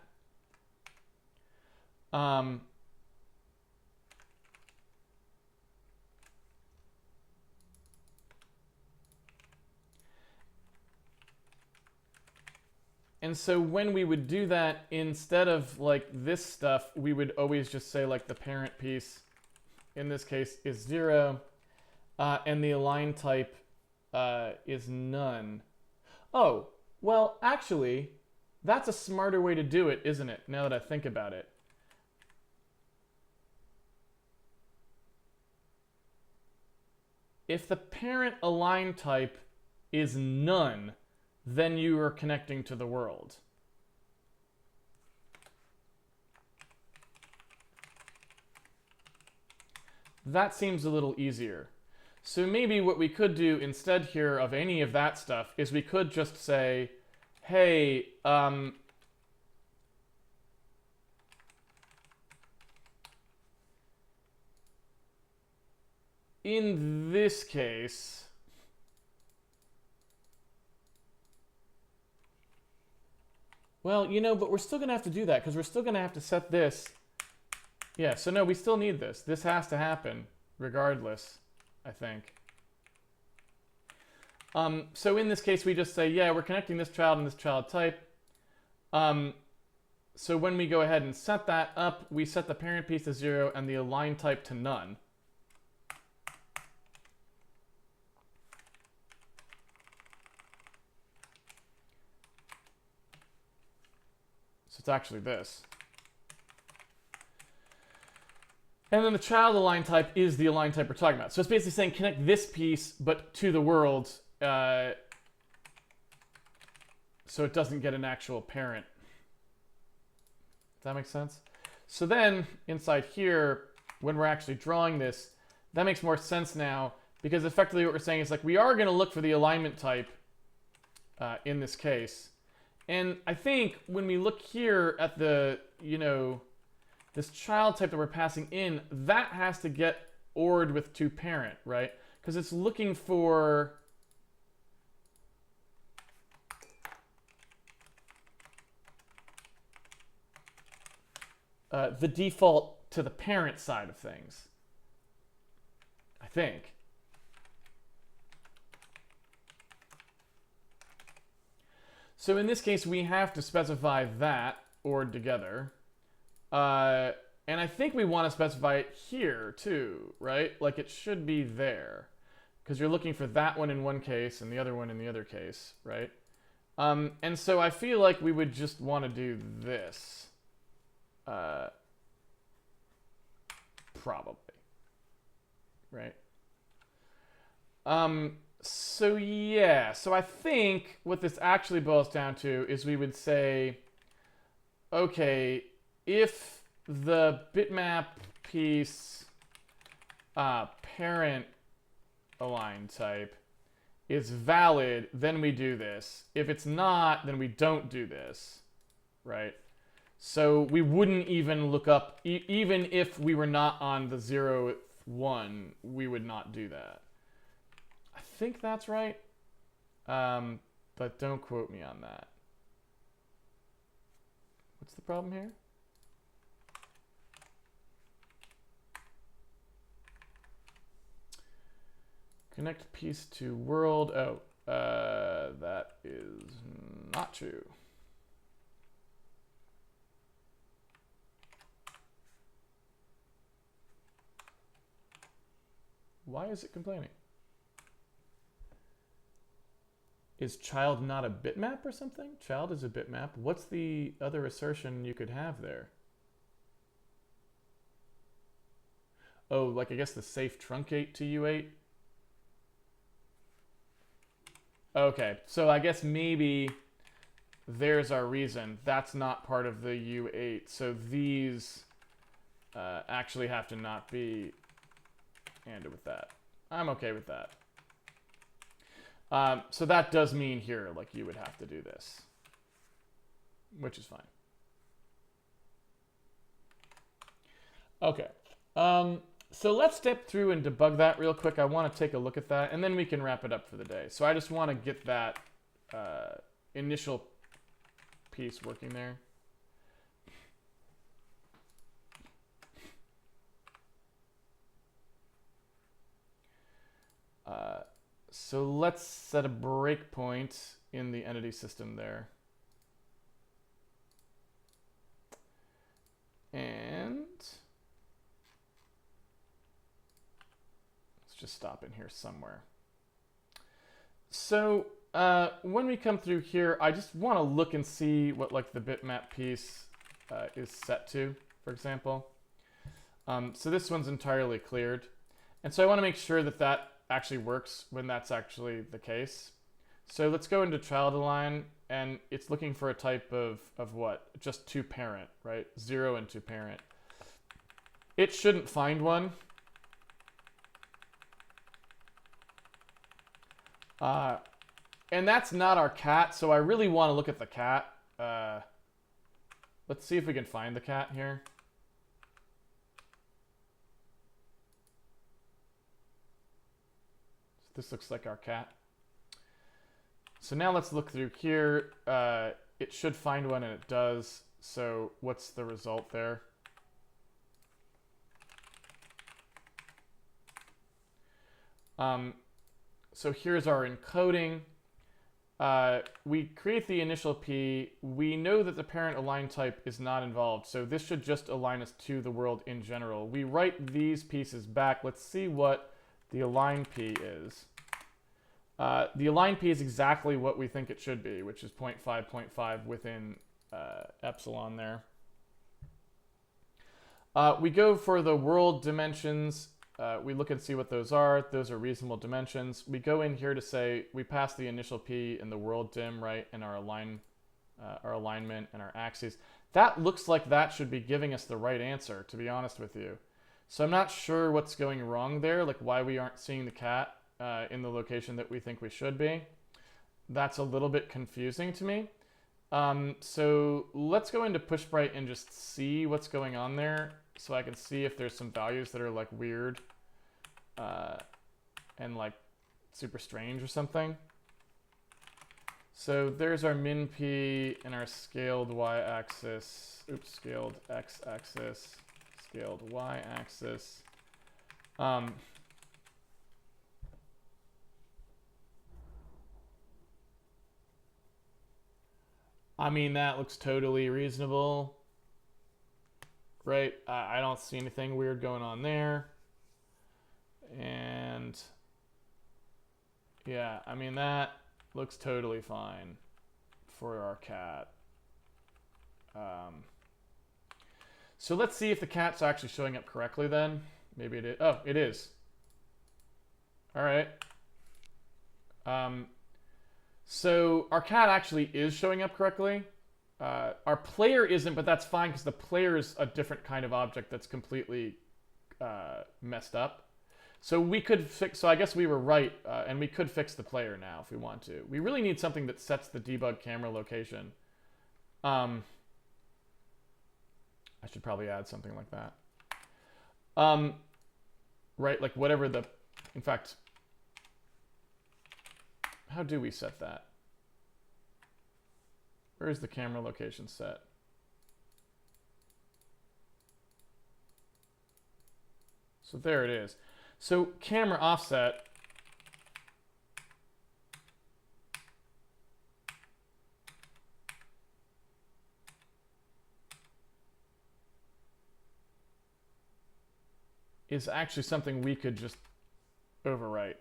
S1: And so when we would do that, instead of like this stuff, we would always just say like the parent piece, in this case, is 0, and the align type is none. Oh, well, actually, that's a smarter way to do it, isn't it, now that I think about it? If the parent align type is none, then you are connecting to the world. That seems a little easier. So maybe what we could do instead here of any of that stuff is we could just say, hey, in this case, well, you know, but we're still going to have to do that because we're still going to have to set this. Yeah, so no, we still need this. This has to happen regardless, I think. So in this case, we just say, yeah, we're connecting this child and this child type. So when we go ahead and set that up, we set the parent piece to 0 and the align type to none. So it's actually this. And then the child align type is the align type we're talking about. So it's basically saying connect this piece, but to the world, so it doesn't get an actual parent. Does that make sense? So then inside here, when we're actually drawing this, that makes more sense now, because effectively what we're saying is like we are going to look for the alignment type in this case. And I think when we look here at the, you know, this child type that we're passing in, that has to get ORed with toParent, right? Because it's looking for the default to the parent side of things, I think. So in this case, we have to specify that ORed together. And I think we want to specify it here too, right? Like it should be there, because you're looking for that one in one case and the other one in the other case, right? And so I feel like we would just want to do this. Probably. Right? So yeah, so I think what this actually boils down to is we would say, okay, if the bitmap piece parent align type is valid, then we do this. If it's not, then we don't do this, right? So we wouldn't even look up, even if we were not on the 0th one, we would not do that. I think that's right, but don't quote me on that. What's the problem here? Connect piece to world. Oh, that is not true. Why is it complaining? Is child not a bitmap or something? Child is a bitmap. What's the other assertion you could have there? Oh, like I guess the safe truncate to U8? Okay, so I guess maybe there's our reason. That's not part of the U8. So these actually have to not be ANDed with that. I'm okay with that. So that does mean here, like, you would have to do this, which is fine. Okay. So let's step through and debug that real quick. I want to take a look at that, and then we can wrap it up for the day. So I just want to get that initial piece working there. So let's set a breakpoint in the entity system there. And just stop in here somewhere. So when we come through here, I just want to look and see what like the bitmap piece is set to, for example. So this one's entirely cleared. And so I want to make sure that that actually works when that's actually the case. So let's go into child align, and it's looking for a type of what? Just to parent, right? 0 and to parent. It shouldn't find one. And that's not our cat, so I really want to look at the cat. Let's see if we can find the cat here. This looks like our cat. So now let's look through here. It should find one, and it does. So what's the result there? So here's our encoding. We create the initial P. We know that the parent align type is not involved, so this should just align us to the world in general. We write these pieces back. Let's see what the align P is. The align P is exactly what we think it should be, which is 0.5, 0.5 within epsilon there. We go for the world dimensions. We look and see what those are. Those are reasonable dimensions. We go in here to say we pass the initial P in the world dim, right, and our alignment and our axes. That looks like that should be giving us the right answer, to be honest with you. So I'm not sure what's going wrong there, like why we aren't seeing the cat in the location that we think we should be. That's a little bit confusing to me. So let's go into PushSprite and just see what's going on there, so I can see if there's some values that are like weird and like super strange or something. So there's our min P and our scaled y-axis, oops, scaled x-axis, scaled y-axis. I mean, that looks totally reasonable, right? I don't see anything weird going on there. And yeah, I mean, that looks totally fine for our cat. So let's see if the cat's actually showing up correctly then. Maybe it is. Oh, it is. All right. So our cat actually is showing up correctly. Our player isn't, but that's fine because the player is a different kind of object that's completely messed up. So we could fix, so I guess we were right, and we could fix the player now if we want to. We really need something that sets the debug camera location. I should probably add something like that. Right, like whatever the, in fact, how do we set that? Where is the camera location set? So there it is. So camera offset is actually something we could just overwrite.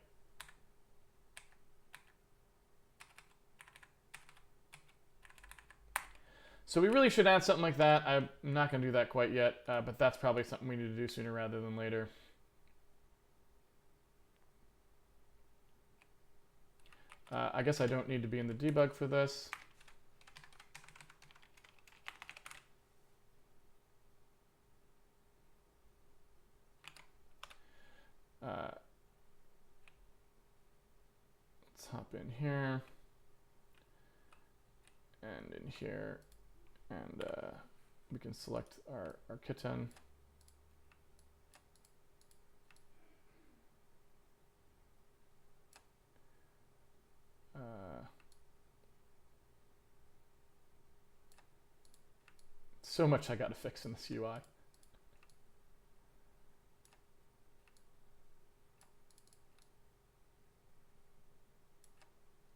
S1: So we really should add something like that. I'm not going to do that quite yet, but that's probably something we need to do sooner rather than later. I guess I don't need to be in the debug for this. Let's hop in here and in here, and we can select our kitten. So much I got to fix in this UI.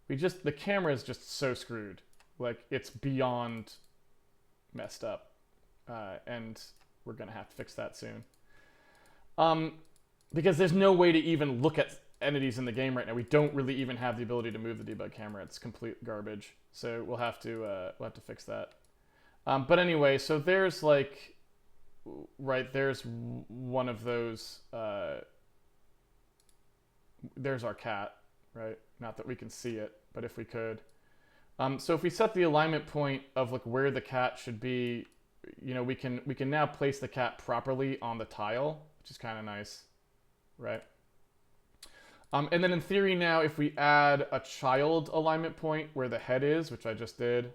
S1: The camera is just so screwed. Like, it's beyond messed up. And we're gonna have to fix that soon. Because there's no way to even look at entities in the game right now. We don't really even have the ability to move the debug camera. It's complete garbage. So we'll have to fix that. But anyway, so there's like, right, there's one of those, there's our cat, right? Not that we can see it, but if we could. So if we set the alignment point of like where the cat should be, you know, we can now place the cat properly on the tile, which is kind of nice, right? And then in theory now, if we add a child alignment point where the head is, which I just did,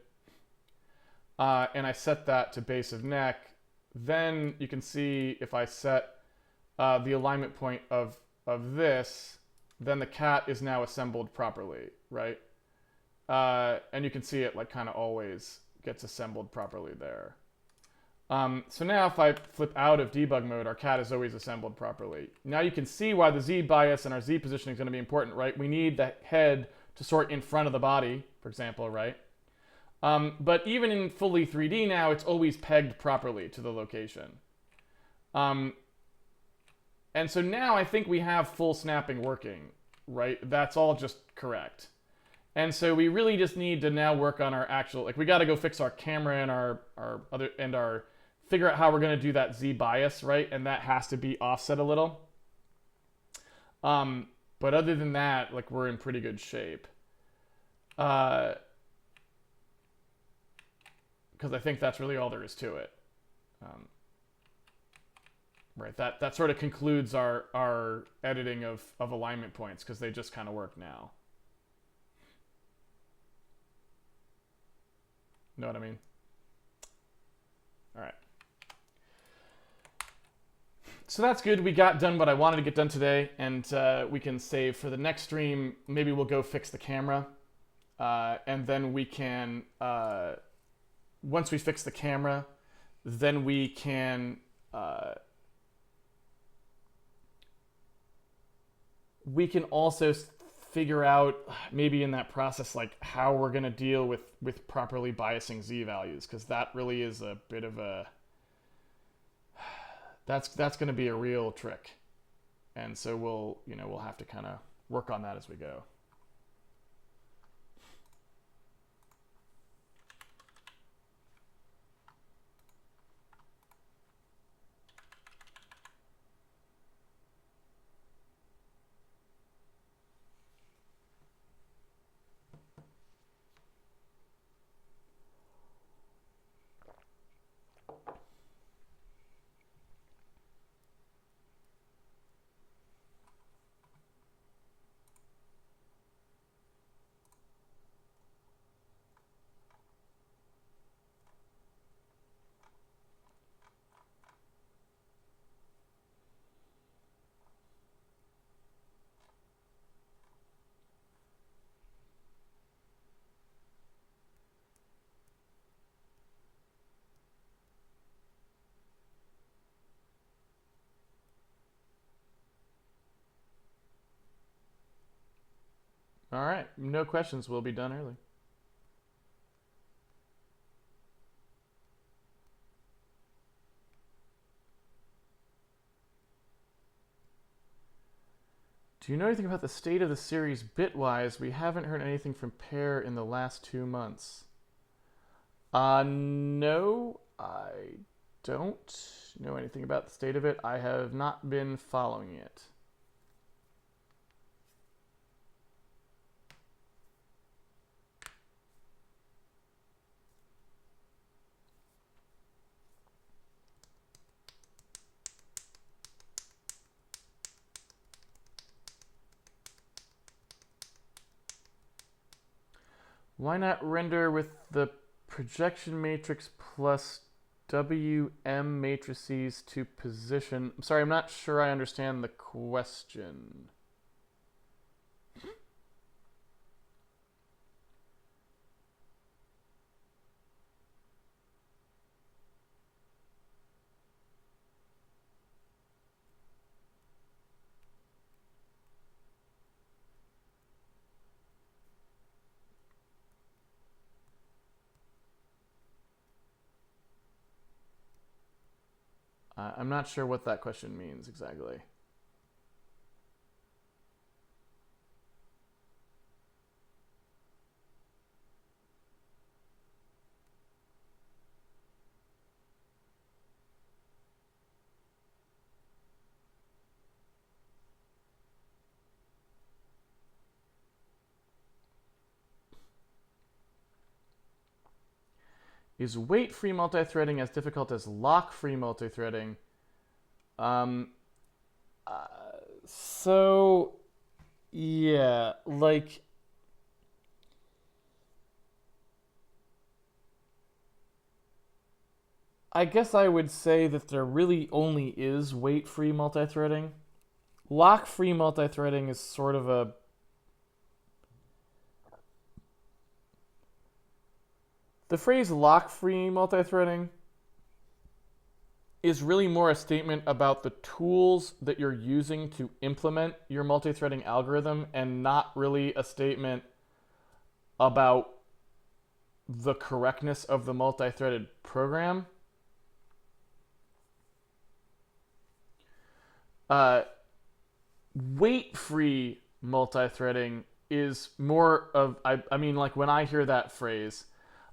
S1: and I set that to base of neck, then you can see if I set the alignment point of this, then the cat is now assembled properly, right? And you can see it like kind of always gets assembled properly there. So now if I flip out of debug mode, our cat is always assembled properly. Now you can see why the Z bias and our Z positioning is going to be important, right? We need the head to sort in front of the body, for example, right? But even in fully 3D now, it's always pegged properly to the location. And so now I think we have full snapping working, right? That's all just correct. And so we really just need to now work on our actual, like we got to go fix our camera and our figure out how we're going to do that Z bias, right? And that has to be offset a little. But other than that, like we're in pretty good shape. Because I think that's really all there is to it. Right, that sort of concludes our editing of alignment points, because they just kind of work now. Know what I mean? All right. So that's good. We got done what I wanted to get done today, and we can save for the next stream. Maybe we'll go fix the camera, and then we can, once we fix the camera, then we can also figure out maybe in that process like how we're going to deal with properly biasing Z values, because that really is a bit of a that's going to be a real trick, and so we'll have to kind of work on that as we go. All right, no questions. We'll be done early. Do you know anything about the state of the series bitwise? We haven't heard anything from Pear in the last 2 months. No, I don't know anything about the state of it. I have not been following it. Why not render with the projection matrix plus WM matrices to position? I'm sorry, I'm not sure I understand the question. I'm not sure what that question means exactly. Is wait-free multithreading as difficult as lock-free multithreading? So, yeah, like, I guess I would say that there really only is wait-free multithreading. Lock-free multithreading is sort of a... The phrase lock-free multithreading is really more a statement about the tools that you're using to implement your multithreading algorithm and not really a statement about the correctness of the multithreaded program. Wait-free multithreading is more of, I mean, like when I hear that phrase,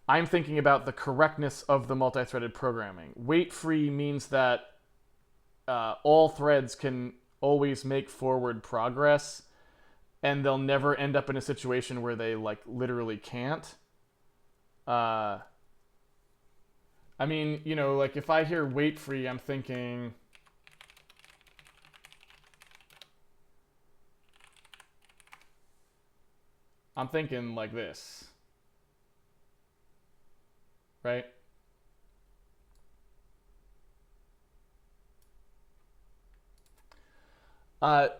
S1: I'm thinking about the correctness of the multi-threaded programming. Wait-free means that all threads can always make forward progress, and they'll never end up in a situation where they like literally can't. I mean, you know, like if I hear wait-free, I'm thinking like this. Right?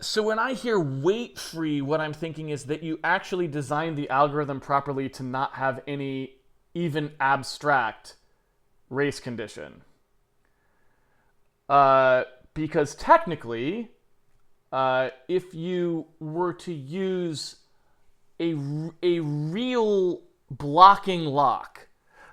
S1: So when I hear wait-free, what I'm thinking is that you actually designed the algorithm properly to not have any even abstract race condition. Because technically, if you were to use a real blocking lock,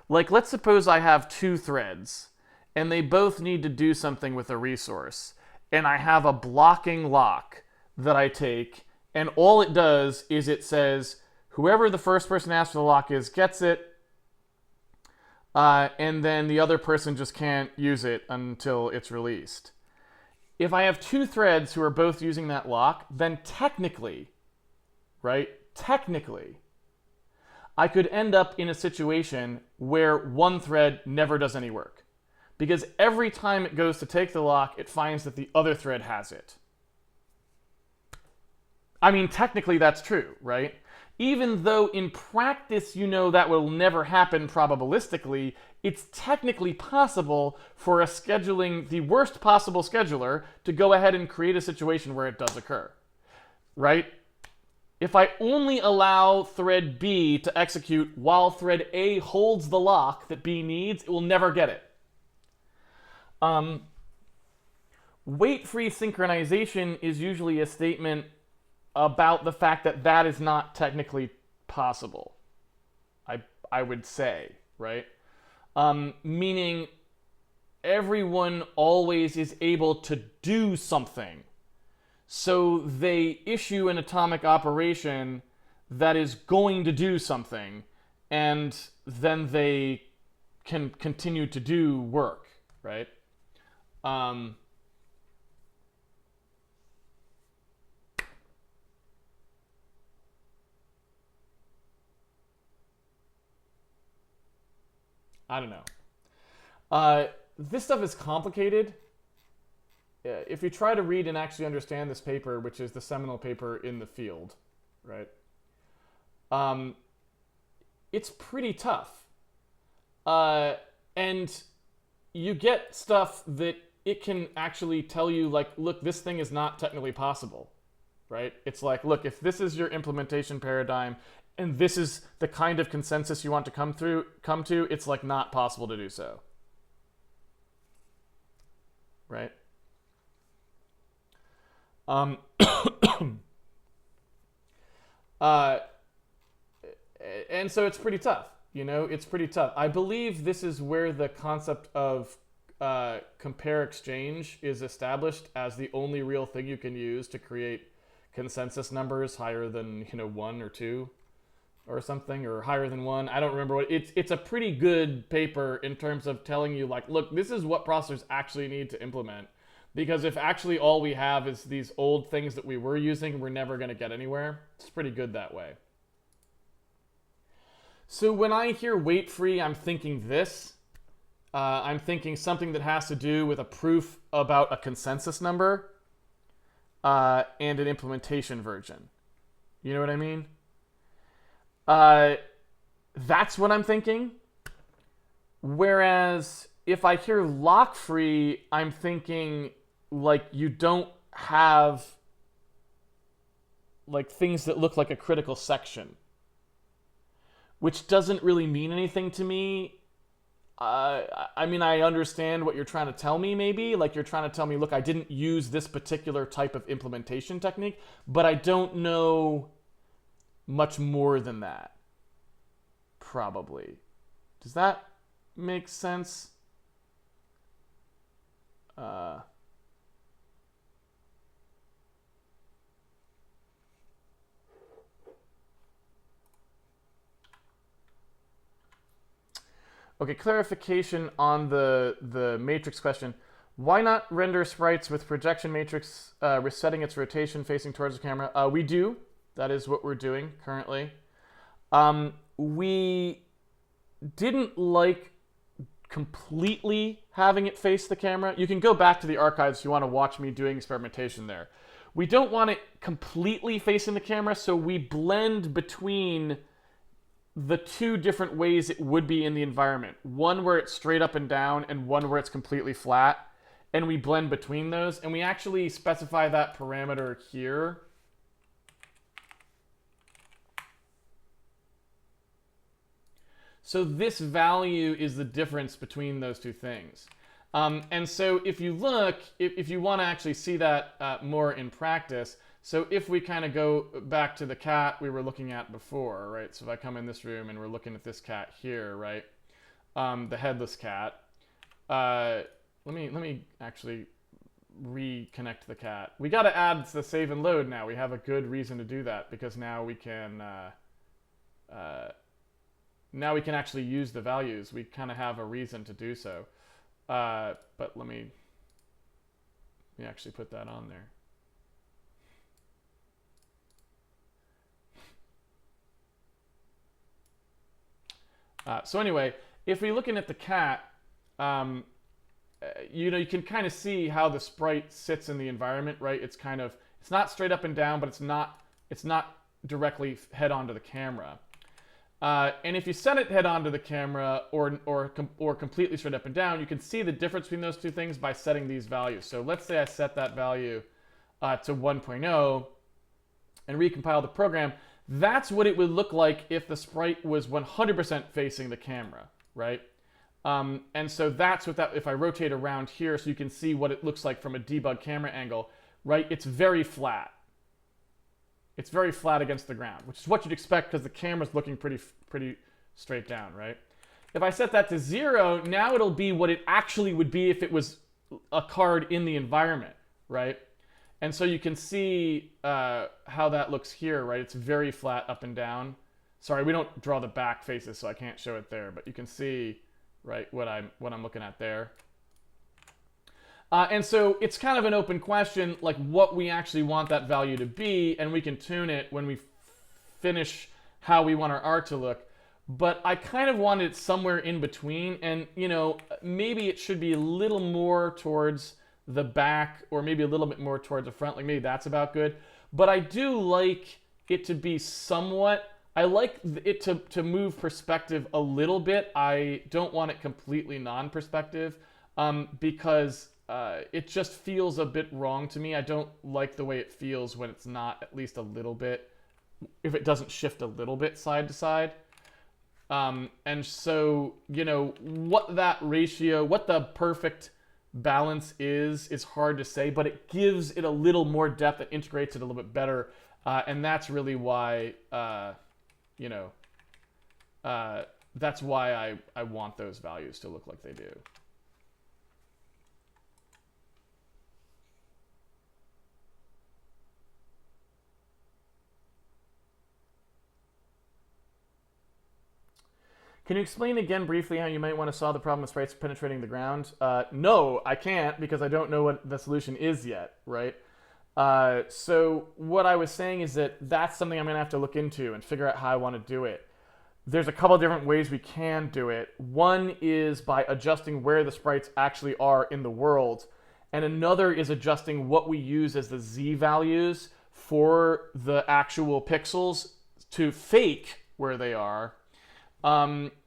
S1: like let's suppose I have 2 threads and they both need to do something with a resource, and I have a blocking lock that I take, and all it does is it says whoever the first person asks for the lock is gets it, and then the other person just can't use it until it's released. If I have 2 threads who are both using that lock, then technically, right, I could end up in a situation where one thread never does any work. Because every time it goes to take the lock, it finds that the other thread has it. I mean, technically that's true, right? Even though in practice you know that will never happen probabilistically, it's technically possible for the worst possible scheduler to go ahead and create a situation where it does occur, right? If I only allow thread B to execute while thread A holds the lock that B needs, it will never get it. Wait-free synchronization is usually a statement about the fact that that is not technically possible. I would say, right? Meaning everyone always is able to do something. So they issue an atomic operation that is going to do something, and then they can continue to do work, right? I don't know. This stuff is complicated. If you try to read and actually understand this paper, which is the seminal paper in the field, right? It's pretty tough. And you get stuff that it can actually tell you, like, look, this thing is not technically possible, right? It's like, look, if this is your implementation paradigm and this is the kind of consensus you want to come to, it's like not possible to do so, right? And so it's pretty tough, you know, it's pretty tough. I believe this is where the concept of compare exchange is established as the only real thing you can use to create consensus numbers higher than, you know, 1 or 2 or something, or higher than 1. I don't remember what it's a pretty good paper in terms of telling you, like, look, this is what processors actually need to implement. Because if actually all we have is these old things that we were using, we're never going to get anywhere. It's pretty good that way. So when I hear wait free, I'm thinking this. I'm thinking something that has to do with a proof about a consensus number and an implementation version. You know what I mean? That's what I'm thinking. Whereas if I hear lock free, I'm thinking like you don't have like things that look like a critical section, which doesn't really mean anything to me. I mean, I understand what you're trying to tell me, maybe. Like, you're trying to tell me, look, I didn't use this particular type of implementation technique, but I don't know much more than that, probably. Does that make sense? Okay, clarification on the matrix question. Why not render sprites with projection matrix resetting its rotation facing towards the camera? We do. That is what we're doing currently. We didn't like completely having it face the camera. You can go back to the archives if you want to watch me doing experimentation there. We don't want it completely facing the camera, so we blend between the two different ways it would be in the environment. One where it's straight up and down, and one where it's completely flat. And we blend between those, and we actually specify that parameter here. So this value is the difference between those two things. And so if you look, if you want to actually see that more in practice, so if we kind of go back to the cat we were looking at before, right? So if I come in this room and we're looking at this cat here, right? The headless cat. Let me actually reconnect the cat. We got to add the save and load now. We have a good reason to do that because now we can actually use the values. We kind of have a reason to do so. But let me actually put that on there. So anyway, if we're looking at the cat, you know, you can kind of see how the sprite sits in the environment, right? It's not straight up and down, but it's not directly head on to the camera. And if you set it head on to the camera or completely straight up and down, you can see the difference between those two things by setting these values. So let's say I set that value to 1.0 and recompile the program. That's what it would look like if the sprite was 100% facing the camera, right? And so that's what if I rotate around here so you can see what it looks like from a debug camera angle, right? It's very flat. It's very flat against the ground, which is what you'd expect because the camera's looking pretty straight down, right? If I set that to 0, now it'll be what it actually would be if it was a card in the environment, right? And so you can see how that looks here, right? It's very flat up and down. Sorry, we don't draw the back faces, so I can't show it there, but you can see, right, what I'm looking at there. And so it's kind of an open question, like what we actually want that value to be, and we can tune it when we finish how we want our art to look. But I kind of wanted it somewhere in between, and you know, maybe it should be a little more towards the back, or maybe a little bit more towards the front, like maybe that's about good. But I do like it to be somewhat, I like it to move perspective a little bit. I don't want it completely non-perspective, because it just feels a bit wrong to me. I don't like the way it feels when it's not at least a little bit, if it doesn't shift a little bit side to side. And so, you know, what that ratio, what the perfect balance is hard to say, but it gives it a little more depth. It integrates it a little bit better. And that's really why, you know, that's why I want those values to look like they do. Can you explain again briefly how you might want to solve the problem with sprites penetrating the ground? No, I can't, because I don't know what the solution is yet, right? So what I was saying is that that's something I'm going to have to look into and figure out how I want to do it. There's a couple different ways we can do it. One is by adjusting where the sprites actually are in the world, and another is adjusting what we use as the Z values for the actual pixels to fake where they are.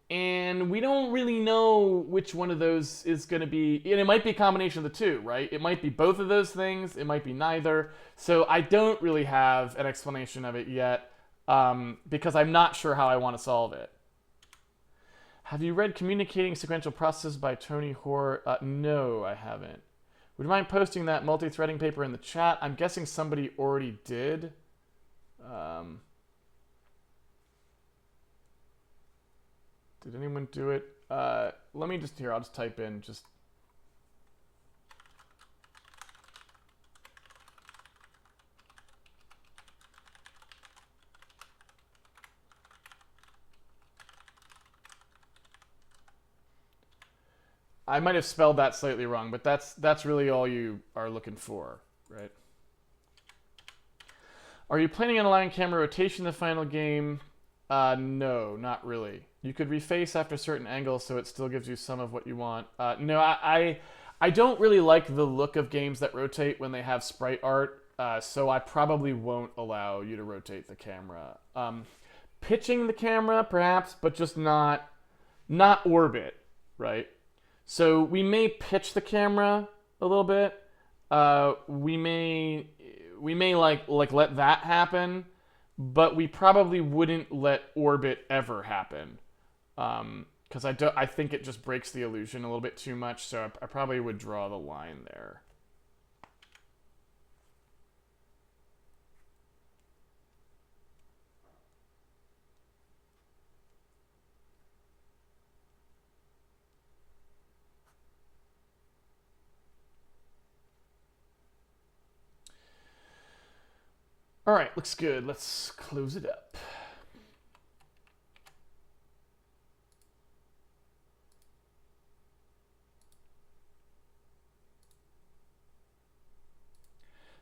S1: And we don't really know which one of those is going to be, and it might be a combination of the two, right? It might be both of those things, it might be neither. So I don't really have an explanation of it yet, because I'm not sure how I want to solve it. Have you read Communicating Sequential Processes by Tony Hoare? No, I haven't. Would you mind posting that multi-threading paper in the chat? I'm guessing somebody already did. Did anyone do it? Let me just, here, I'll just type in just. I might have spelled that slightly wrong, but that's really all you are looking for, right? Are you planning on allowing camera rotation in the final game? No, not really. You could reface after certain angles so it still gives you some of what you want. No, I don't really like the look of games that rotate when they have sprite art, so I probably won't allow you to rotate the camera. Pitching the camera, perhaps, but just not orbit, right? So we may pitch the camera a little bit. We may like let that happen, but we probably wouldn't let orbit ever happen, because I think it just breaks the illusion a little bit too much. So I probably would draw the line there. All right, looks good. Let's close it up.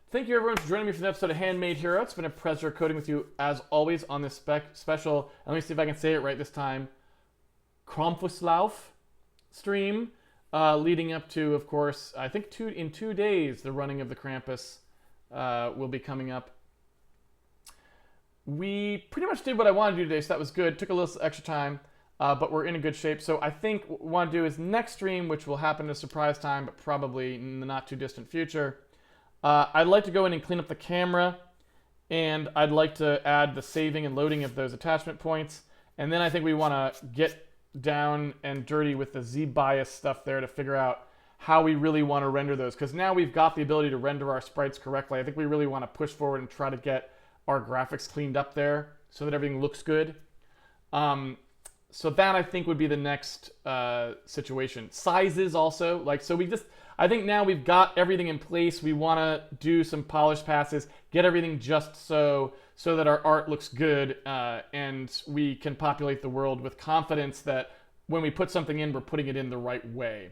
S1: Thank you, everyone, for joining me for the episode of Handmade Hero. It's been a pleasure coding with you, as always, on this special, let me see if I can say it right this time, Krampfuslauf stream, leading up to, of course, I think in 2 days, the running of the Krampus will be coming up. We pretty much did what I wanted to do today, so that was good. Took a little extra time, but we're in a good shape. So I think what we want to do is next stream, which will happen at a surprise time, but probably in the not too distant future, I'd like to go in and clean up the camera, and I'd like to add the saving and loading of those attachment points. And then I think we want to get down and dirty with the Z-bias stuff there to figure out how we really want to render those. Because now we've got the ability to render our sprites correctly. I think we really want to push forward and try to get our graphics cleaned up there so that everything looks good. So that I think would be the next situation. Sizes also, like, so I think now we've got everything in place. We want to do some polish passes, get everything just so that our art looks good, and we can populate the world with confidence that when we put something in, we're putting it in the right way.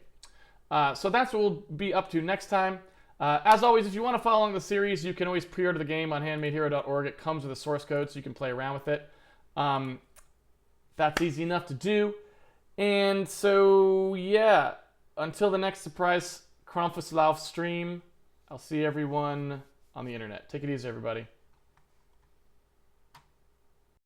S1: So that's what we'll be up to next time. As always, if you want to follow along the series, you can always pre-order the game on handmadehero.org. It comes with a source code, so you can play around with it. That's easy enough to do. And so, yeah, until the next surprise Krampus Lauf stream, I'll see everyone on the internet. Take it easy, everybody.